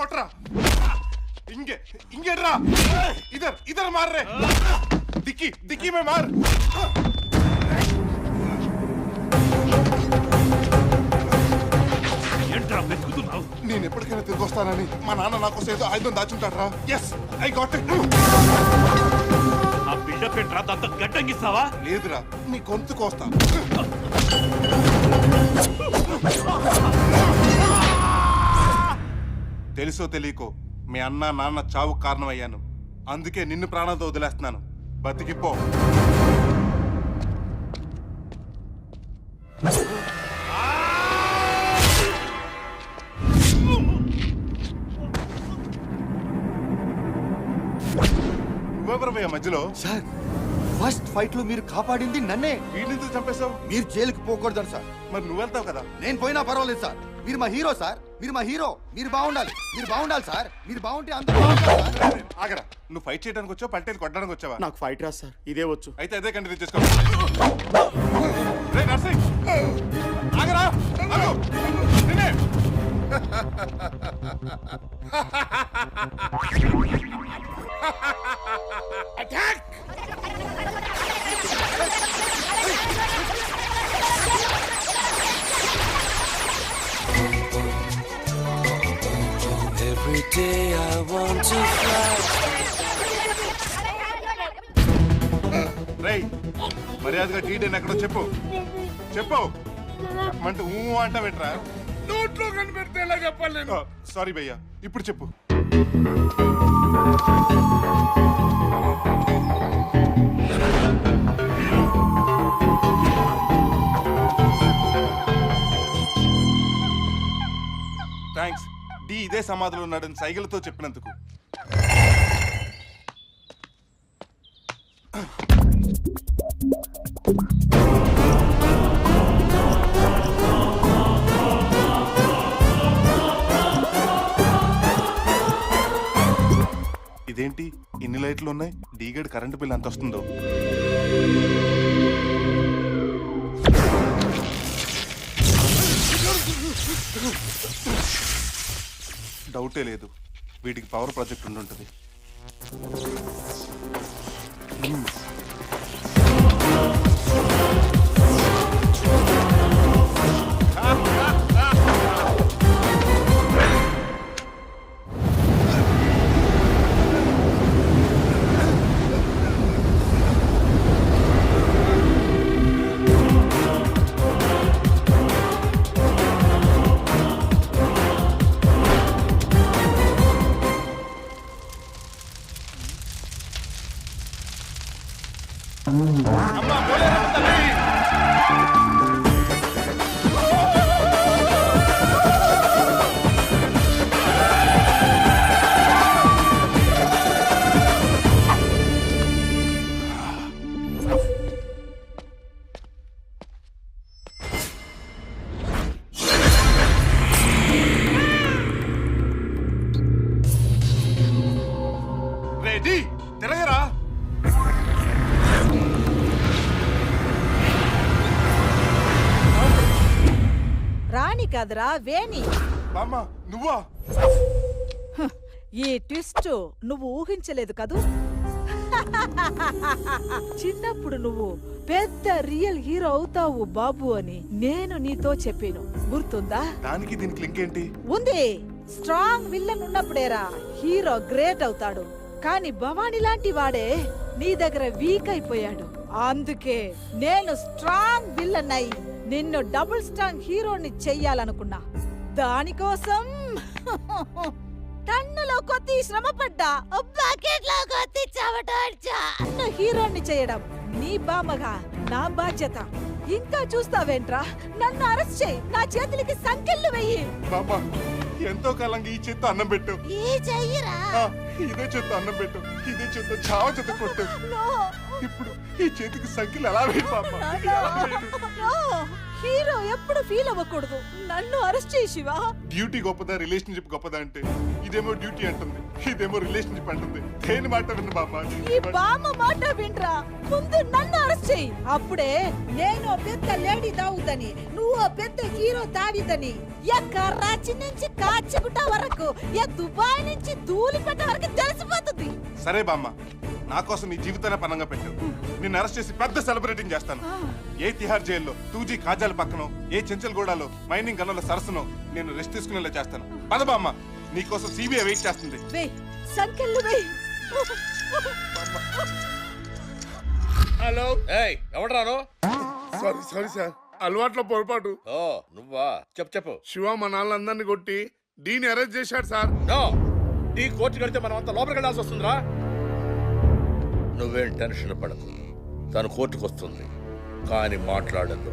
కొట్టరా ఇంగే ఇంగేట్రా ఇధర్ ఇధర్ మార్ రే డిక్కీ డిక్కీ మే మార్ ఏంట్రా వెతుకుతున్నావు? నేను ఎప్పటికైనా తిరిగి వస్తానని మా నాన్న నా కోసం ఏదో ఆయుధం దాచుంటాడ్రా ఎస్ ఐ గాట్ ఇట్ ఆ బిల్డప్ ఏంట్రా? దాంతో గడ్డంగిస్తావా? లేదురా నీ గొంతు కోస్తా తెలుసో తెలియకో మీ అన్న నాన్న చావు కారణమయ్యాను అందుకే నిన్ను ప్రాణంతో వదిలేస్తున్నాను బతికిపో నువ్వెవరమయ్యా మధ్యలో సార్ ఫస్ట్ ఫైట్ లో మీరు కాపాడింది నన్నే. వీడిని చంపేశావు. మీరు జైలుకి పోకూడదు సార్. మరి నువ్వెళ్తావు కదా. నేను పోయినా పర్వాలేదు సార్. మీరు మా హీరో సార్. మీరు మా హీరో. మీరు బాగుండాలి. మీరు బాగుండాలి సార్. మీరు బాగుంటే అందరూ బాగుంటారు. ఆగరా నువ్వు ఫైట్ చేయడానికి వచ్చావు పట్టేది కొట్టడానికి వచ్చావా? నాకు ఫైట్ రా సార్. ఇదే వచ్చు. అయితే అదే కంటిన్యూ చేసుకో. రేయ్ నర్సింగ్ ఆగరా ఆగు నిన్నే attack Every day I want to fly. రేయ్ మర్యాదగా డీడేని ఎక్కడో చెప్పు చెప్పు చెప్పమంటే ఊ అంటావేట్రా నోట్లో కనిపెడితే ఎలా చెప్పాలి నేను? సారీ భయ్యా ఇప్పుడు చెప్పు. థ్యాంక్స్ డి ఇదే సమాధిలో ఉన్నాడని సైకిల్తో చెప్పినందుకు. ఇదేంటి ఇన్ని లైట్లు ఉన్నాయి? డీగడ్ కరెంటు బిల్ ఎంత వస్తుందో. డౌటే లేదు వీటికి పవర్ ప్రాజెక్ట్ ఉండుంటుంది. రెడీ తిరగరా. రాణి కదరా వేణి. బామ్మ నువ్వా? ఈ ట్విస్ట్ నువ్వు ఊహించలేదు కదూ. చిన్నప్పుడు నువ్వు పెద్ద రియల్ హీరో అవుతావు బాబు అని నేను నీతో చెప్పాను, గుర్తుందా? దానికి దీనికి లింక్ ఏంటి? ఉంది. స్ట్రాంగ్ విల్లన్ ఉన్నప్పుడేరా హీరో గ్రేట్ అవుతాడు. కానీ భవానీ లాంటి వాడే నీ దగ్గర వీక్ అయిపోయాడు. అందుకే నేను స్ట్రాంగ్ విల్లన్ అయి నిన్ను డబుల్ స్ట్రాంగ్ హీరోని చెయ్యాలనుకున్నా. దానికోసం టన్నులో కొద్ది శ్రమ పడ్డా, బకెట్లో కొద్ది చెమటోడ్చా. నన్ను హీరోని చేయడం నీ బామ్మగా నా బాధ్యత. ఇంకా చూస్తావేంట్రా? నన్ను అరెస్ట్ చేయి, నా చేతులకి సంకెళ్ళు వెయ్యి. బామ్మ ఎంతో కాలంగా ఈ చేత్తో అన్నం పెట్టు. ఈ చెయ్యిరా. ఇదే చేత్తో అన్నం పెట్టు, ఇదే చేత్తో చావ చేత కొట్టు. ఇప్పుడు ఈ చేతికి సంఖ్యలు ఎలా వేయి బామ్మ? హీరో ఎప్పుడు ఫీల్ అవ్వకూడదు. నన్ను అరెస్ట్ చేయి శివా. డ్యూటీ గొప్పదా రిలేషన్షిప్ గొప్పదా అంటే ఇదేమో డ్యూటీ అంటుంది. ఇదేమో రిలేషన్షిప్ అంటుంది. దేని మాట విన్ను బామ్మ. ఈ బామ్మ మాట వినరా, ముందు నన్ను అరెస్ట్ చెయ్యి. అప్పుడే నేను ఓ పెద్ద లేడీ దావుదని, నువ్వు ఓ పెద్ద హీరో దావిదని, కరాచీ నుంచి కాచిగుట్ట వరకు, దుబాయ్ నుంచి ధూళిపేట వరకు తెలిసిపోతుంది. సరే బామ్మ, నా కోసం నీ జీవితాన్ని పనంగా పెట్టావు. నిన్ను అరెస్ట్ చేసి పెద్ద సెలబ్రేటింగ్ చేస్తాను. ఏ తిహార్ జైల్లో 2G కాజాల పక్కనో, ఏ చెంచల్గూడలో మైనింగ్ గనుల సరస్సునో నేను రెస్ట్ తీసుకునేలా చేస్తాను. పద బామ్మ, నీకోసం సిబిఐ వెయిట్ చేస్తుంది. హలో, ఏయ్ ఎవడ్రాను? సారీ సారీ సార్, అలవాట్లో పొరపాటు. ఓ నువ్వా? చెప్పు. శివ మా నాన్నలందరినీ కొట్టి డీని అరెస్ట్ చేశాడు సార్. నో, ఈ కోర్టు కడితే మనం అంతా లోపలికి వెళ్ళాల్సి వస్తుందిరా. నువ్వేం టెన్షన్ పడకు, తను కోర్టుకు వస్తుంది కానీ మాట్లాడద్దు.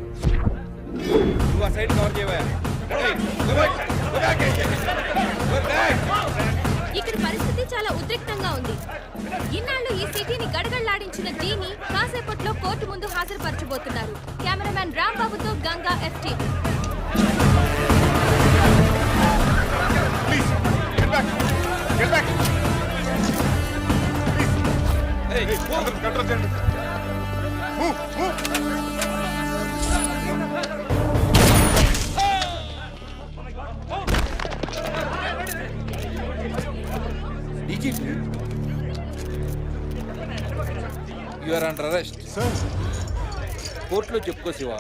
నువ్వు ఆ సైడ్ కవర్ చేయవా? ఇక్కడ పరిస్థితి చాలా ఉద్రిక్తంగా ఉంది. ఇన్నాళ్ళు ఈ సిటీని గడగడలాడించిన డీని కాసేపట్లో కోర్టు ముందు హాజరుపరచబోతున్నారు. కెమెరామ్యాన్ రాంబాబుతో Ganga FT. You are under arrest. కోర్టులో చెప్పుకో Shiva.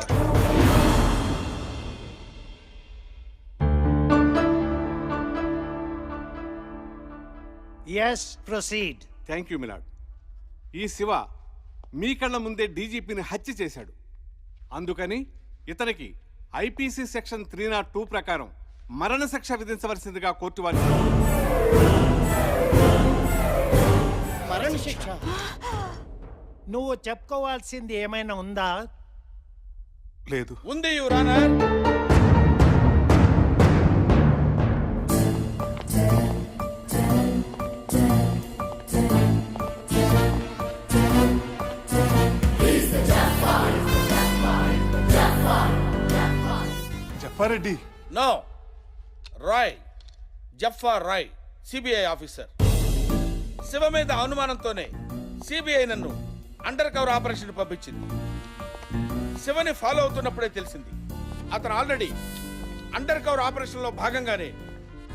Yes proceed. Thank you milord. ఈ శివ మీ కళ్ళ ముందే డీజీపీని హత్య చేశాడు. అందుకని ఇతనికి ఐపీసీ సెక్షన్ 302 ప్రకారం మరణశిక్ష విధించవలసిందిగా కోర్టు వారి. మరణ శిక్ష? నువ్వు చెప్పుకోవాల్సింది ఏమైనా ఉందా? లేదు. ఉంది your honour. Jafareddy? No, Roy, Jafar Roy, CBI officer. Shiva మీద అనుమానంతోనే సిబిఐ నన్ను అండర్ కవర్ ఆపరేషన్ పంపించింది. శివని ఫాలో అవుతున్నప్పుడే తెలిసింది అతను ఆల్రెడీ అండర్ కవర్ ఆపరేషన్ లో భాగంగానే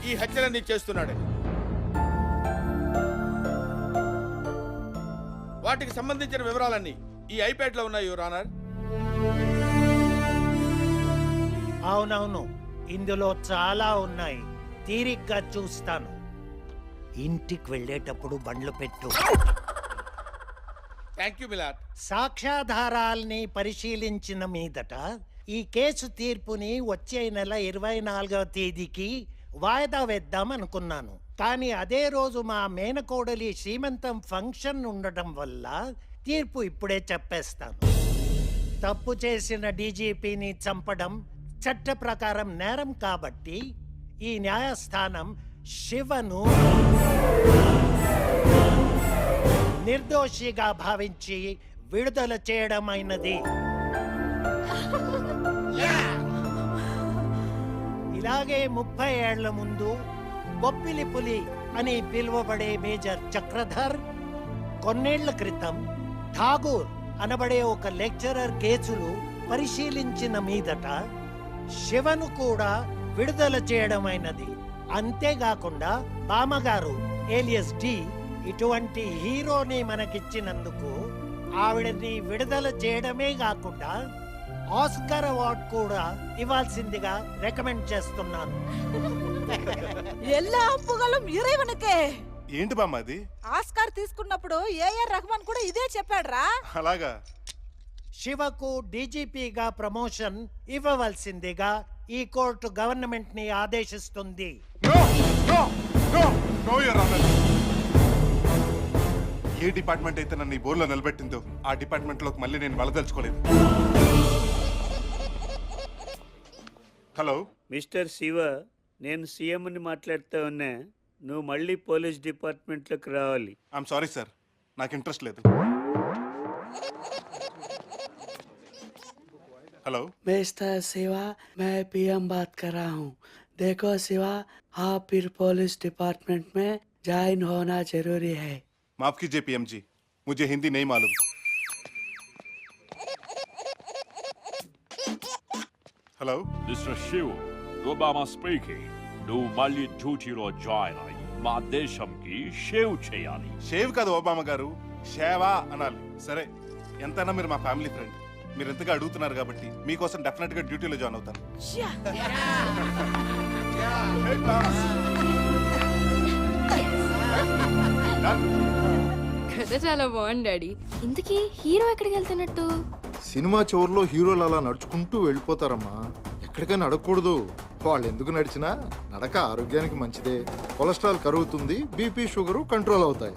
ఈ హత్యలన్నీ చేస్తున్నాడని. వాటికి సంబంధించిన వివరాలన్నీ ఈ ఐప్యాడ్ లో ఉన్నాయి యువర్ ఆనర్. అవునవును, ఇందులో చాలా ఉన్నాయి. తీరిగ్గా చూస్తాను. ఇంటికి వెళ్ళేటప్పుడు బండ్లు పెట్టు. Thank you my lord. సాక్ష్యాధారాల్ని పరిశీలించిన మీదట ఈ కేసు తీర్పుని వచ్చే నెల 24వ తేదీకి వాయిదా వేద్దాం అనుకున్నాను. కానీ అదే రోజు మా మేనకోడలి శ్రీమంతం ఫంక్షన్ ఉండటం వల్ల తీర్పు ఇప్పుడే చెప్పేస్తాను. తప్పు చేసిన డీజీపీని చంపడం చట్ట ప్రకారం నేరం కాబట్టి ఈ న్యాయస్థానం శివను నిర్దోషిగా భావించి విడుదల చేయడమైనది. ఇలాగే 30 ఏళ్ల ముందు బొప్పిలి పులి అని పిలువబడే మేజర్ చక్రధర్ కొన్నేళ్ల క్రితం ఠాగూర్ అనబడే ఒక లెక్చరర్ కేసులు పరిశీలించిన మీదట శివను కూడా విడుదల చేయడమైనది. అంతేకాకుండా బామ్మగారు ఏలియస్ డి ఇటువంటి హీరోని మనకిచ్చినందుకు ఆవిడని విడుదల చేయడమే కాకుండా ఆస్కార్ అవార్డు కూడా ఇవ్వాల్సిందిగా రికమెండ్ చేస్తున్నాను. எல்லா புகழும் இறைவனுக்கே. ఏంటి బామ్మ అది? ఆస్కార్ తీసుకున్నప్పుడు ఏఆర్ రెహమాన్ కూడా ఇదే చెప్పాడురా. అలాగా? శివకు డీజీపీగా ప్రమోషన్ ఇవ్వవలసిందిగా ఈ కోర్టు గవర్నమెంట్ ని ఆదేశిస్తుంది. ఏ డిపార్ట్మెంట్ అయితే నన్ను ఈ బోర్లో నిలబెట్టిందో ఆ డిపార్ట్మెంట్ లోకి మళ్ళీ నేను వెళ్ళదలుచుకోలేదు. హలో మిస్టర్ శివ, నేను సీఎంని మాట్లాడుతూ ఉన్నా. నువ్వు మళ్ళీ పోలీస్ డిపార్ట్మెంట్లోకి రావాలి. ఐఎమ్ సారీ సార్, నాకు ఇంట్రెస్ట్ లేదు. हेलो मिस्टर शिवा, मैं पीएम बात कर रहा हूँ. देखो शिवा, आप फिर पुलिस डिपार्टमेंट में ज्वाइन होना जरूरी है। माफ कीजिए पीएम जी, मुझे हिंदी नहीं मालूम। Hello mister Shiv, Obama speaking. నువ్వు మళ్ళీ డ్యూటీలో జాయిన్ అయ్యి మా దేశంకి షేవ్ చేయాలి. షేవ్ కాదు ఒబామా గారు, షేవా అనాలి. సరే, ఎంతైనా మీరు మా ఫ్యామిలీ ఫ్రెండ్. మీరు ఎంతగా అడుగుతున్నారు కాబట్టి మీకోసం డెఫినెట్ గా డ్యూటీలో జాయిన్ అవుతాను. కథ చాలా బాగుంది డాడీ. ఇంతకీ హీరో ఎక్కడికి వెళ్తున్నట్టు? సినిమా చివరిలో హీరోలు అలా నడుచుకుంటూ వెళ్ళిపోతారమ్మా. ఎక్కడికైనా అడగకూడదు. వాళ్ళు ఎందుకు నడిచినా నడక ఆరోగ్యానికి మంచిదే. కొలెస్ట్రాల్ కరుగుతుంది, బీపీ షుగరు కంట్రోల్ అవుతాయి.